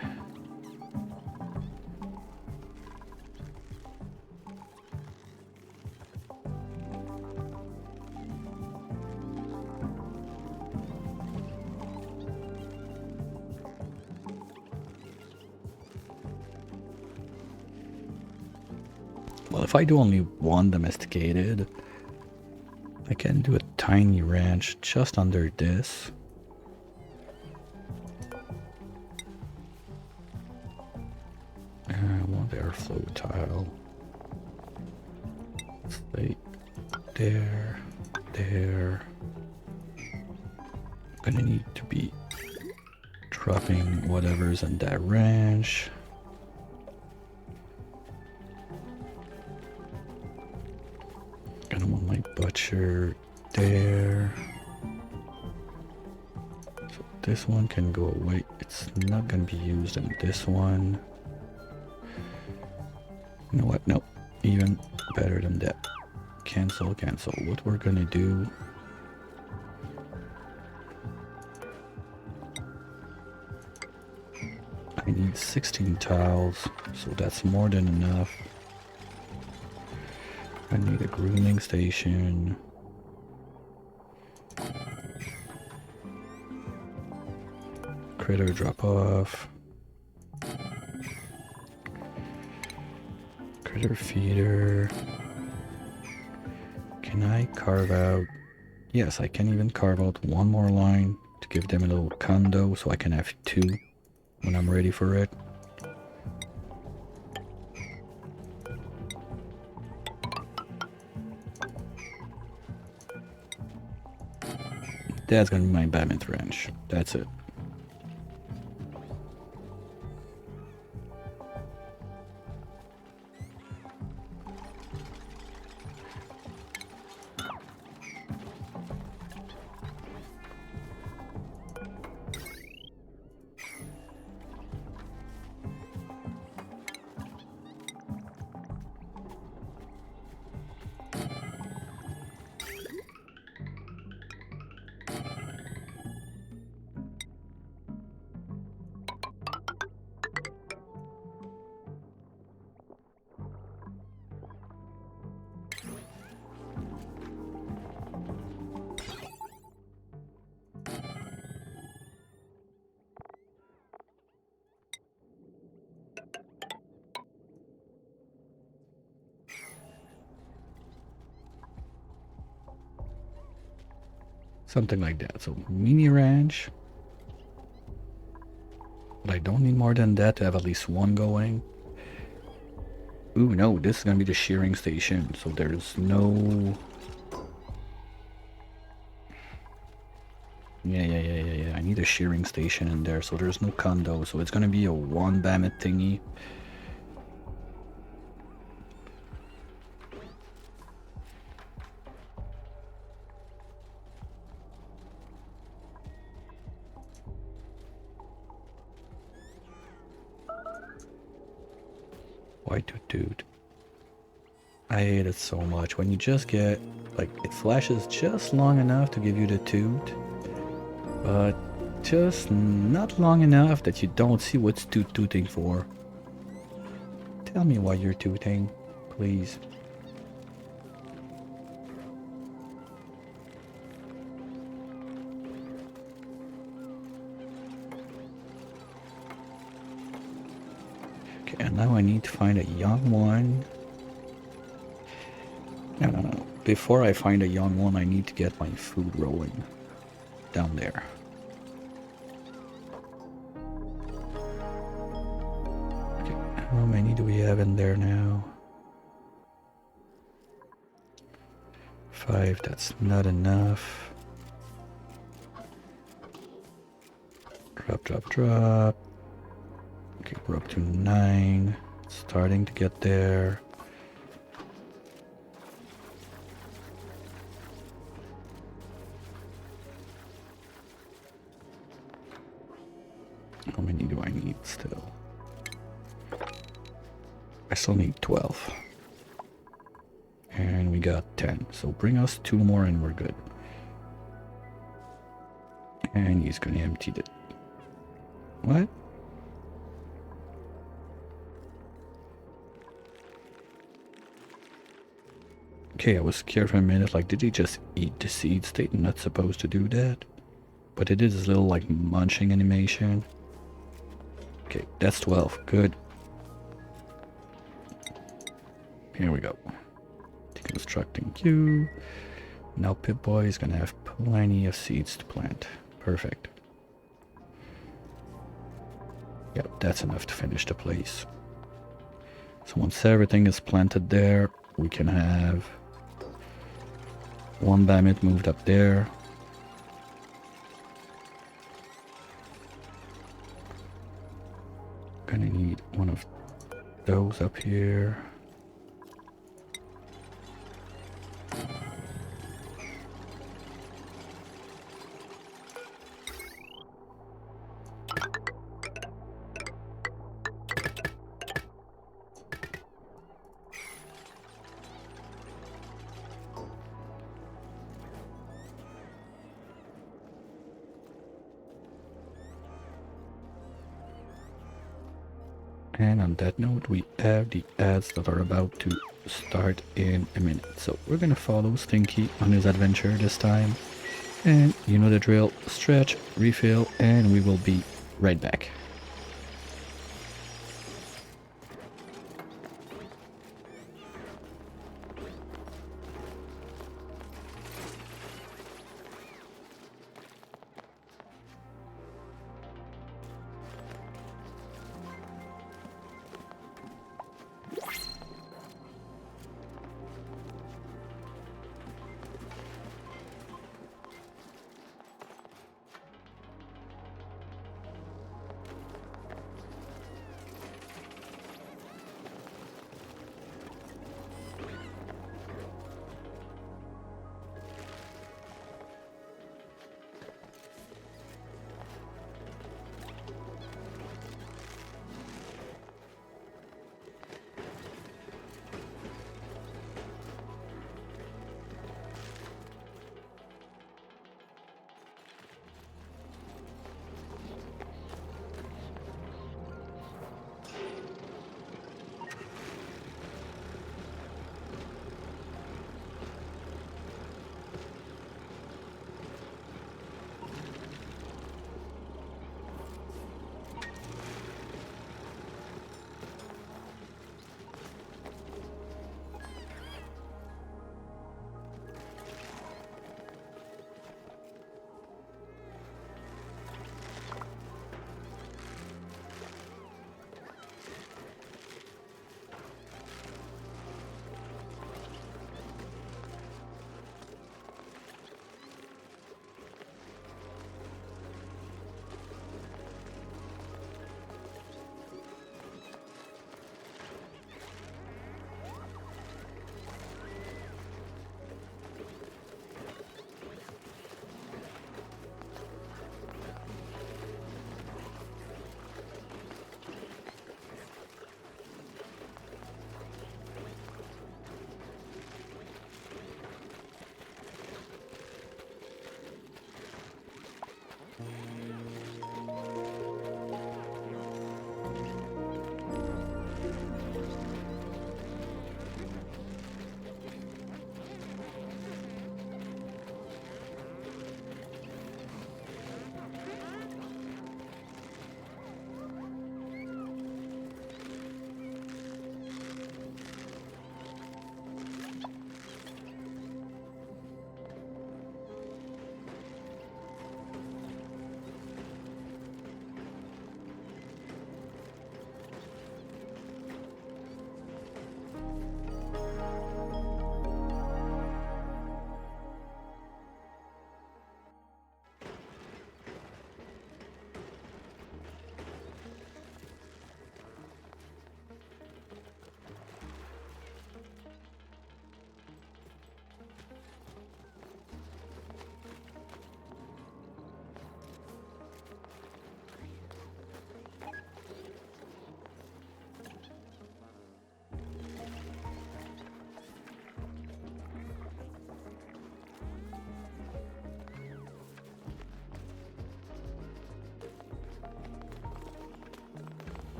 Speaker 1: Well, if I do only one domesticated, I can do a tiny ranch just under this. I want the airflow tile. Stay there, there. Gonna need to be dropping whatever's in that ranch. Gonna want my butcher there. So this one can go away. It's not gonna be used in this one. You know what? Nope. Even better than that. Cancel. What we're gonna do... I need 16 tiles, so that's more than enough. I need a grooming station. Critter drop off. Critter feeder. Can I carve out? Yes, I can even carve out one more line to give them a little condo so I can have two when I'm ready for it. That's gonna be my Batman ranch. That's it. Something like that. So mini ranch. But I don't need more than that to have at least one going. Ooh, no, this is gonna be the shearing station. So there's no... Yeah. I need a shearing station in there. So there's no condo. So it's gonna be a one Bamet thingy. Why dude? I hate it so much. When you just get, like, it flashes just long enough to give you the toot, but just not long enough that you don't see what's tooting for. Tell me why you're tooting, please. Okay, and now I need to find a young one. No. Before I find a young one, I need to get my food rolling down there. Okay, how many do we have in there now? 5, that's not enough. Drop. Okay, Okay, we're up to 9. Starting to get there. How many do I need still? I still need 12. And we got 10. So bring us 2 more and we're good. And he's gonna empty it. What? Okay, I was scared for a minute, like, did he just eat the seeds? They're not supposed to do that. But it is a little, like, munching animation. Okay, that's 12. Good. Here we go. Deconstructing queue. Now Pip-Boy is gonna have plenty of seeds to plant. Perfect. Yep, that's enough to finish the place. So once everything is planted there, we can have one Bammit moved up there. Gonna need one of those up here. And on that note, we have the ads that are about to start in a minute. So we're gonna follow Stinky on his adventure this time. And you know the drill, stretch, refill, and we will be right back.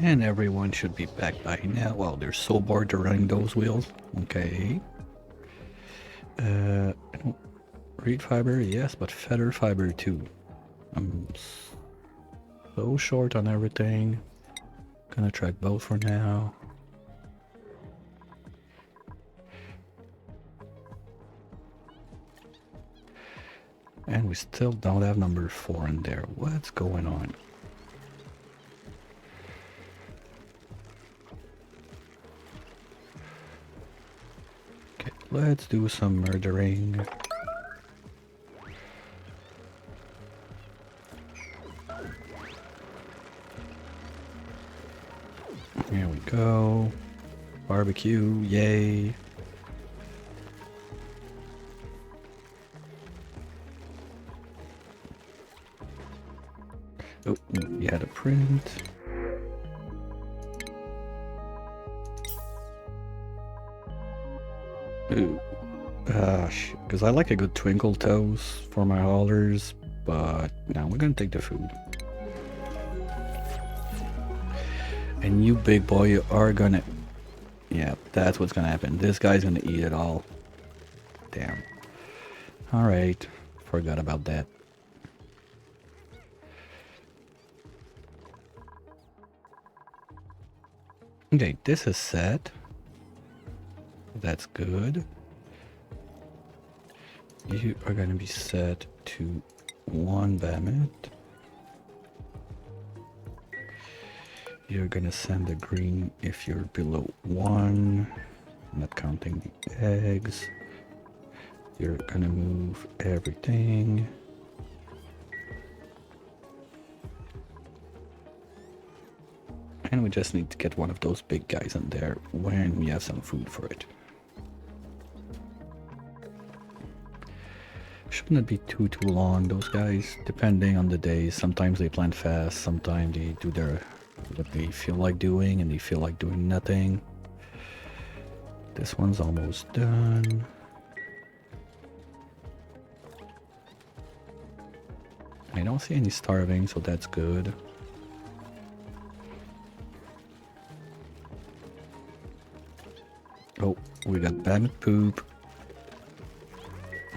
Speaker 1: And everyone should be back by now. Well, they're so bored to running those wheels. Okay. Uh, reed fiber, yes, but feather fiber too. I'm so short on everything. Gonna track both for now. And we still don't have number 4 in there. What's going on? Okay, let's do some murdering. Here we go. Barbecue, yay. Oh, we had a print. Ooh. Gosh, because I like a good twinkle toes for my haulers, but now we're gonna take the food. And you big boy are gonna... Yeah, that's what's gonna happen. This guy's gonna eat it all. Damn. Alright, forgot about that. Okay, this is set. That's good. You are gonna be set to 1 Bamet. You're gonna send a green if you're below 1, not counting the eggs. You're gonna move everything. And we just need to get one of those big guys in there when we have some food for it. Shouldn't it be too long, those guys, depending on the day. Sometimes they plant fast, sometimes they do what they feel like doing, and they feel like doing nothing. This one's almost done. I don't see any starving, so that's good. Oh, we got Bamet poop.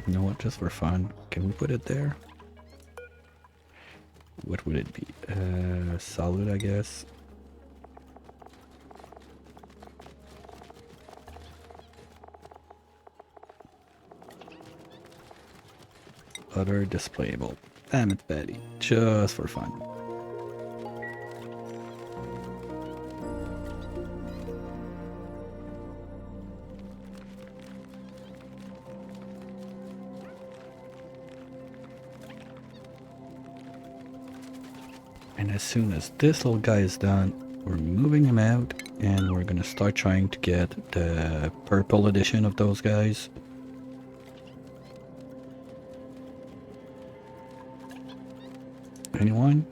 Speaker 1: You know what, just for fun, can we put it there? What would it be? Solid, I guess. Other displayable. Damn it, Betty. Just for fun. And as soon as this little guy is done, we're moving him out and we're gonna start trying to get the purple edition of those guys. Anyone?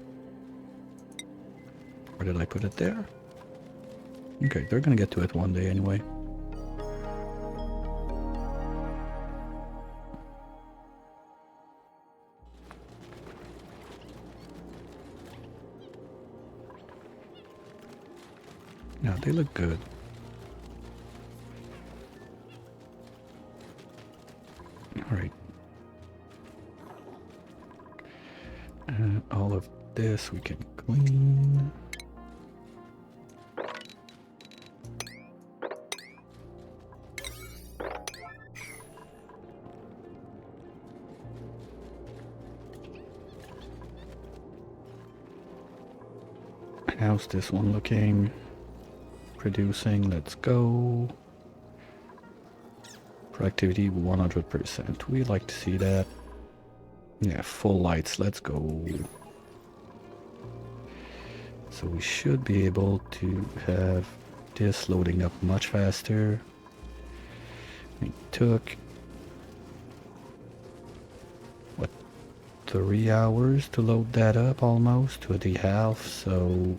Speaker 1: Or did I put it there? Okay, they're gonna get to it one day anyway. Yeah, they look good. Alright. All of this we can clean. How's this one looking? Producing, let's go. Productivity 100%. We like to see that. Yeah, full lights, let's go. So we should be able to have this loading up much faster. It took, what, 3 hours to load that up almost, to the half, so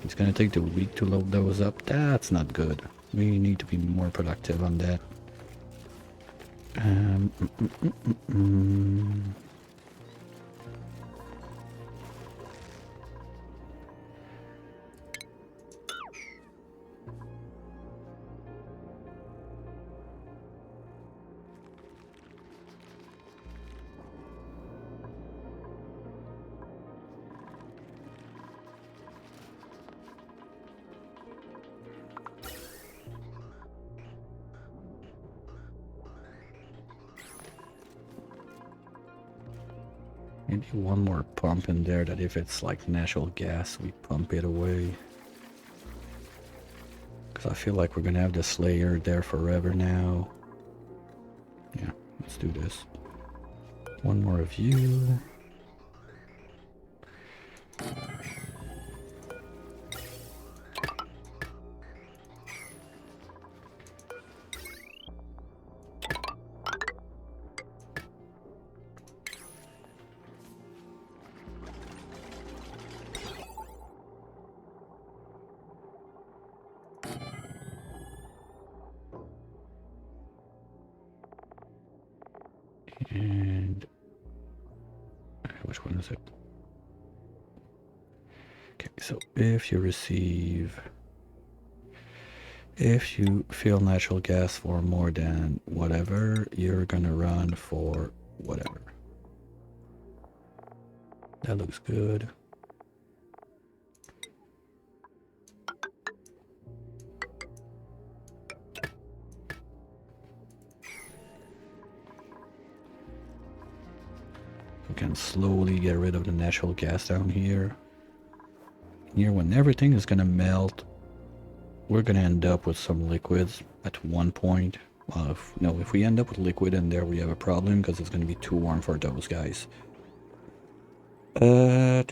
Speaker 1: it's gonna take the week to load those up. That's not good. We need to be more productive on that. Maybe one more pump in there that if it's like natural gas, we pump it away. Because I feel like we're gonna have this layer there forever now. Yeah, let's do this. One more of you. And which one is it? Okay, so if you feel natural gas for more than whatever, you're gonna run for whatever. That looks good. We can slowly get rid of the natural gas down here. Here, when everything is gonna melt, we're gonna end up with some liquids at one point. Well, if we end up with liquid in there, we have a problem because it's gonna be too warm for those guys. That's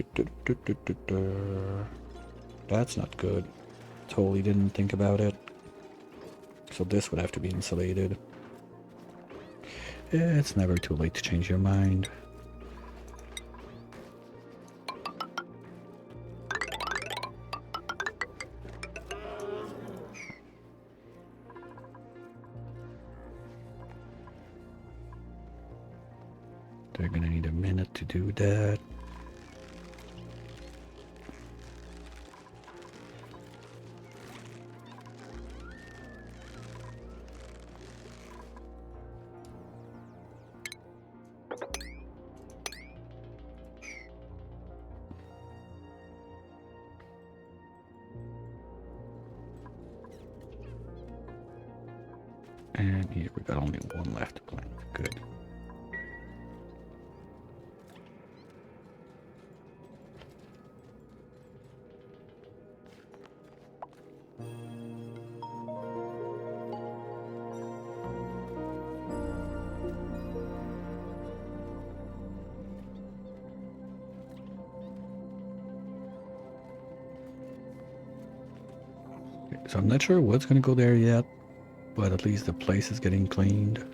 Speaker 1: not good. Totally didn't think about it. So this would have to be insulated. It's never too late to change your mind. They're gonna need a minute to do that. And here we got only one left to plant. Good. So I'm not sure what's gonna go there yet, but at least the place is getting cleaned.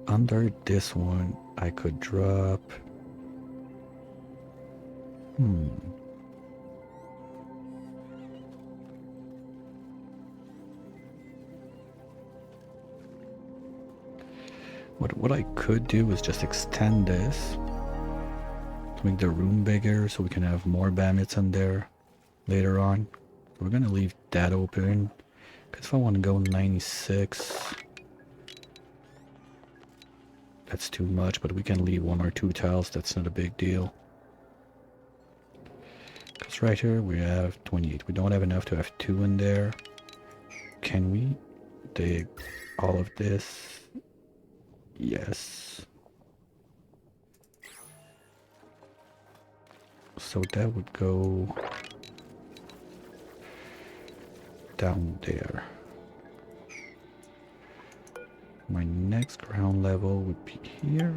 Speaker 1: Under this one, I could drop... What I could do is just extend this to make the room bigger so we can have more bandits in there later on. We're gonna leave that open because if I want to go 96, that's too much, but we can leave 1 or 2 tiles. That's not a big deal. Because right here we have 28. We don't have enough to have 2 in there. Can we dig all of this? Yes. So that would go down there. My next ground level would be here.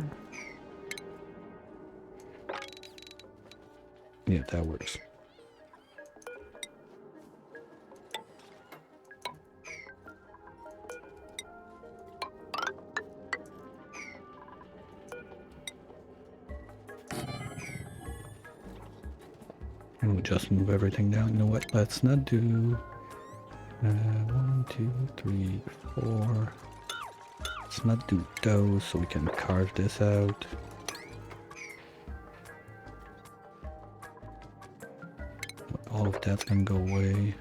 Speaker 1: Yeah, that works. And we'll just move everything down. You know what? Let's not do 1, 2, 3, 4. Let's not do those so we can carve this out. All of that's gonna go away.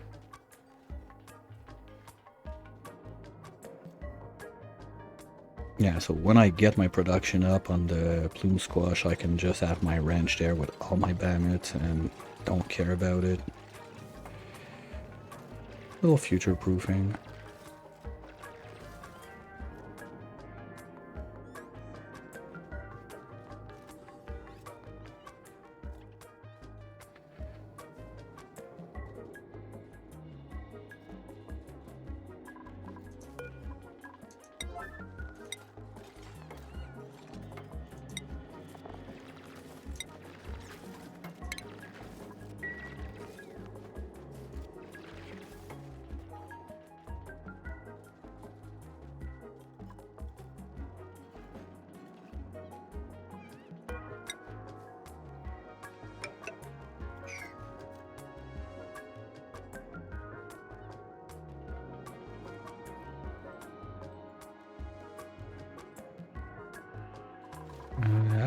Speaker 1: Yeah, so when I get my production up on the plume squash, I can just have my ranch there with all my bandits and don't care about it. A little future proofing.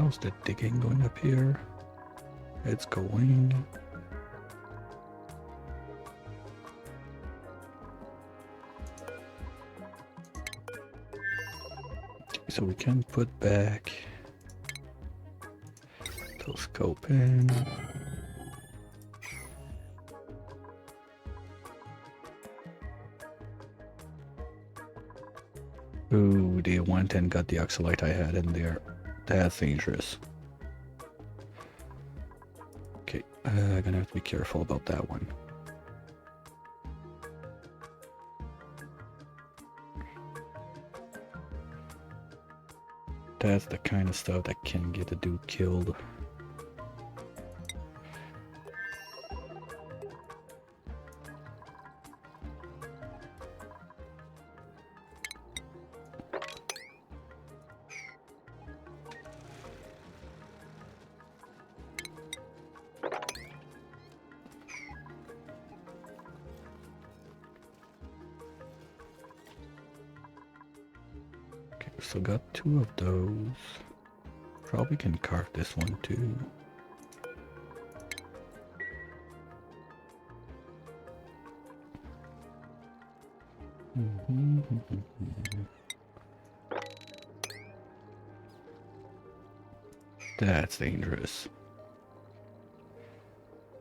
Speaker 1: How's the digging going up here? It's going. So we can put back telescope in. Ooh, they went and got the oxalite I had in there. That's dangerous. Okay, I'm gonna have to be careful about that one. That's the kind of stuff that can get a dude killed. So got 2 of those. Probably can carve this one too. That's dangerous.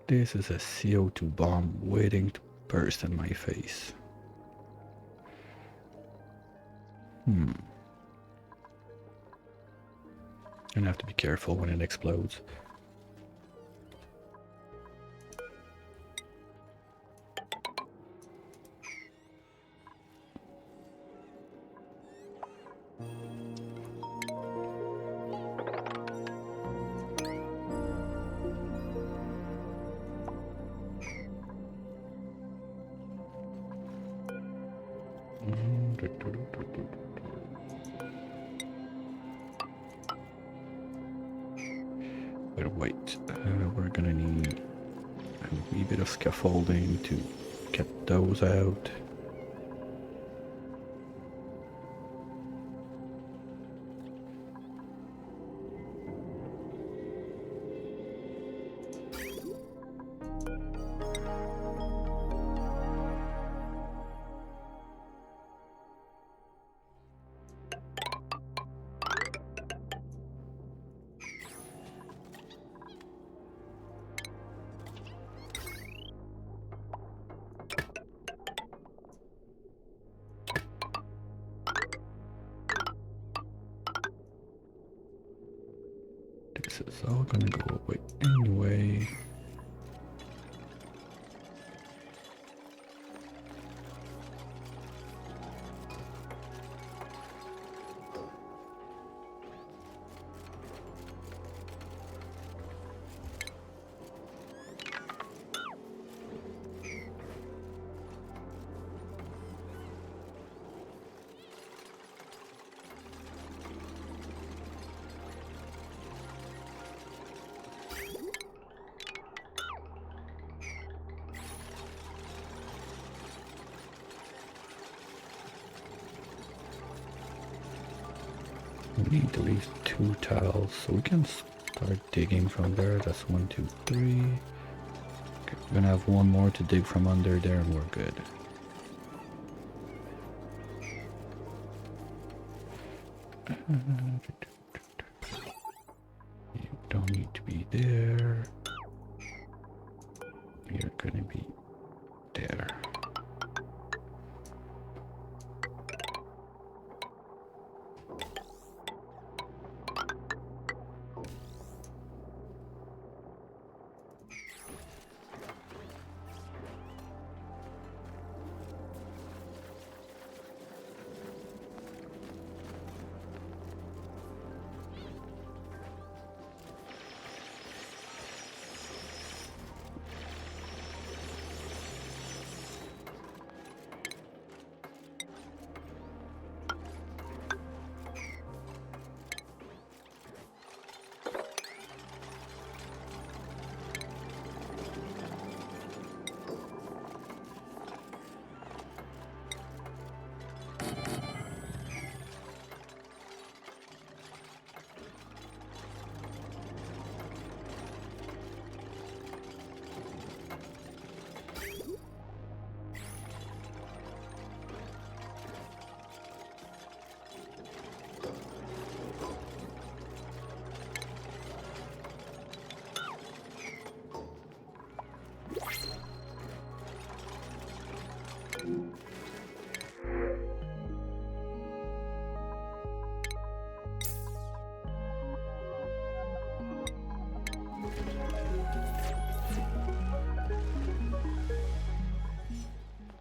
Speaker 1: This is a CO2 bomb waiting to burst in my face. Gonna have to be careful when it explodes. But wait, we're gonna need a wee bit of scaffolding to get those out. This is all gonna go away anyway. We need at least 2 tiles, so we can start digging from there. That's 1, 2, 3. Okay, we're gonna have 1 more to dig from under there and we're good. You don't need to be there. You're gonna be there.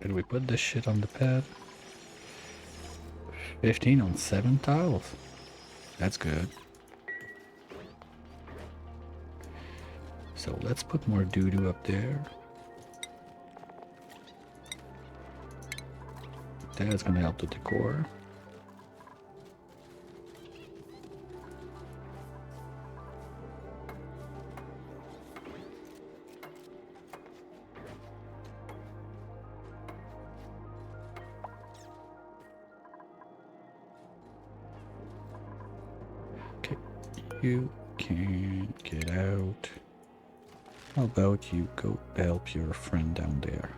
Speaker 1: Did we put this shit on the pad? 15 on 7 tiles. That's good. So let's put more doo-doo up there. That's gonna help the decor. Okay, you can get out. How about you go help your friend down there?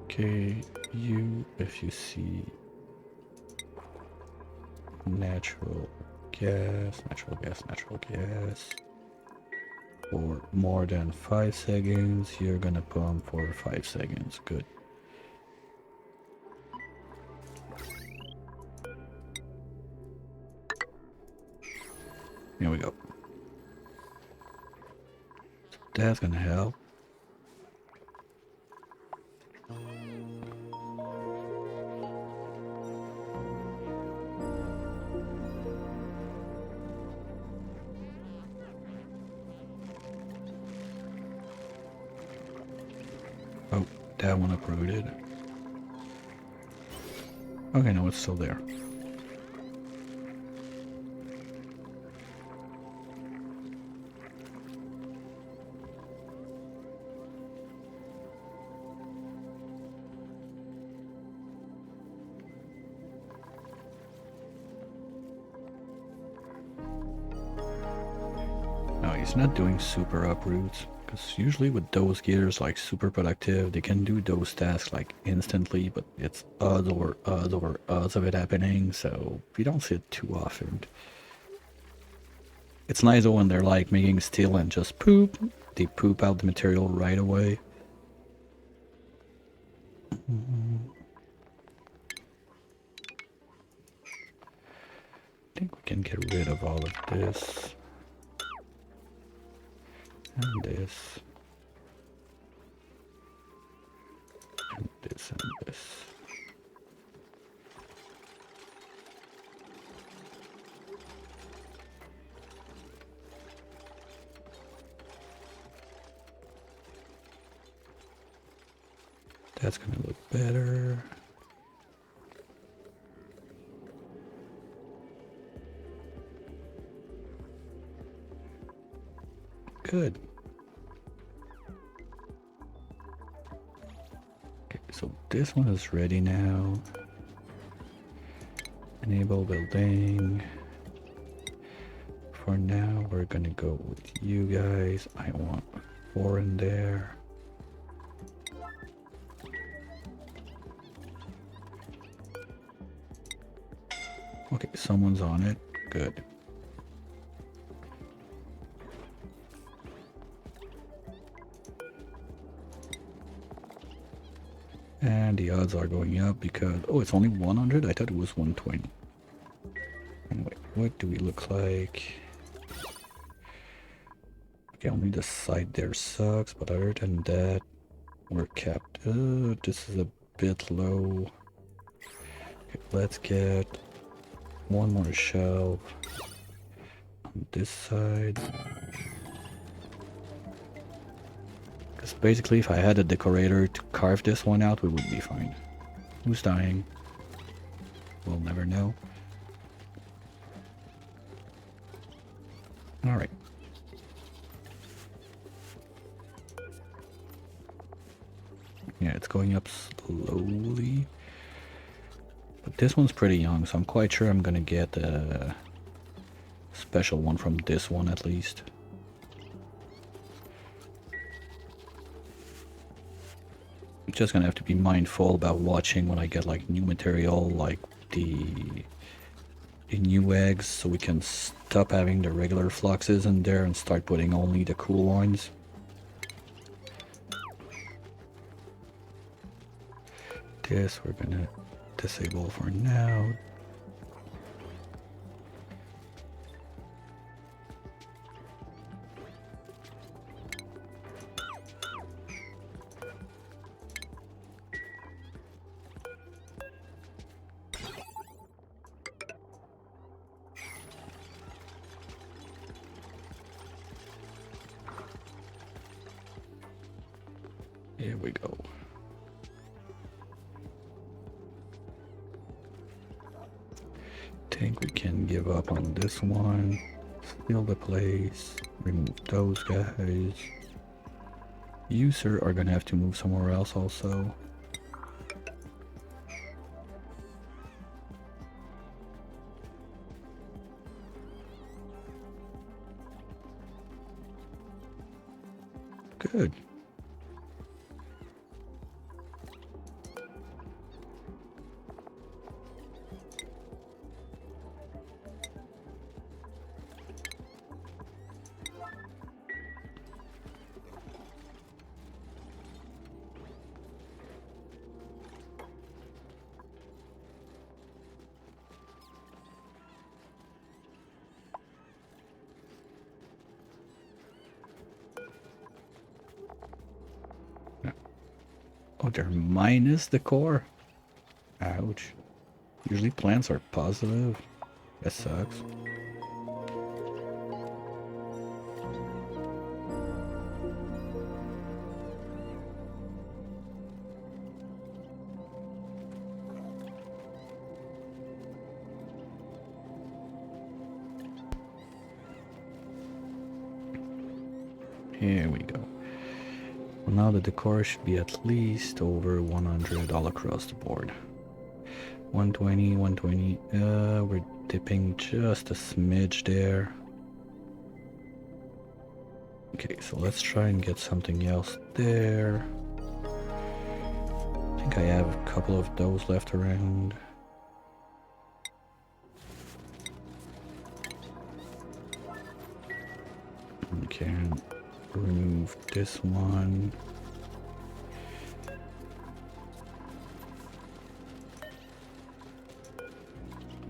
Speaker 1: Okay, you, if you see natural gas, for more than 5 seconds, you're gonna pump for 5 seconds. Good. Here we go. That's gonna help. Oh, that one uprooted. Okay, no, it's still there. No, he's not doing super uproots. Because usually with those gears, like super productive, they can do those tasks like instantly, but it's odds over odds of it happening, so we don't see it too often. It's nice though when they're like making steel and just poop, they poop out the material right away. I think we can get rid of all of this. And this. And this and this. That's gonna look better. Good. Okay, so this one is ready now. Enable building. For now, we're gonna go with you guys. I want 4 in there. Okay, someone's on it. Good. And the odds are going up because, oh, it's only 100? I thought it was 120. Anyway, what do we look like? Okay, only the side there sucks, but other than that, we're capped. This is a bit low. Okay, let's get one more shelf on this side. Because basically if I had a decorator to carve this one out, we would be fine. Who's dying? We'll never know. Alright. Yeah, it's going up slowly. But this one's pretty young, so I'm quite sure I'm gonna get a special one from this one at least. Just gonna have to be mindful about watching when I get like new material, like the new eggs, so we can stop having the regular fluxes in there and start putting only the cool ones. This we're gonna disable for now. Here we go. Think we can give up on this one. Fill the place. Remove those guys. You, sir, are gonna have to move somewhere else also. Good. Oh, they're minus the core? Ouch. Usually plants are positive. That sucks. Here we go. Well, now the decor should be at least over 100 all across the board. 120, 120. We're dipping just a smidge there. Okay, so let's try and get something else there. I think I have a couple of those left around. We can remove this one.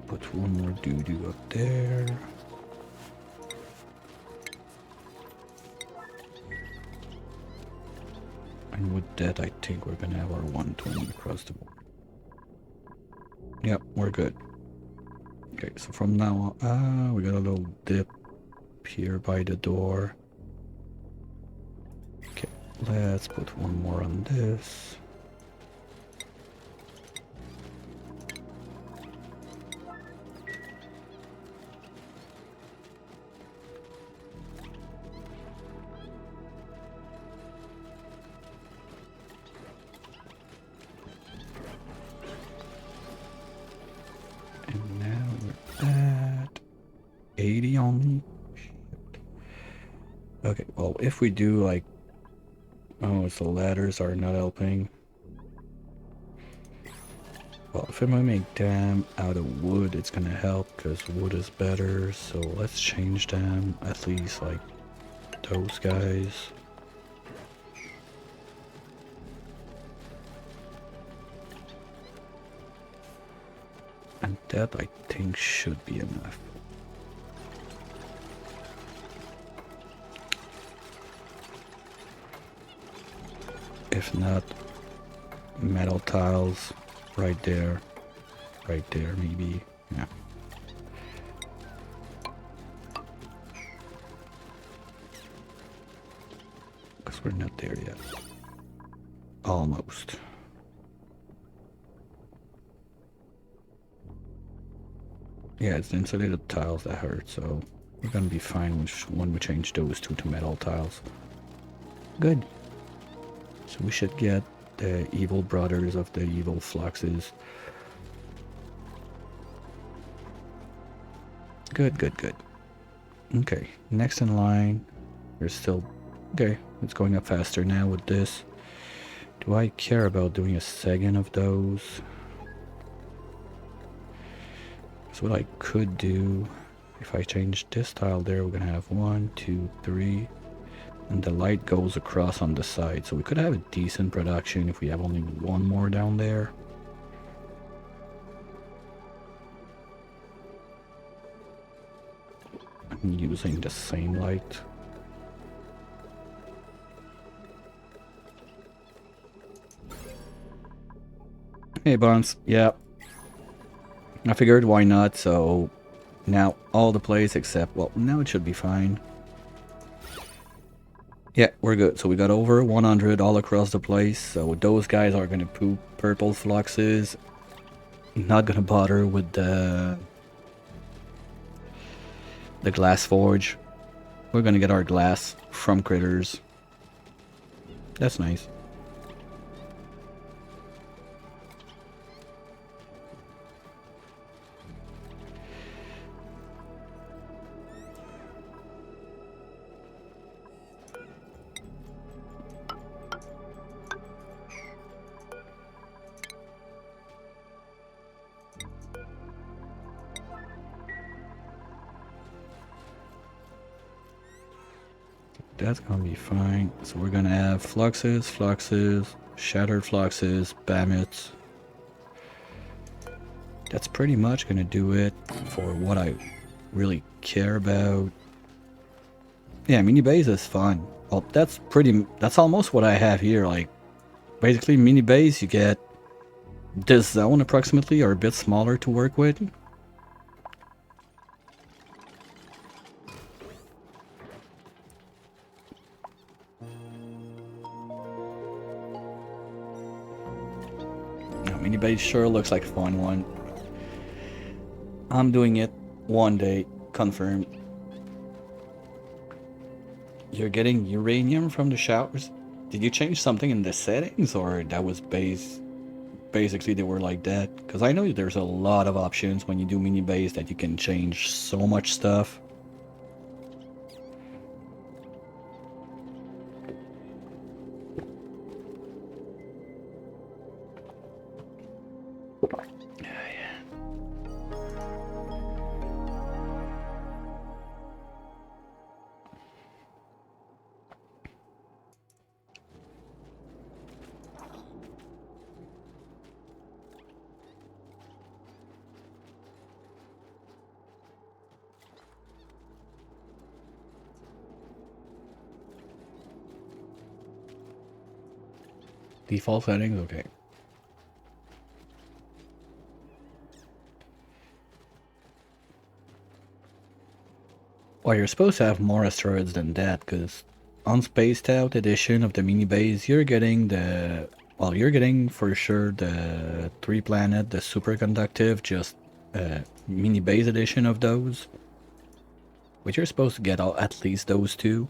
Speaker 1: Put one more doo-doo up there. And with that, I think we're gonna have our 120 across the board. Yep, we're good. Okay, so from now on, we got a little dip here by the door. Okay, let's put one more on this. And now we're at 80 only. Okay, well, if we do like, oh, it's the ladders are not helping. Well, if I'm gonna make them out of wood, it's gonna help because wood is better. So let's change them, at least like those guys. And that I think should be enough. If not, metal tiles right there, maybe. Yeah. Because we're not there yet. Almost. Yeah, it's the insulated tiles that hurt, so we're gonna be fine when we change those two to metal tiles. Good. So we should get the evil brothers of the evil fluxes. Good, good, good. Okay, next in line, we're still... Okay, it's going up faster now with this. Do I care about doing a second of those? So what I could do, if I change this tile there, we're gonna have 1, 2, 3, and the light goes across on the side. So we could have a decent production if we have only one more down there. I'm using the same light. Hey Barnes, yeah. I figured why not, so now all the plays except, well, now it should be fine. Yeah, we're good. So we got over 100 all across the place. So those guys are gonna poop purple fluxes. Not gonna bother with the glass forge. We're gonna get our glass from critters. That's nice. That's gonna be fine. So we're gonna have fluxes, fluxes, shattered fluxes, bammits. That's pretty much gonna do it for what I really care about. Yeah, mini base is fun. Well, that's almost what I have here. Like, basically mini base, you get this zone approximately, or a bit smaller to work with. Mini base sure looks like a fun one. I'm doing it one day, confirmed. You're getting uranium from the showers? Did you change something in the settings, or that was basically they were like that? Because I know there's a lot of options when you do mini base that you can change so much stuff. Default settings, okay. Well, you're supposed to have more asteroids than that, because on Spaced Out edition of the mini base, you're getting the... Well, you're getting for sure the 3 planet, the superconductive, just mini base edition of those. But you're supposed to get at least those 2.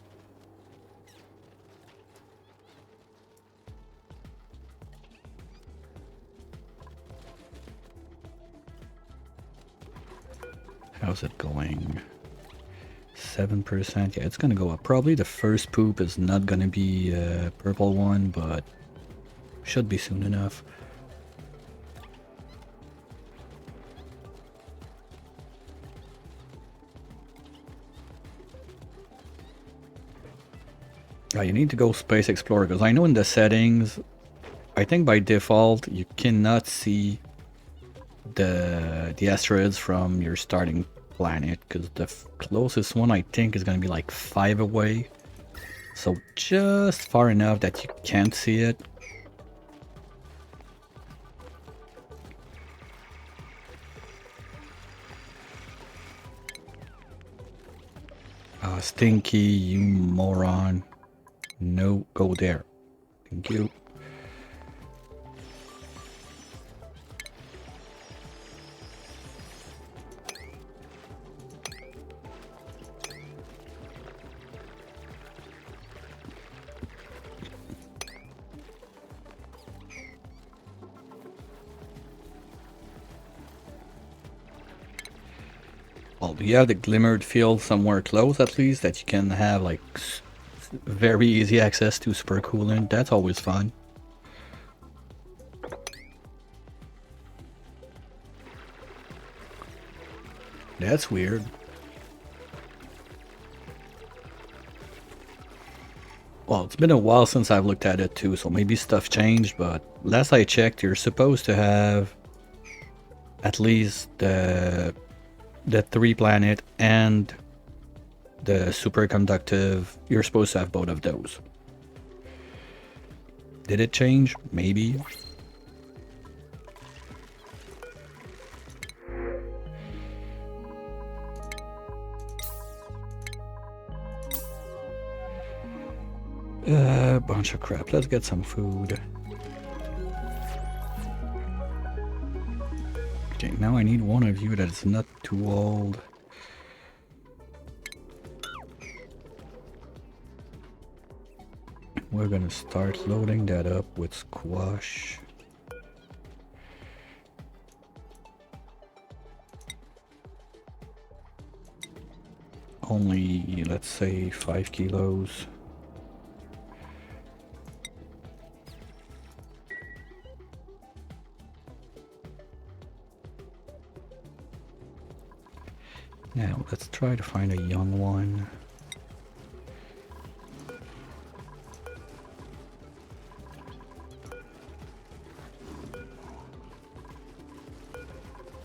Speaker 1: How's it going? 7%. Yeah, it's gonna go up. Probably the first poop is not gonna be a purple one, but should be soon enough. You need to go Space Explorer, because I know in the settings, I think by default you cannot see the asteroids from your starting planet, because the closest one I think is gonna be like 5 away, so just far enough that you can't see it. Stinky, you moron. No, go there. Thank you. Well, do you have the glimmered field somewhere close at least that you can have like very easy access to super coolant? That's always fun. That's weird. Well, it's been a while since I've looked at it too, so maybe stuff changed, but last I checked, you're supposed to have at least the 3 planet and the superconductive. You're supposed to have both of those. Did it change? Maybe. Bunch of crap. Let's get some food. Okay, now I need one of you that is not too old. We're gonna start loading that up with squash. Only, let's say, 5 kilos. Now, let's try to find a young one.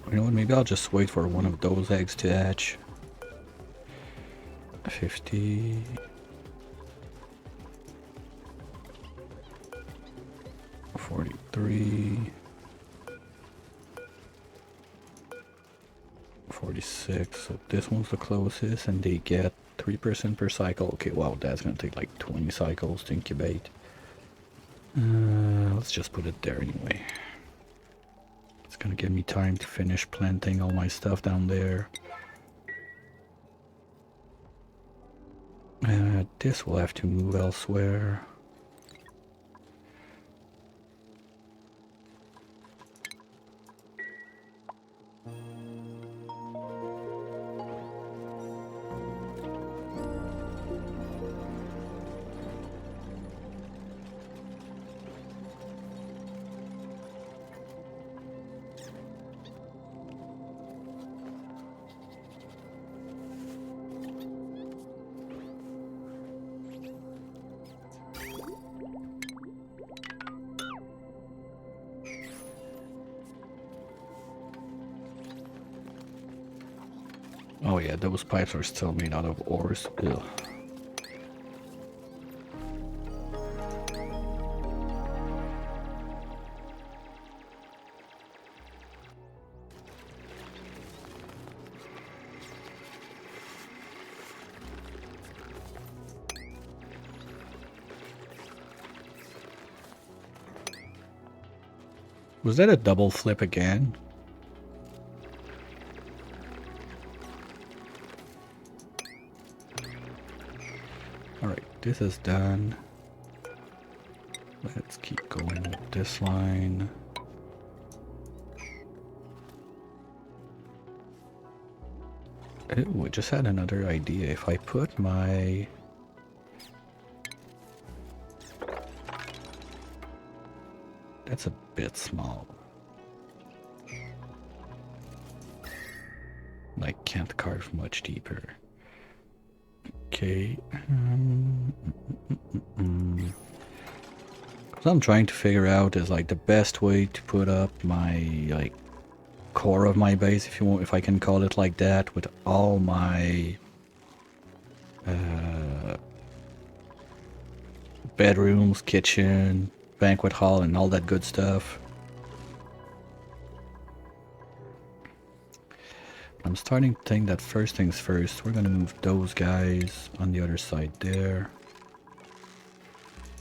Speaker 1: You know what, maybe I'll just wait for one of those eggs to hatch. 50. 43. 46. So this one's the closest, and they get 3% per cycle. Okay, wow, that's gonna take like 20 cycles to incubate. Let's just put it there anyway. It's gonna give me time to finish planting all my stuff down there. This will have to move elsewhere. Oh yeah, those pipes are still made out of ores. Ugh. Was that a double flip again? Alright, this is done. Let's keep going with this line. Ooh, I just had another idea. If I put my... That's a bit small. I can't carve much deeper. Okay. What I'm trying to figure out is like the best way to put up my like core of my base, if you want, if I can call it like that, with all my bedrooms, kitchen, banquet hall, and all that good stuff. I'm starting to think that first things first, we're gonna move those guys on the other side there.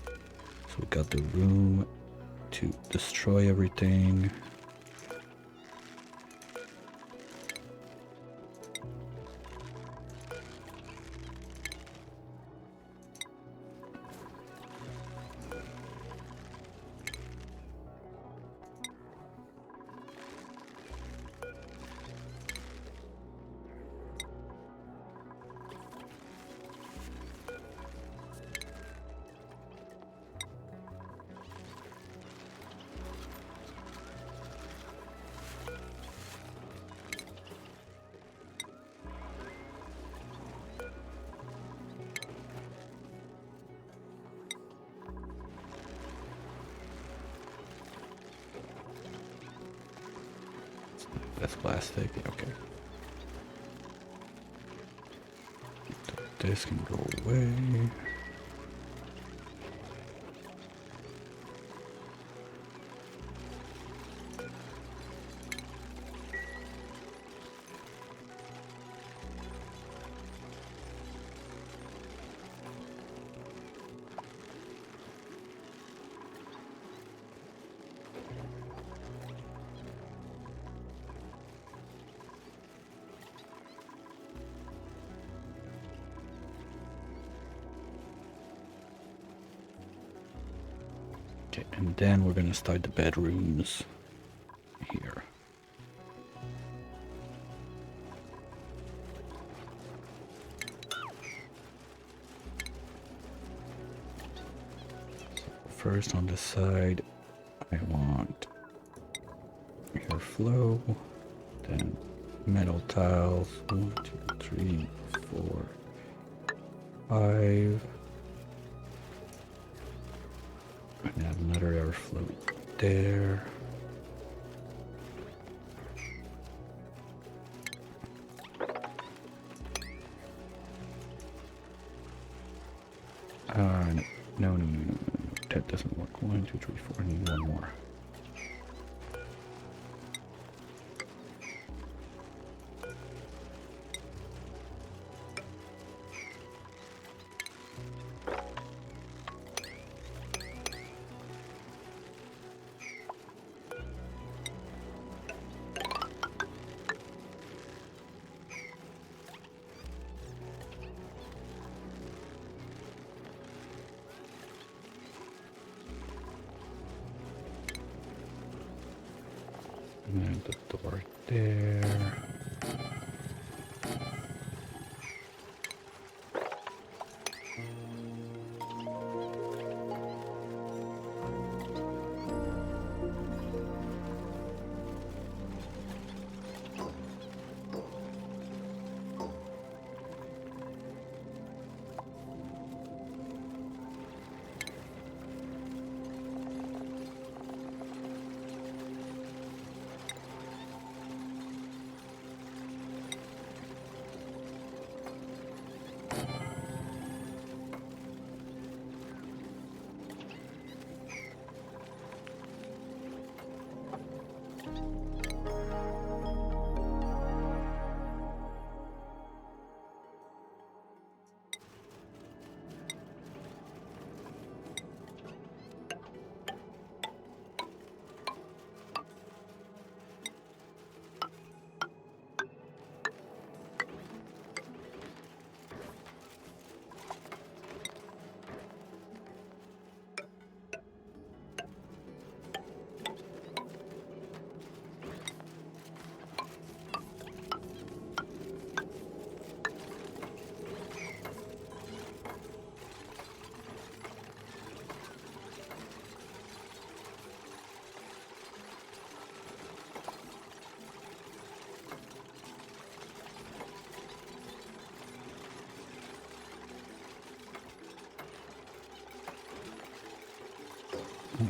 Speaker 1: So we got the room to destroy everything. That's plastic. Okay. This can go away. Okay, and then we're gonna start the bedrooms here. First on the side, I want airflow, then metal tiles, 1, 2, 3, 4, 5. And add another airflow there. No, that doesn't work. 1, 2, 3, 4. I need one more. And the door there.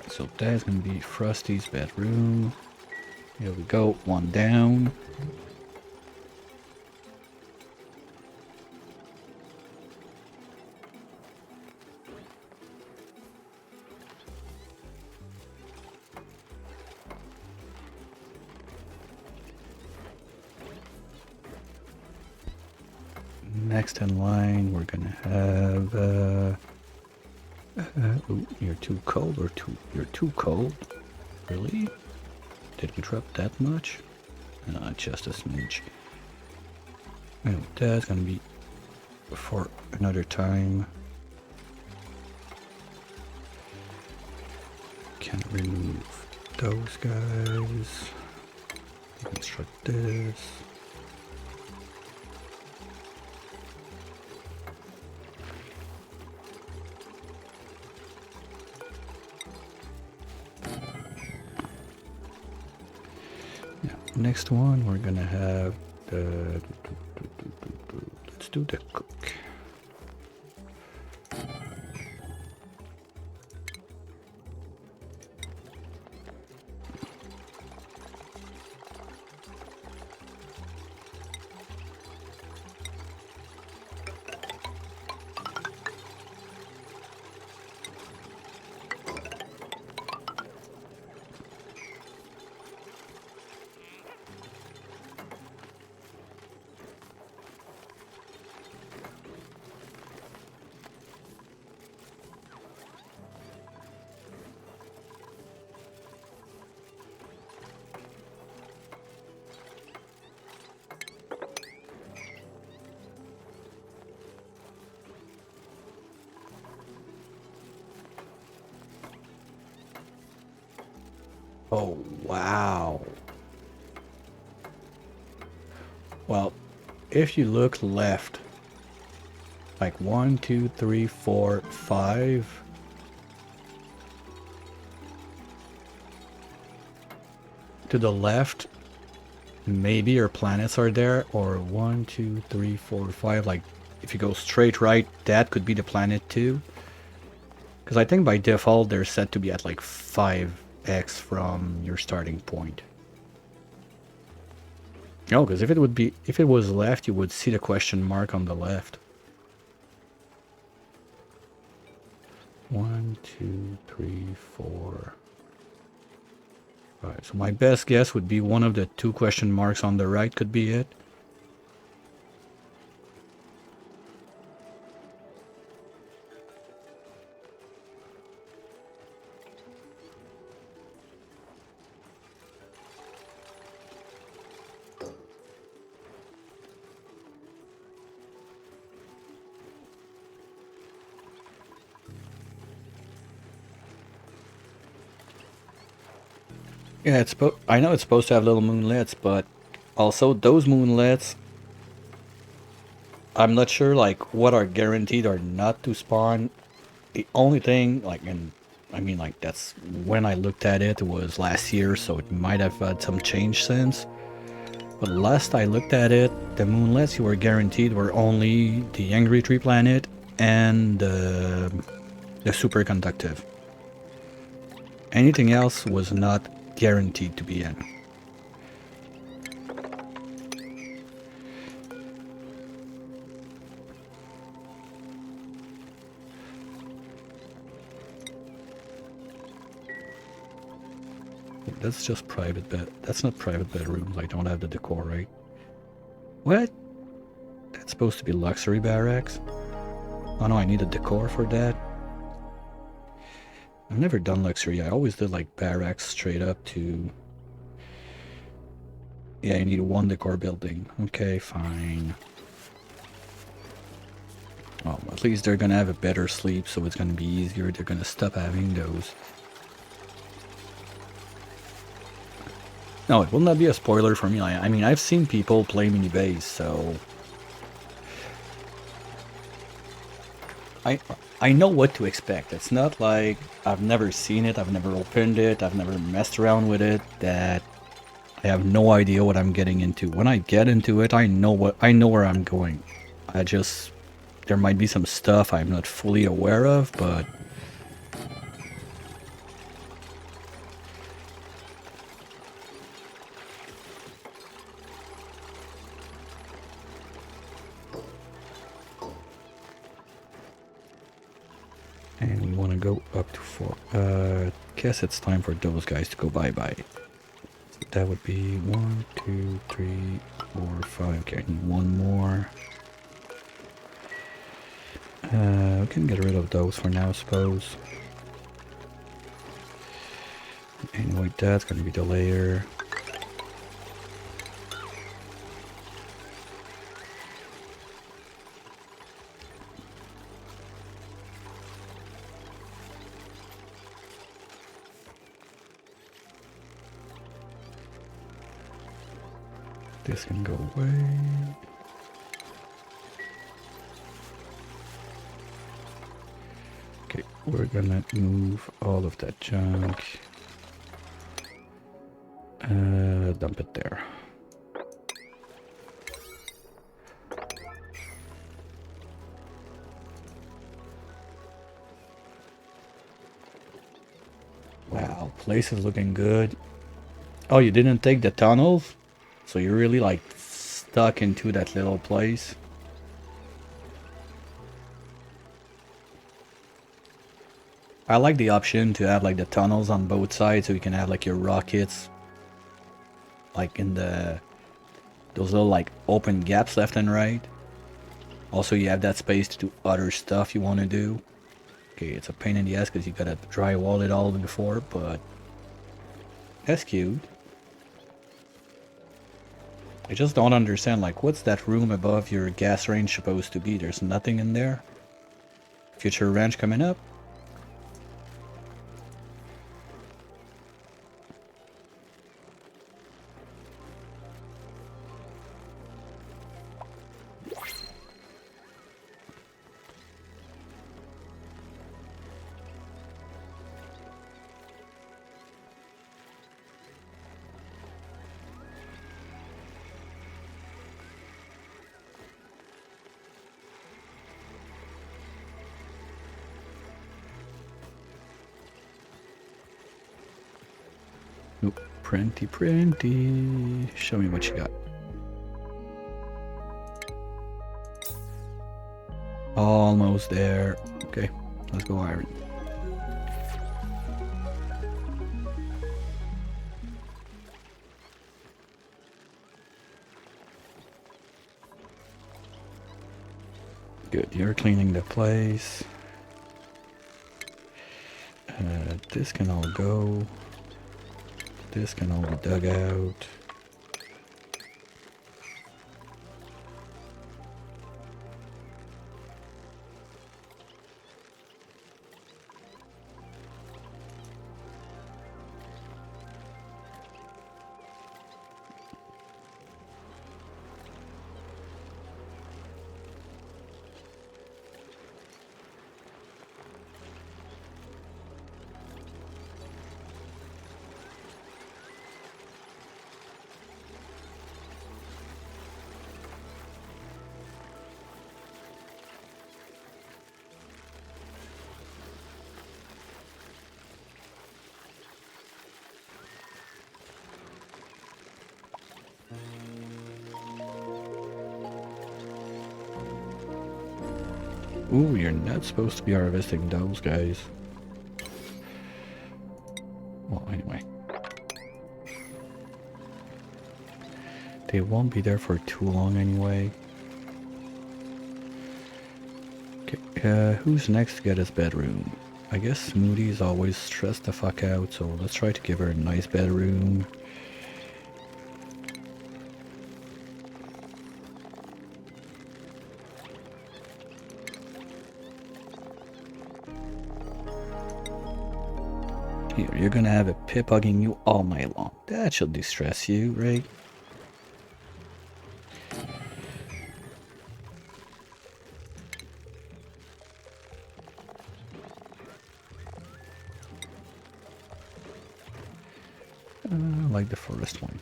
Speaker 1: So that's gonna be Frosty's bedroom. Here we go, one down. Next in line, we're gonna have. Ooh, you're too cold, or you're too cold. Really? Did we drop that much? Just a smidge. And that's gonna be for another time. Can remove those guys. Construct this. Yeah, next one we're gonna have the. Let's do the cook. Oh, wow. Well, if you look left, like 1, 2, 3, 4, 5. To the left, maybe your planets are there, or 1, 2, 3, 4, 5. Like, if you go straight right, that could be the planet too. Because I think by default they're set to be at like 5x from your starting point. No, because if it was left, you would see the question mark on the left. 1, 2, 3, 4, 5. So my best guess would be one of the two question marks on the right could be it. Yeah, I know it's supposed to have little moonlets, but also those moonlets, I'm not sure like what are guaranteed or not to spawn. The only thing like, and I mean like that's when I looked at it, it was last year, so it might have had some change since. But last I looked at it, the moonlets you were guaranteed were only the Angry Tree Planet and the superconductive. Anything else was not guaranteed to be in. That's just private bed. That's not private bedrooms. I don't have the decor, right? What? That's supposed to be luxury barracks? Oh no, I need a decor for that. I've never done luxury. I always did like barracks straight up to... Yeah, you need one decor building. Okay, fine. Well, at least they're gonna have a better sleep, so it's gonna be easier. They're gonna stop having those. No, it will not be a spoiler for me. I mean, I've seen people play mini base, so... I know what to expect. It's not like I've never seen it, I've never opened it, I've never messed around with it, that I have no idea what I'm getting into. When I get into it, I know where I'm going. There might be some stuff I'm not fully aware of, but and we want to go up to 4. Guess it's time for those guys to go bye-bye. That would be 1, 2, 3, 4, 5. Okay, I need one more. We can get rid of those for now, I suppose. Anyway, that's going to be the layer. This can go away. Okay, we're gonna move all of that junk. Dump it there. Wow, place is looking good. Oh, you didn't take the tunnels? So you're really like stuck into that little place? I like the option to have like the tunnels on both sides so you can have like your rockets like in those little like open gaps left and right. Also you have that space to do other stuff you want to do. Okay, it's a pain in the ass because you gotta drywall it all before, but that's cute. I just don't understand, like, what's that room above your gas range supposed to be? There's nothing in there? Future ranch coming up? Nope. Printy. Show me what you got. Almost there. Okay, let's go iron. Good, you're cleaning the place. This can all go. This can all be dug out. Ooh, you're not supposed to be harvesting those guys. Well, anyway. They won't be there for too long anyway. Okay, who's next to get his bedroom? I guess Smoothie's always stressed the fuck out, so let's try to give her a nice bedroom. Here, you're gonna have a pip hugging you all night long. That should distress you, right? Like the first one.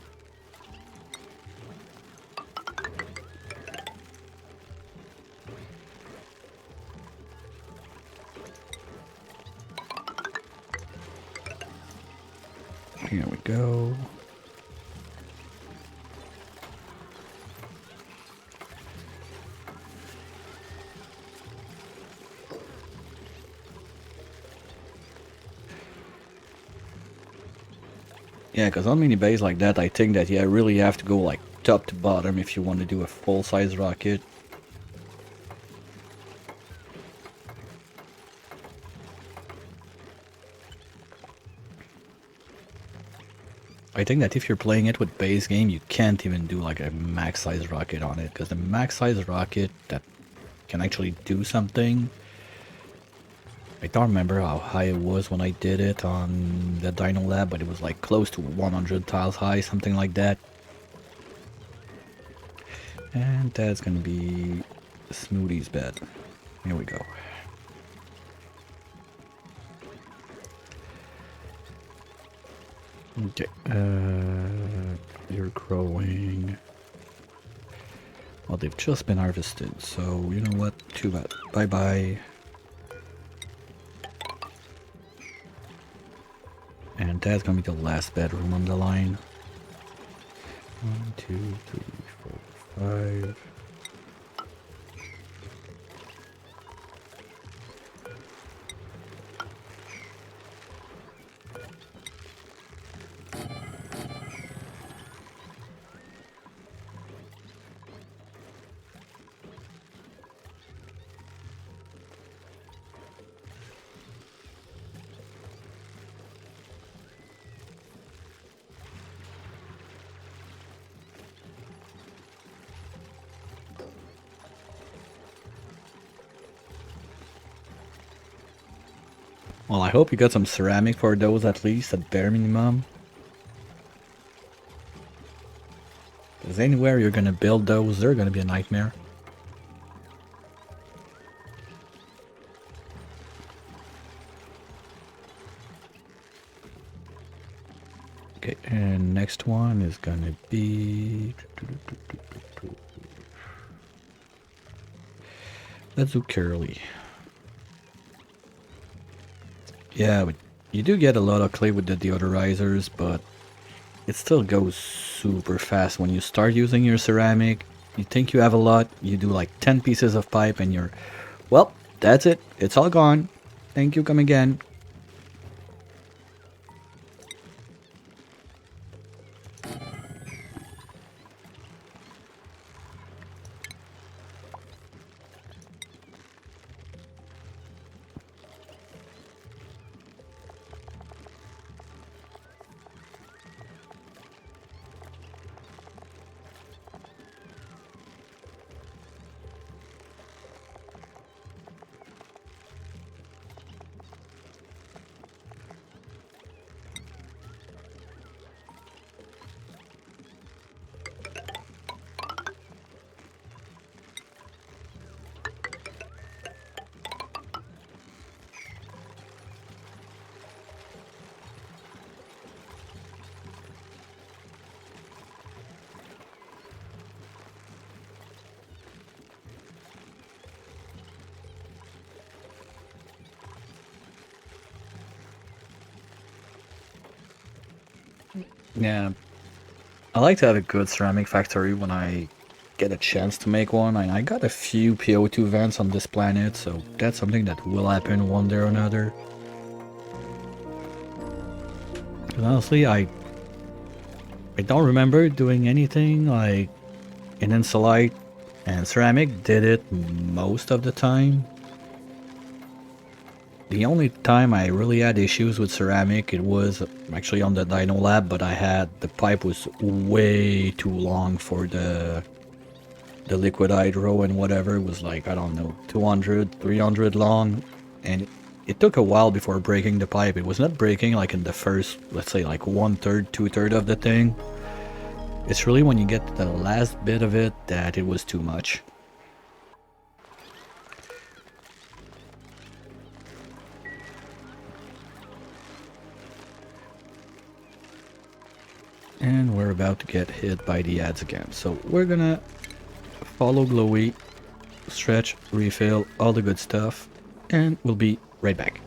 Speaker 1: Here we go. Yeah, because on mini bays like that, I think that you really have to go like top to bottom if you want to do a full-size rocket. I think that if you're playing it with base game, you can't even do like a max size rocket on it, because the max size rocket that can actually do something, I don't remember how high it was when I did it on the Dino Lab, but it was like close to 100 tiles high, something like that. And that's gonna be Smoothie's bed. Here we go. Okay, you're growing. Well, they've just been harvested, so you know what? Too bad. Bye-bye. And that's gonna be the last bedroom on the line. 1, 2, 3, 4, 5. Well, I hope you got some ceramic for those at least, at bare minimum. Because anywhere you're gonna build those, they're gonna be a nightmare. Okay, and next one is gonna be... Let's do Curly. Yeah, but you do get a lot of clay with the deodorizers, but it still goes super fast when you start using your ceramic. You think you have a lot, you do like 10 pieces of pipe and you're, well, that's it. It's all gone. Thank you, come again. Yeah, I like to have a good ceramic factory when I get a chance to make one. I got a few PO2 vents on this planet, so that's something that will happen one day or another. 'Cause honestly, I don't remember doing anything like in Insulite, and ceramic did it most of the time. The only time I really had issues with ceramic, it was actually on the Dino Lab, but the pipe was way too long for the liquid hydro, and whatever was like, I don't know, 200, 300 long, and it took a while before breaking the pipe. It was not breaking like in the first, let's say like 1/3, 2/3 of the thing. It's really when you get to the last bit of it that it was too much. And we're about to get hit by the ads again. So we're gonna follow Glowy, stretch, refill, all the good stuff, and we'll be right back.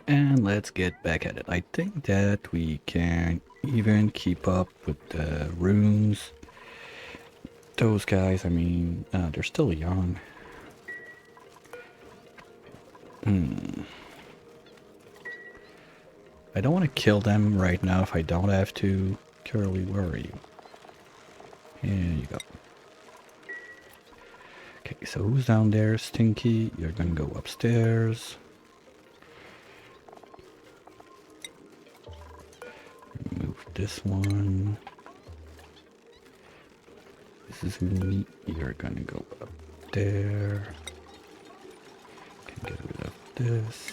Speaker 1: And let's get back at it. I think that we can even keep up with the rooms. Those guys, I mean, they're still young. I don't want to kill them right now if I don't have to. Curly, where are you? Here you go. Okay, so who's down there? Stinky, you're gonna go upstairs. Remove this one. This is me. You're gonna go up there. Can get rid of this.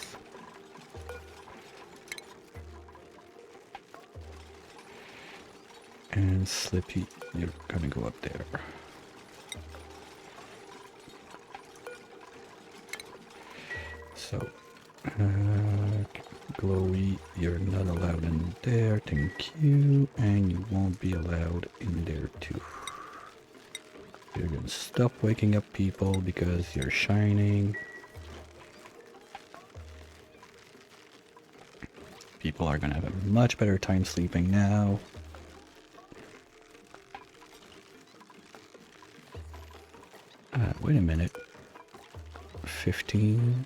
Speaker 1: And Slippy, you're gonna go up there. So, Glowy, you're not allowed in there, thank you. And you won't be allowed in there too. You're gonna stop waking up people because you're shining. People are gonna have a much better time sleeping now. Wait a minute. 15.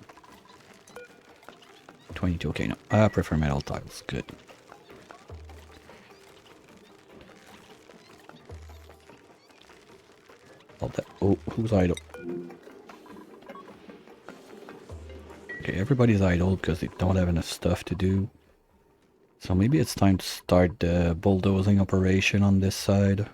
Speaker 1: 22. Okay, no. I prefer metal tiles. Good. All that. Oh, who's idle? Okay, everybody's idle because they don't have enough stuff to do. So maybe it's time to start the bulldozing operation on this side.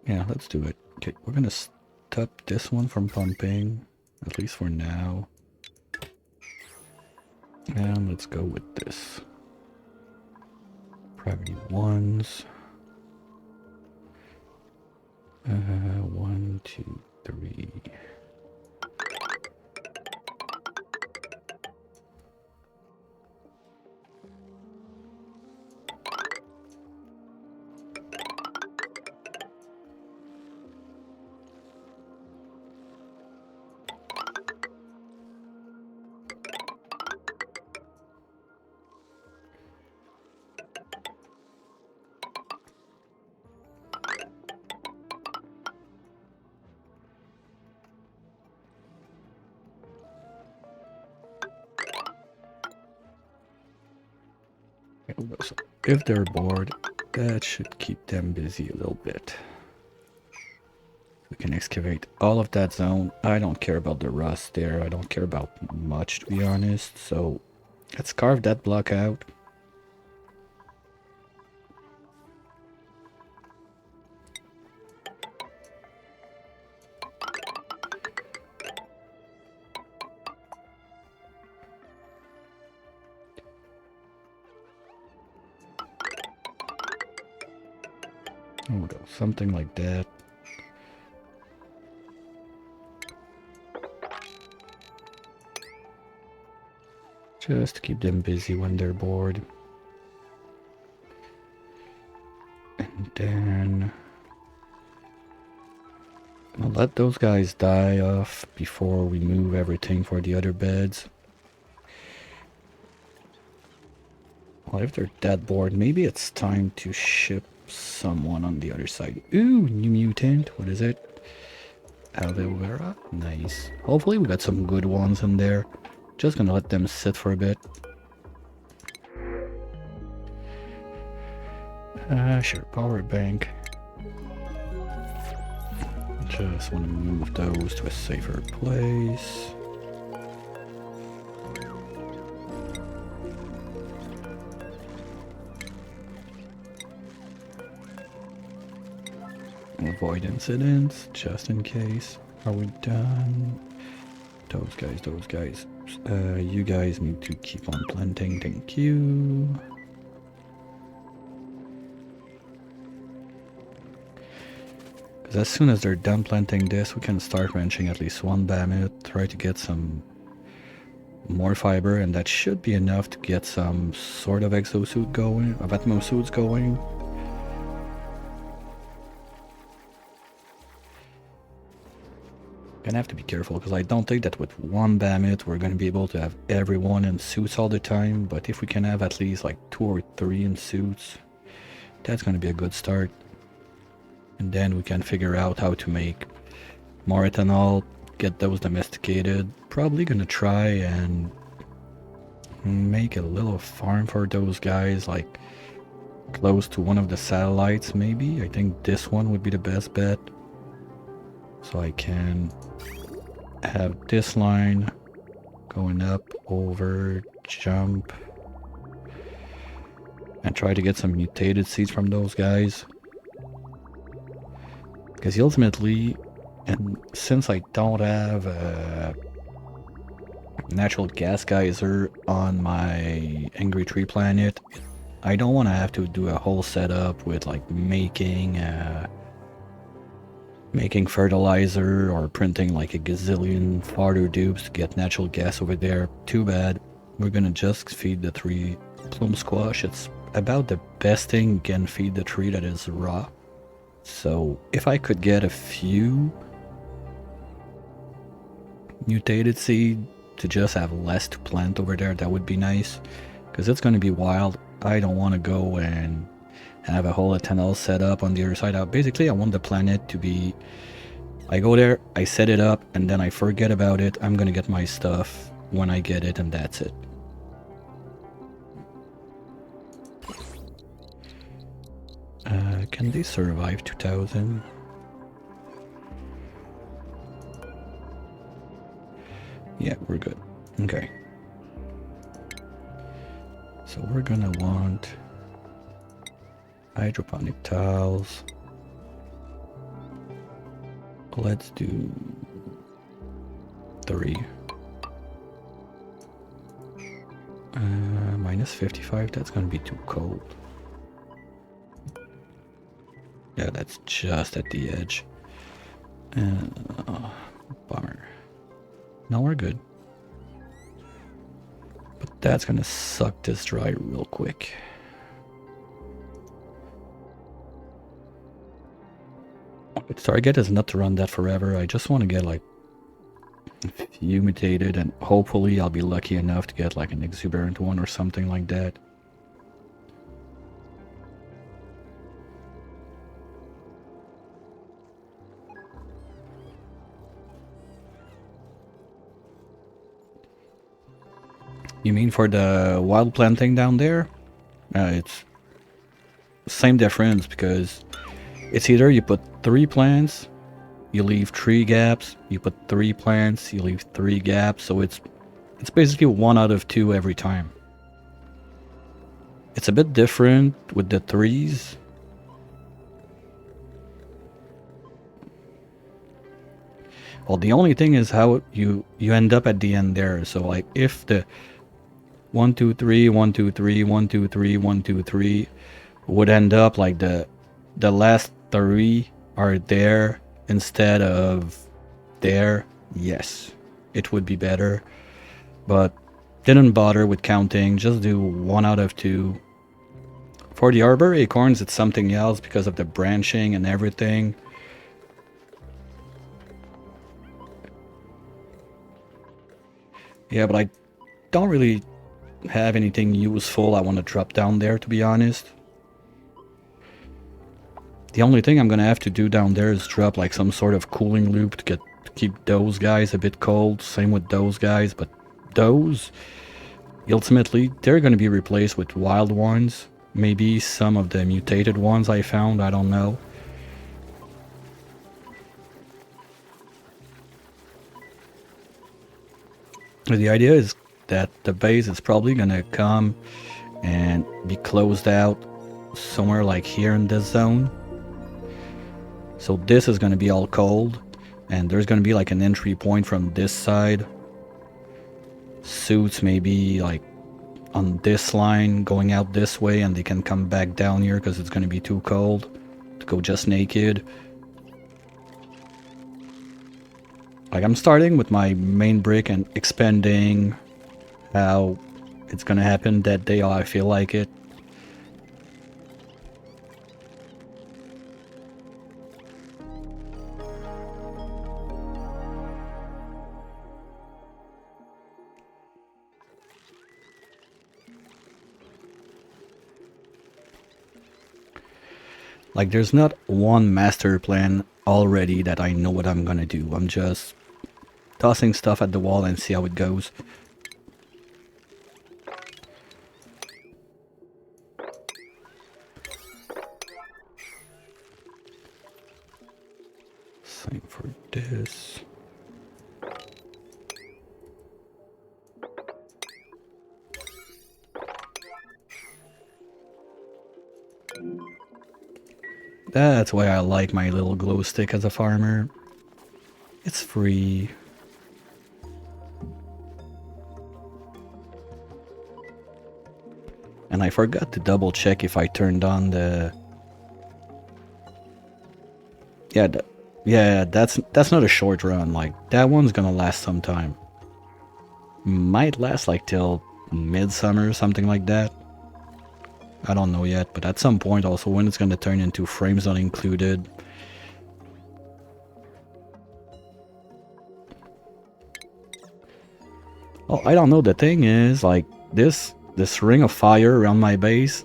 Speaker 1: Yeah, let's do it. Okay, we're gonna stop this one from pumping, at least for now. And let's go with this. Priority ones. 1, 2, 3. So if they're bored, that should keep them busy a little bit. We can excavate all of that zone. I don't care about the rust there. I don't care about much, to be honest. So let's carve that block out. Oh, something like that. Just to keep them busy when they're bored. And then I'll let those guys die off before we move everything for the other beds. Well, if they're that bored, maybe it's time to ship someone on the other side. Ooh, new mutant. What is it? Aloe vera. Nice. Hopefully we got some good ones in there. Just gonna let them sit for a bit. Sure, power bank. Just want to move those to a safer place. Avoid incidents, just in case. Are we done? Those guys. You guys need to keep on planting, thank you. Because as soon as they're done planting this, we can start wrenching at least one mammoth, try to get some more fiber, and that should be enough to get some sort of exosuit going, of atmosuits going. Gonna have to be careful because I don't think that with one Bammit we're gonna be able to have everyone in suits all the time, but if we can have at least like 2 or 3 in suits, that's gonna be a good start. And then we can figure out how to make more ethanol, get those domesticated. Probably gonna try and make a little farm for those guys, like close to one of the satellites maybe. I think this one would be the best bet. So I can have this line going up, over, jump, and try to get some mutated seeds from those guys. Because ultimately, and since I don't have a natural gas geyser on my Angry Tree planet, I don't want to have to do a whole setup with like making fertilizer or printing like a gazillion farther dupes to get natural gas over there. Too bad. We're gonna just feed the 3 plume squash. It's about the best thing you can feed the tree that is raw. So if I could get a few mutated seed to just have less to plant over there, that would be nice, because it's going to be wild. I don't want to go and have a whole ethanol set up on the other side. Basically, I want the planet to be, I go there, I set it up, and then I forget about it. I'm going to get my stuff when I get it, and that's it. Can they survive 2000? Yeah, we're good. Okay. So we're gonna want hydroponic tiles. Let's do 3. Minus 55, that's gonna be too cold. Yeah, that's just at the edge. Bummer. No, we're good. But that's gonna suck this dry real quick. The target is not to run that forever. I just want to get like a few mutated, and hopefully I'll be lucky enough to get like an exuberant one or something like that. You mean for the wild planting down there? It's same difference, because it's either you put 3 plants, you leave 3 gaps, you put 3 plants, you leave 3 gaps, so it's basically 1 out of 2 every time. It's a bit different with the 3s. Well, the only thing is how you end up at the end there. So like if the 1 2 3 1 2 3 1 2 3 1 2 3 would end up like the last 3 are there instead of there, yes, it would be better. But didn't bother with counting, just do 1 out of 2. For the arbor acorns, it's something else because of the branching and everything. Yeah, but I don't really have anything useful I want to drop down there, to be honest. The only thing I'm gonna have to do down there is drop like some sort of cooling loop to keep those guys a bit cold. Same with those guys, but those, ultimately, they're gonna be replaced with wild ones. Maybe some of the mutated ones I found, I don't know. The idea is that the base is probably gonna come and be closed out somewhere like here in this zone. So this is gonna be all cold, and there's gonna be like an entry point from this side. Suits maybe like on this line going out this way, and they can come back down here because it's gonna be too cold to go just naked. Like I'm starting with my main brick and expanding how it's gonna happen that day I feel like it. Like, there's not one master plan already that I know what I'm gonna do. I'm just tossing stuff at the wall and see how it goes. Same for this. That's why I like my little glow stick as a farmer. It's free. And I forgot to double check if I turned on the... Yeah, that's not a short run. Like, that one's gonna last some time. Might last like till midsummer, something like that. I don't know yet, but at some point also when it's gonna turn into frames not included. Oh, I don't know, the thing is, like, this ring of fire around my base,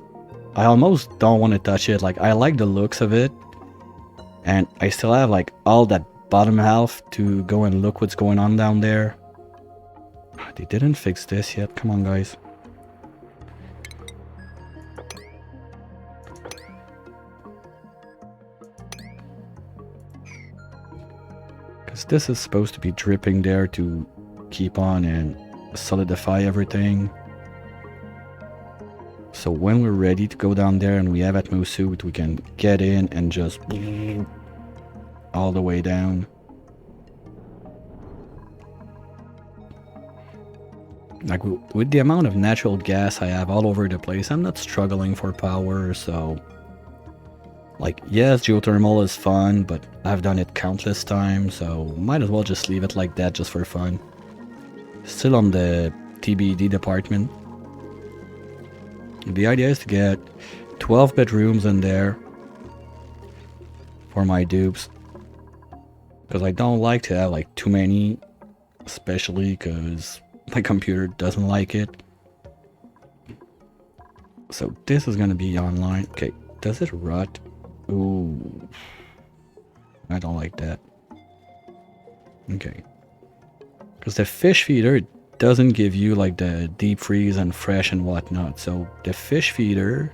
Speaker 1: I almost don't want to touch it. Like, I like the looks of it, and I still have like all that bottom half to go and look what's going on down there. They didn't fix this yet, come on guys. Because this is supposed to be dripping there to keep on and solidify everything. So when we're ready to go down there and we have Atmo suit, we can get in and just all the way down. Like, with the amount of natural gas I have all over the place, I'm not struggling for power, so... Like, yes, geothermal is fun, but I've done it countless times, so might as well just leave it like that just for fun. Still on the TBD department. The idea is to get 12 bedrooms in there for my dupes. Because I don't like to have like too many, especially because my computer doesn't like it. So this is gonna be online. Okay, does it rot? Ooh, I don't like that. Okay, because the fish feeder doesn't give you like the deep freeze and fresh and whatnot. So the fish feeder,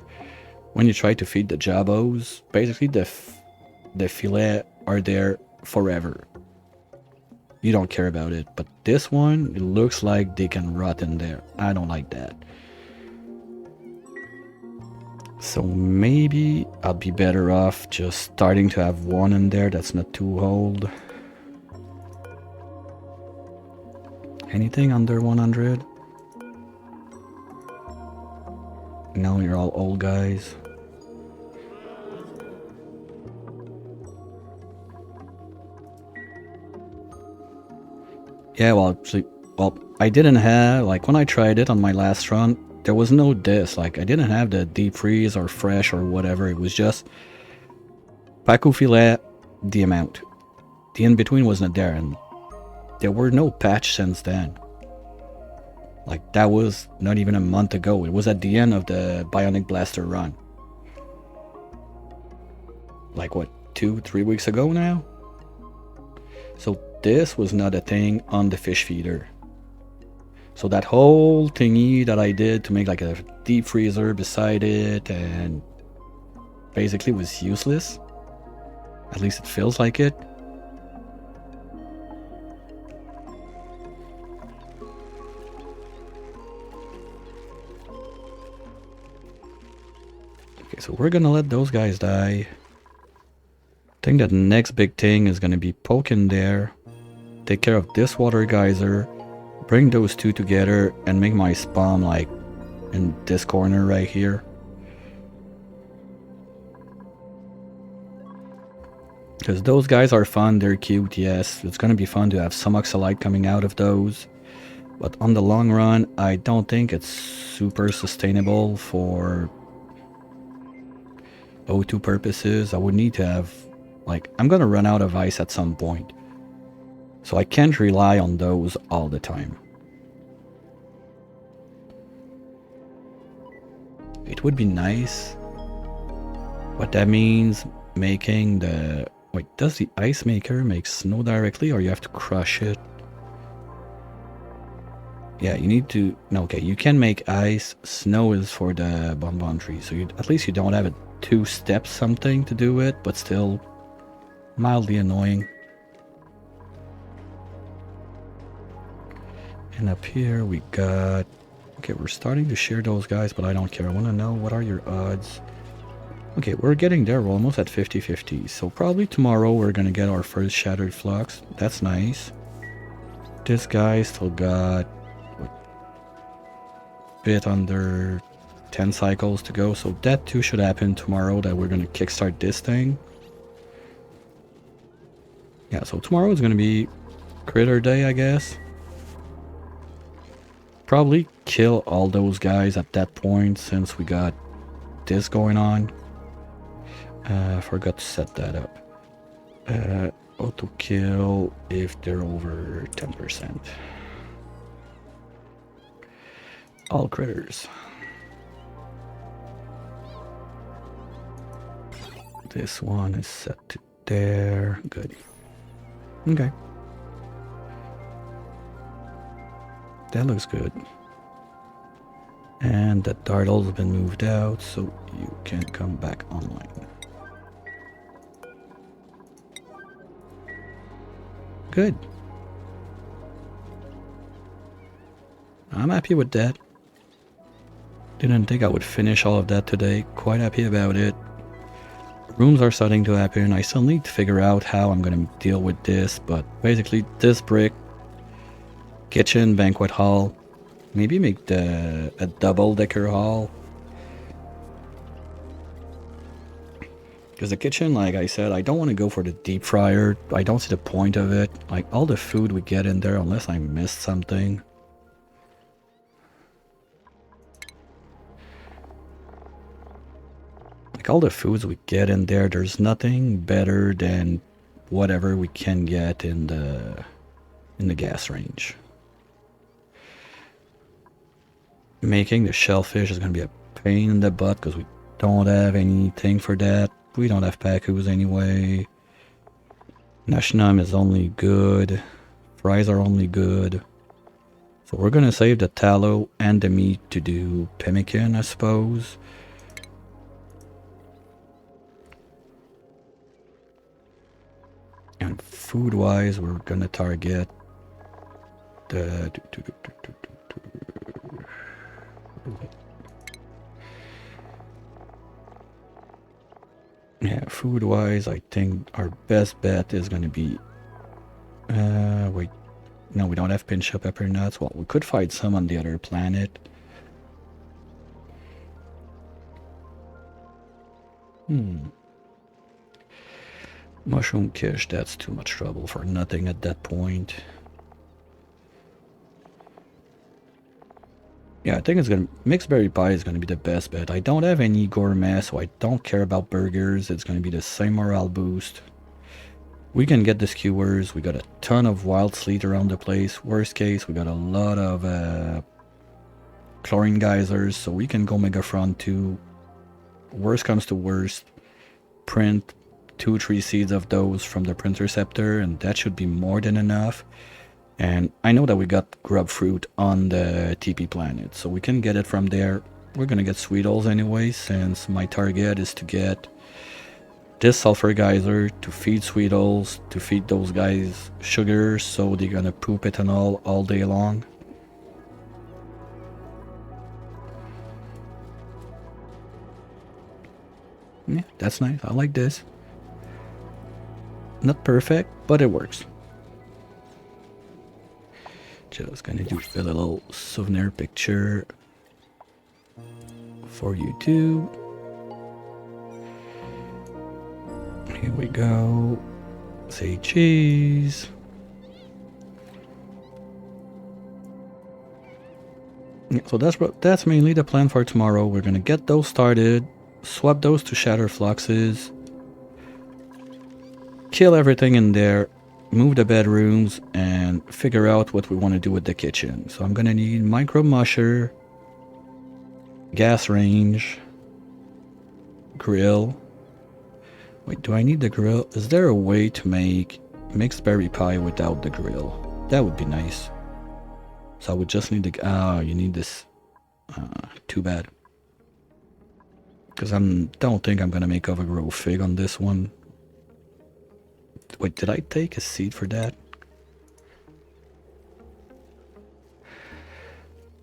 Speaker 1: when you try to feed the jabos, basically the fillet are there forever. You don't care about it. But this one, it looks like they can rot in there. I don't like that. So maybe I'll be better off just starting to have one in there that's not too old. Anything under 100? No, you're all old guys. Yeah, well, I didn't have, like, when I tried it on my last run, there was no this. Like, I didn't have the deep freeze or fresh or whatever. It was just Pacu filet, the amount. The in-between wasn't there, and there were no patch since then. Like, that was not even a month ago. It was at the end of the Bionic Blaster run. Like, what, 2-3 weeks ago now? So this was not a thing on the fish feeder. So that whole thingy that I did to make like a deep freezer beside it and basically was useless. At least it feels like it. Okay, so we're gonna let those guys die. I think that the next big thing is gonna be poke in there, take care of this water geyser, bring those two together and make my spawn like in this corner right here. Because those guys are fun, they're cute, yes. It's gonna be fun to have some oxalite coming out of those. But on the long run, I don't think it's super sustainable for O2 purposes. I would need to have, like, I'm gonna run out of ice at some point. So I can't rely on those all the time. It would be nice What that means, making the... Wait, does the ice maker make snow directly, or you have to crush it? Yeah, you need to... No, okay, you can make ice. Snow is for the bonbon tree, so at least you don't have a two-step something to do it, but still mildly annoying. And up here we got... Okay, we're starting to share those guys, but I don't care. I want to know, what are your odds? Okay, we're getting there. We're almost at 50-50. So probably tomorrow we're going to get our first Shattered Flux. That's nice. This guy still got a bit under 10 cycles to go. So that too should happen tomorrow, that we're going to kickstart this thing. Yeah, so tomorrow is going to be Critter Day, I guess. Probably kill all those guys at that point, since we got this going on. Forgot to set that up. Auto kill if they're over 10%. All critters. This one is set to there. Good. Okay. That looks good. And the dartle's been moved out, so you can come back online. Good. I'm happy with that. Didn't think I would finish all of that today. Quite happy about it. Rooms are starting to happen. I still need to figure out how I'm going to deal with this, but basically this brick, kitchen, banquet hall, maybe make a double-decker hall. Because the kitchen, like I said, I don't want to go for the deep fryer. I don't see the point of it. Like, all the food we get in there, unless I missed something. Like, all the foods we get in there, there's nothing better than whatever we can get in the gas range. Making the shellfish is going to be a pain in the butt because we don't have anything for that. We don't have pacus anyway. Nashnam is only good. Fries are only good. So we're going to save the tallow and the meat to do pemmican, I suppose. And food-wise, we're going to target the... Yeah, food-wise, I think our best bet is going to be... wait. No, we don't have pinch-up pepper nuts. Well, we could find some on the other planet. Mushroom quiche, that's too much trouble for nothing at that point. Yeah, I think it's gonna... Mixed berry pie is gonna be the best bet. I don't have any gourmet, so I don't care about burgers. It's gonna be the same morale boost. We can get the skewers. We got a ton of wild sleet around the place. Worst case, we got a lot of chlorine geysers, so we can go Megafront too. Worst comes to worst, print 2-3 seeds of those from the Printerceptor, and that should be more than enough. And I know that we got grub fruit on the TP planet, so we can get it from there. We're gonna get Sweetles anyway, since my target is to get this sulfur geyser to feed Sweetles, to feed those guys sugar, so they're gonna poop ethanol all day long. Yeah, that's nice. I like this. Not perfect, but it works. Just gonna do a little souvenir picture for you too. Here we go. Say cheese. Yeah, so that's mainly the plan for tomorrow. We're gonna get those started, swap those to Shattered Fluxes, kill everything in there, move the bedrooms, and figure out what we want to do with the kitchen. So I'm gonna need micro musher, gas range, grill, Wait, do I need the grill? Is there a way to make mixed berry pie without the grill? That would be nice. So I would just need the... Ah, you need this. Too bad. Because don't think I'm gonna make overgrow fig on this one. Wait, did I take a seed for that?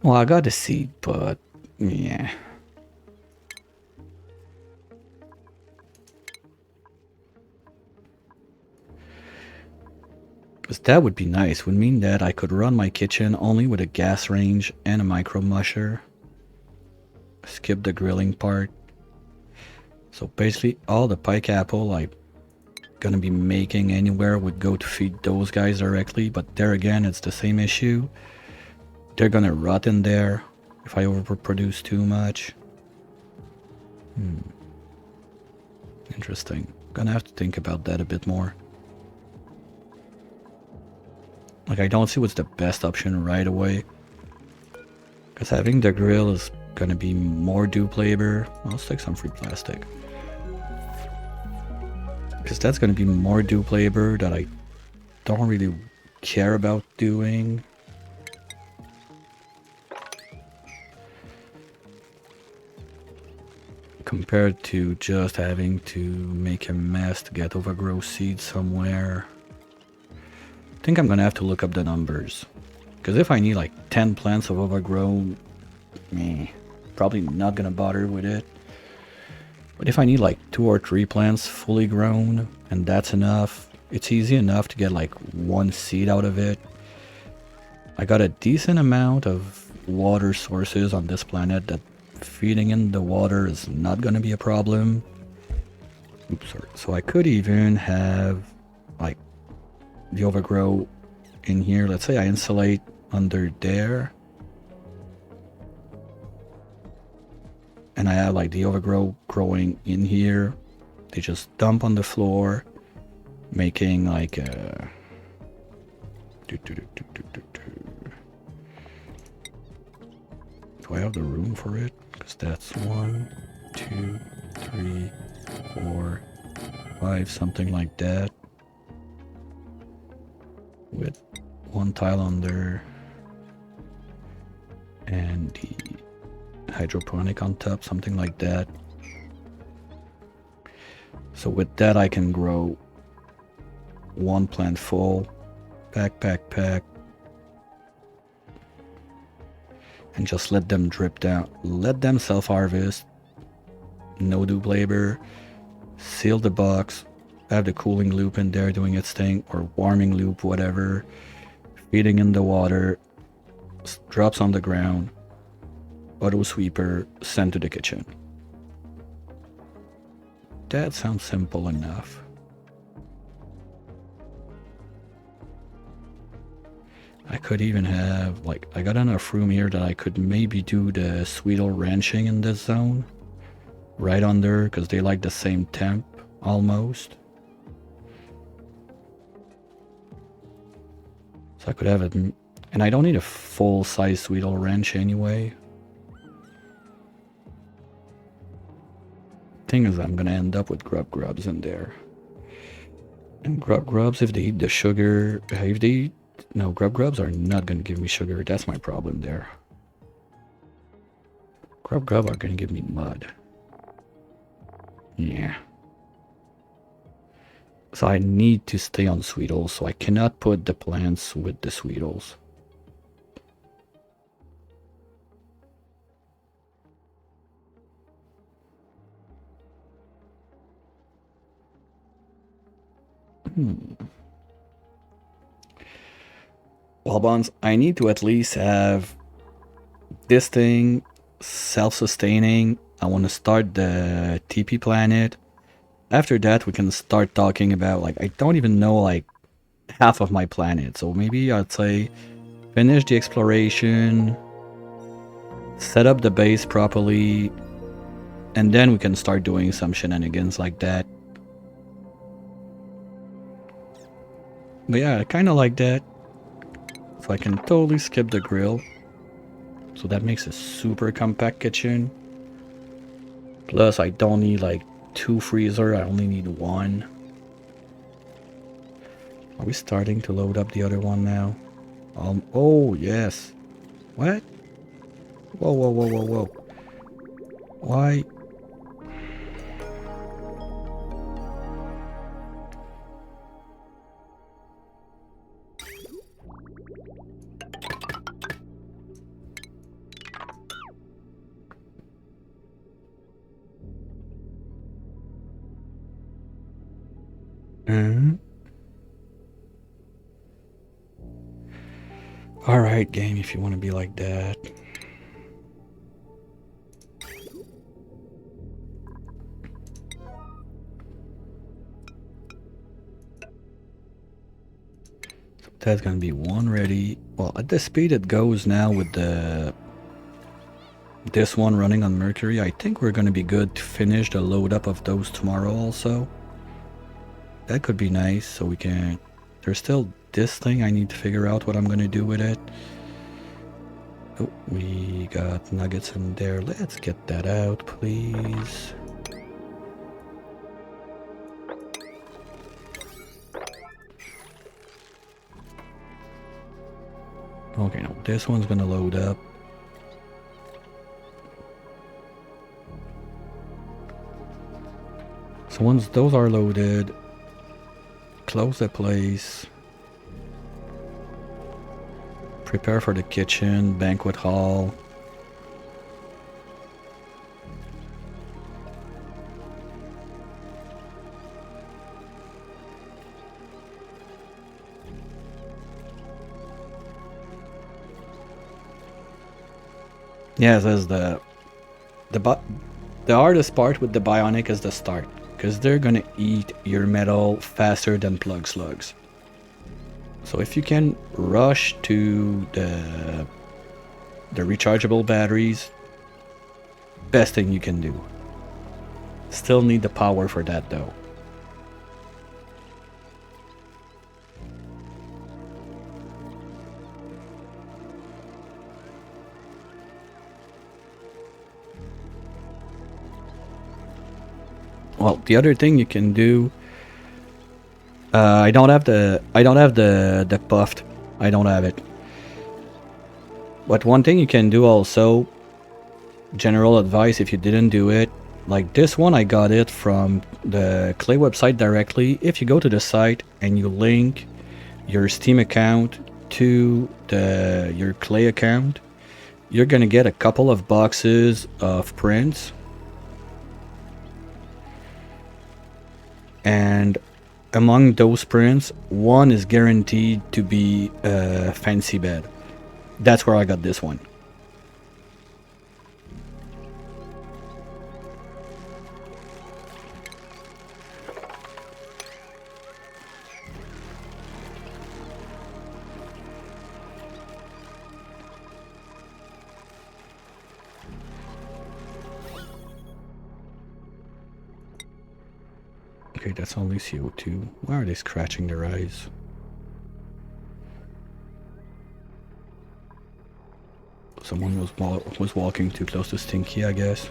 Speaker 1: Well, I got a seed, but yeah. Because that would be nice. Would mean that I could run my kitchen only with a gas range and a micro musher. Skip the grilling part. So basically all the pike apple I'm gonna be making anywhere would go to feed those guys directly, but there again it's the same issue. They're gonna rot in there if I overproduce too much. Interesting. Gonna have to think about that a bit more. Like, I don't see what's the best option right away. Because having the grill is gonna be more dupe labor. I'll stick some free plastic. Because that's gonna be more dupe labor that I don't really care about doing. Compared to just having to make a mess to get overgrow seeds somewhere. I think I'm gonna have to look up the numbers. Because if I need like 10 plants of overgrown, probably not gonna bother with it. But if I need like 2 or 3 plants fully grown, and that's enough, it's easy enough to get like 1 seed out of it. I got a decent amount of water sources on this planet that feeding in the water is not gonna be a problem. Oops, sorry. So I could even have like the overgrow in here. Let's say I insulate under there. And I have like the overgrow growing in here. They just dump on the floor, making like a... Do I have the room for it? Because that's 1, 2, 3, 4, 5, something like that. With 1 tile under and the hydroponic on top, something like that. So with that I can grow 1 plant full, pack, and just let them drip down. Let them self-harvest, no dupe labor, seal the box, have the cooling loop in there doing its thing, or warming loop, whatever, feeding in the water, drops on the ground, auto sweeper, sent to the kitchen. That sounds simple enough. I could even have, like, I got enough room here that I could maybe do the Sweetle ranching in this zone. Right under, because they like the same temp, almost. So I could have it, and I don't need a full-size Sweetle ranch anyway. Thing is, I'm gonna end up with grubs in there. And grubs, if they eat the sugar, if they eat... No, grubs are not gonna give me sugar. That's my problem there. Grub are gonna give me mud. Yeah. So I need to stay on Sweetles, so I cannot put the plants with the Sweetles. Well, Bonds, I need to at least have this thing self-sustaining. I want to start the TP planet. After that, we can start talking about, like, I don't even know, like, half of my planet. So maybe I'd say finish the exploration, set up the base properly, and then we can start doing some shenanigans like that. But yeah, I kind of like that. So I can totally skip the grill. So that makes a super compact kitchen. Plus I don't need like 2 freezer. I only need 1. Are we starting to load up the other one now? Oh, yes. What? Whoa, whoa, whoa, whoa, whoa. Why? Alright, game, if you want to be like that. So that's gonna be 1 ready. Well, at the speed it goes now with this one running on Mercury, I think we're gonna be good to finish the load up of those tomorrow also. That could be nice, so we can... There's still this thing, I need to figure out what I'm gonna do with it. Oh, we got nuggets in there. Let's get that out, please. Okay, no, this one's gonna load up. So once those are loaded, close the place. Prepare for the kitchen, banquet hall. Yeah, there's the hardest part with the bionic is the start, because they're gonna eat your metal faster than plug slugs. So if you can rush to the rechargeable batteries, best thing you can do. Still need the power for that though. Well, the other thing you can do, I don't have the puffed. I don't have it. But one thing you can do also, general advice if you didn't do it, like this one I got it from the Clay website directly. If you go to the site and you link your Steam account to your Clay account, you're gonna get a couple of boxes of prints. And among those prints, one is guaranteed to be a fancy bed. That's where I got this one. Okay, that's only CO2. Why are they scratching their eyes? Someone was walking too close to Stinky, I guess.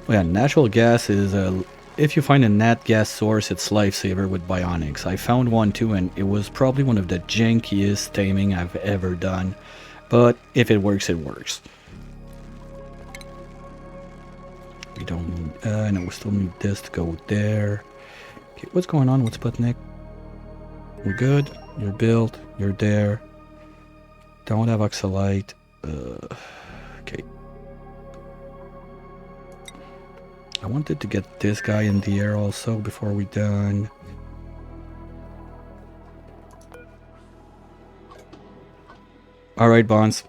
Speaker 1: Oh yeah, natural gas is if you find a nat gas source, it's lifesaver with bionics. I found one too, and it was probably one of the jankiest taming I've ever done. But if it works, it works. We don't need, no, we still need this to go there. Okay, what's going on with Sputnik? We're good. You're built. You're there. Don't have oxalite. Okay. I wanted to get this guy in the air also before we're done. Alright, Bonds.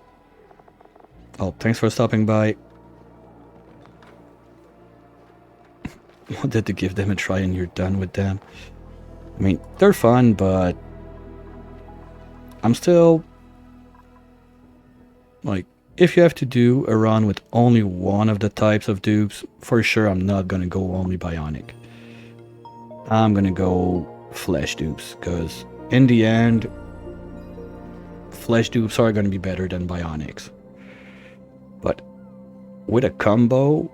Speaker 1: Oh, thanks for stopping by. Wanted to give them a try and you're done with them. I mean, they're fun, but I'm still like, if you have to do a run with only one of the types of dupes, for sure I'm not gonna go only bionic. I'm gonna go flesh dupes, because in the end, flesh dupes are gonna be better than bionics. But with a combo,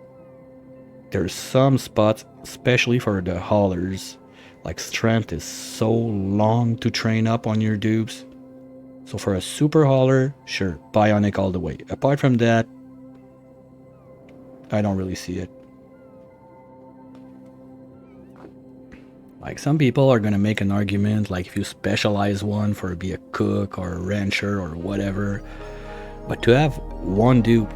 Speaker 1: there's some spots, especially for the haulers, like strength is so long to train up on your dupes. So for a super hauler, sure, bionic all the way. Apart from that, I don't really see it. Like some people are gonna make an argument like if you specialize one for be a cook or a rancher or whatever. But to have one dupe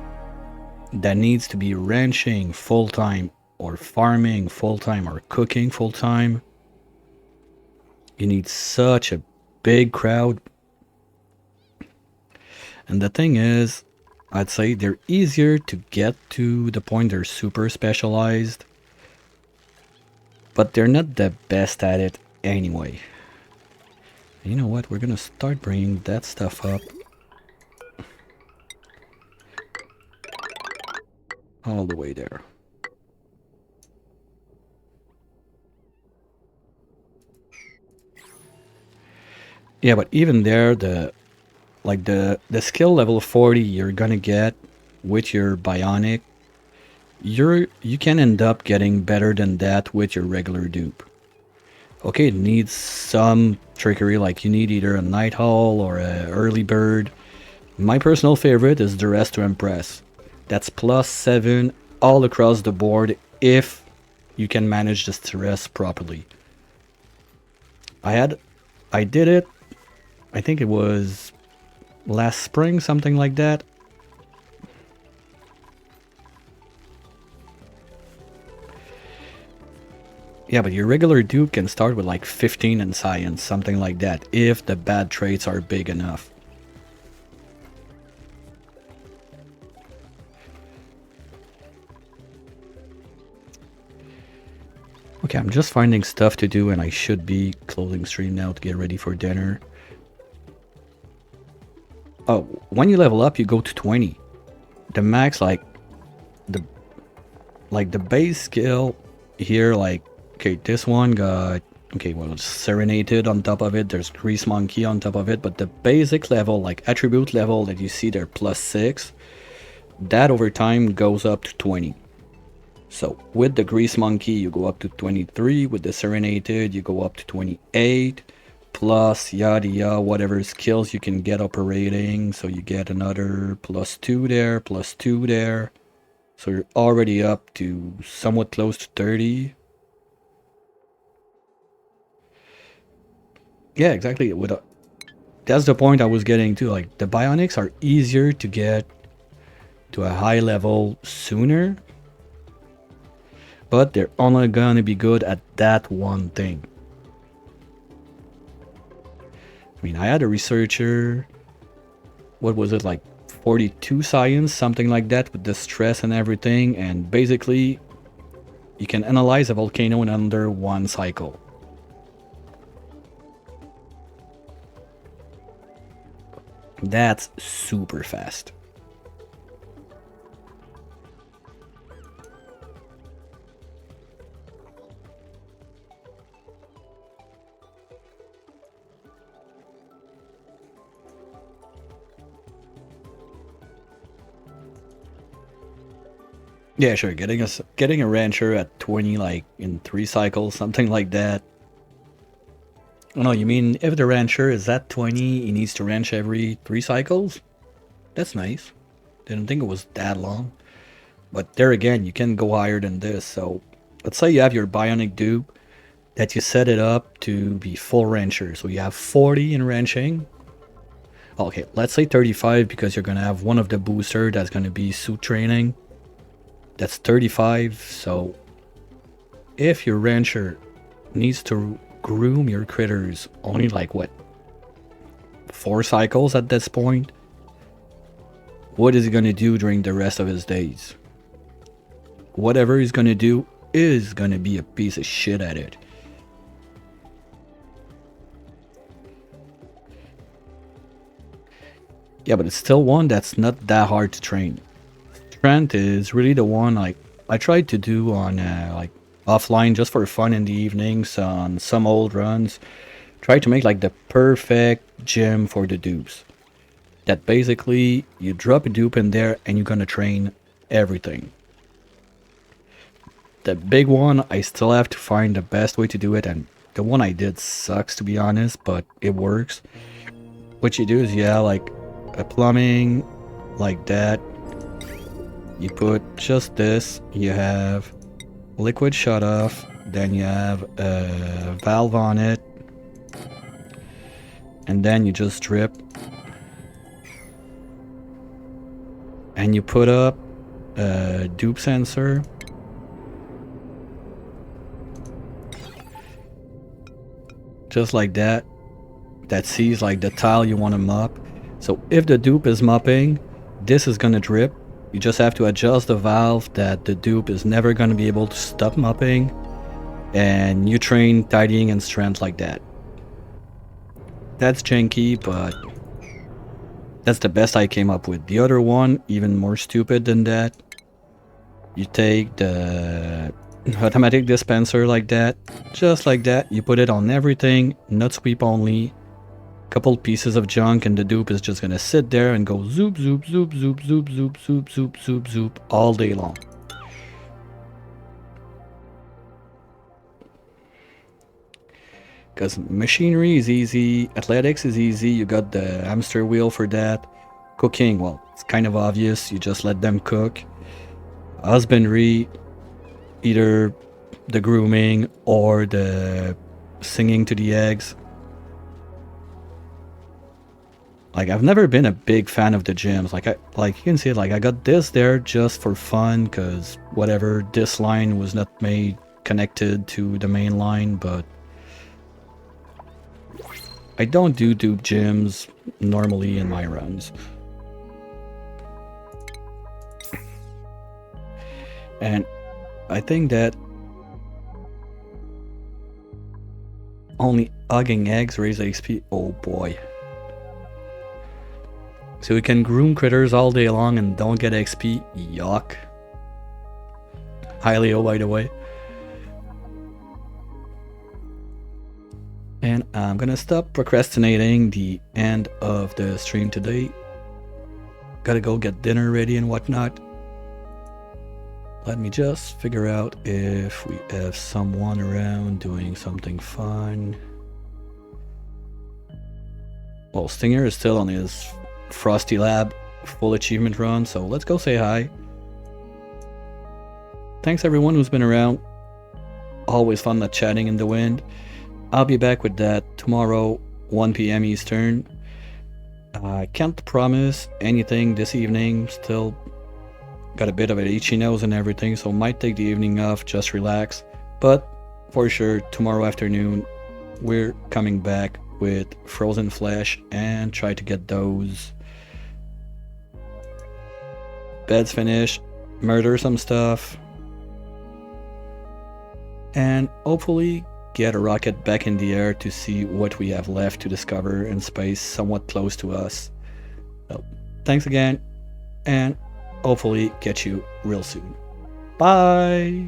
Speaker 1: that needs to be ranching full time or farming full time or cooking full time, you need such a big crowd. And the thing is, I'd say they're easier to get to the point they're super specialized, but they're not the best at it anyway. And you know what? We're gonna start bringing that stuff up. All the way there. Yeah, but even there, the skill level 40 you're gonna get with your bionic, you can end up getting better than that with your regular dupe. Okay, it needs some trickery, like you need either a night owl or a early bird. My personal favorite is the rest to impress. That's +7 all across the board if you can manage the stress properly. I did it, I think it was last spring, something like that. Yeah, but your regular dupe can start with like 15 in science, something like that, if the bad traits are big enough. Okay, I'm just finding stuff to do and I should be closing stream now to get ready for dinner. Oh, when you level up, you go to 20. The max, the the base skill here, like, okay, this one got, okay, well, it's Serenaded on top of it, there's Grease Monkey on top of it, but the basic level, like attribute level that you see there, +6, that over time goes up to 20. So with the Grease Monkey, you go up to 23, with the Serenaded, you go up to 28, plus yada yada, whatever skills you can get operating, so you get another +2 there, +2 there. So you're already up to somewhat close to 30. Yeah, exactly. That's the point I was getting to. Like, the bionics are easier to get to a high level sooner, but they're only gonna be good at that one thing. I mean, I had a researcher, what was it, like 42 science, something like that, with the stress and everything, and basically you can analyze a volcano in under one cycle. That's super fast. Yeah, sure. Getting a rancher at 20, like in 3 cycles, something like that. Oh, no, you mean if the rancher is at 20, he needs to ranch every 3 cycles? That's nice. Didn't think it was that long. But there again, you can go higher than this. So let's say you have your bionic dupe that you set it up to be full rancher. So you have 40 in ranching. Okay, let's say 35 because you're going to have one of the booster that's going to be suit training. That's 35. So if your rancher needs to groom your critters only like what, 4 cycles at this point, what is he going to do during the rest of his days? Whatever he's going to do is going to be a piece of shit at it. Yeah, but it's still one that's not that hard to train. Strength is really the one like I tried to do on like offline just for fun in the evenings on some old runs. Try to make like the perfect gym for the dupes. That basically you drop a dupe in there and you're gonna train everything. the big one, I still have to find the best way to do it, and the one I did sucks, to be honest, but it works. What you do is, yeah, like a plumbing, like that. You put just this, you have liquid shut off, then you have a valve on it, and then you just drip. And you put up a dupe sensor. Just like that. That sees like the tile you want to mop. So if the dupe is mopping, this is gonna drip. You just have to adjust the valve that the dupe is never gonna be able to stop mopping. And you train tidying and strength like that. That's janky, but that's the best I came up with. The other one, even more stupid than that. You take the automatic dispenser like that, just like that. You put it on everything, nut sweep only. Couple pieces of junk, and the dupe is just gonna sit there and go zoop, zoop, zoop, zoop, zoop, zoop, zoop, zoop, zoop, zoop all day long. Because machinery is easy, athletics is easy, you got the hamster wheel for that. Cooking, well, it's kind of obvious, you just let them cook. Husbandry, either the grooming or the singing to the eggs. Like, I've never been a big fan of the gyms. Like you can see, like, I got this there just for fun, because whatever, this line was not made connected to the main line, but I don't do gyms normally in my runs. And I think that only hugging eggs raise XP. Oh boy. So we can groom critters all day long and don't get XP. Yuck. Hi Leo, by the way. And I'm gonna stop procrastinating the end of the stream today. Gotta go get dinner ready and whatnot. Let me just figure out if we have someone around doing something fun. Well, Stinger is still on his Frosty Lab full achievement run, so let's go say hi. Thanks everyone who's been around. Always fun that chatting in the wind. I'll be back with that tomorrow, 1 p.m. Eastern. I can't promise anything this evening, still got a bit of an itchy nose and everything, so might take the evening off, just relax. But for sure, tomorrow afternoon, we're coming back with Frozen Flesh and try to get those beds finished, murder some stuff, and hopefully get a rocket back in the air to see what we have left to discover in space somewhat close to us. So, thanks again, and hopefully catch you real soon. Bye!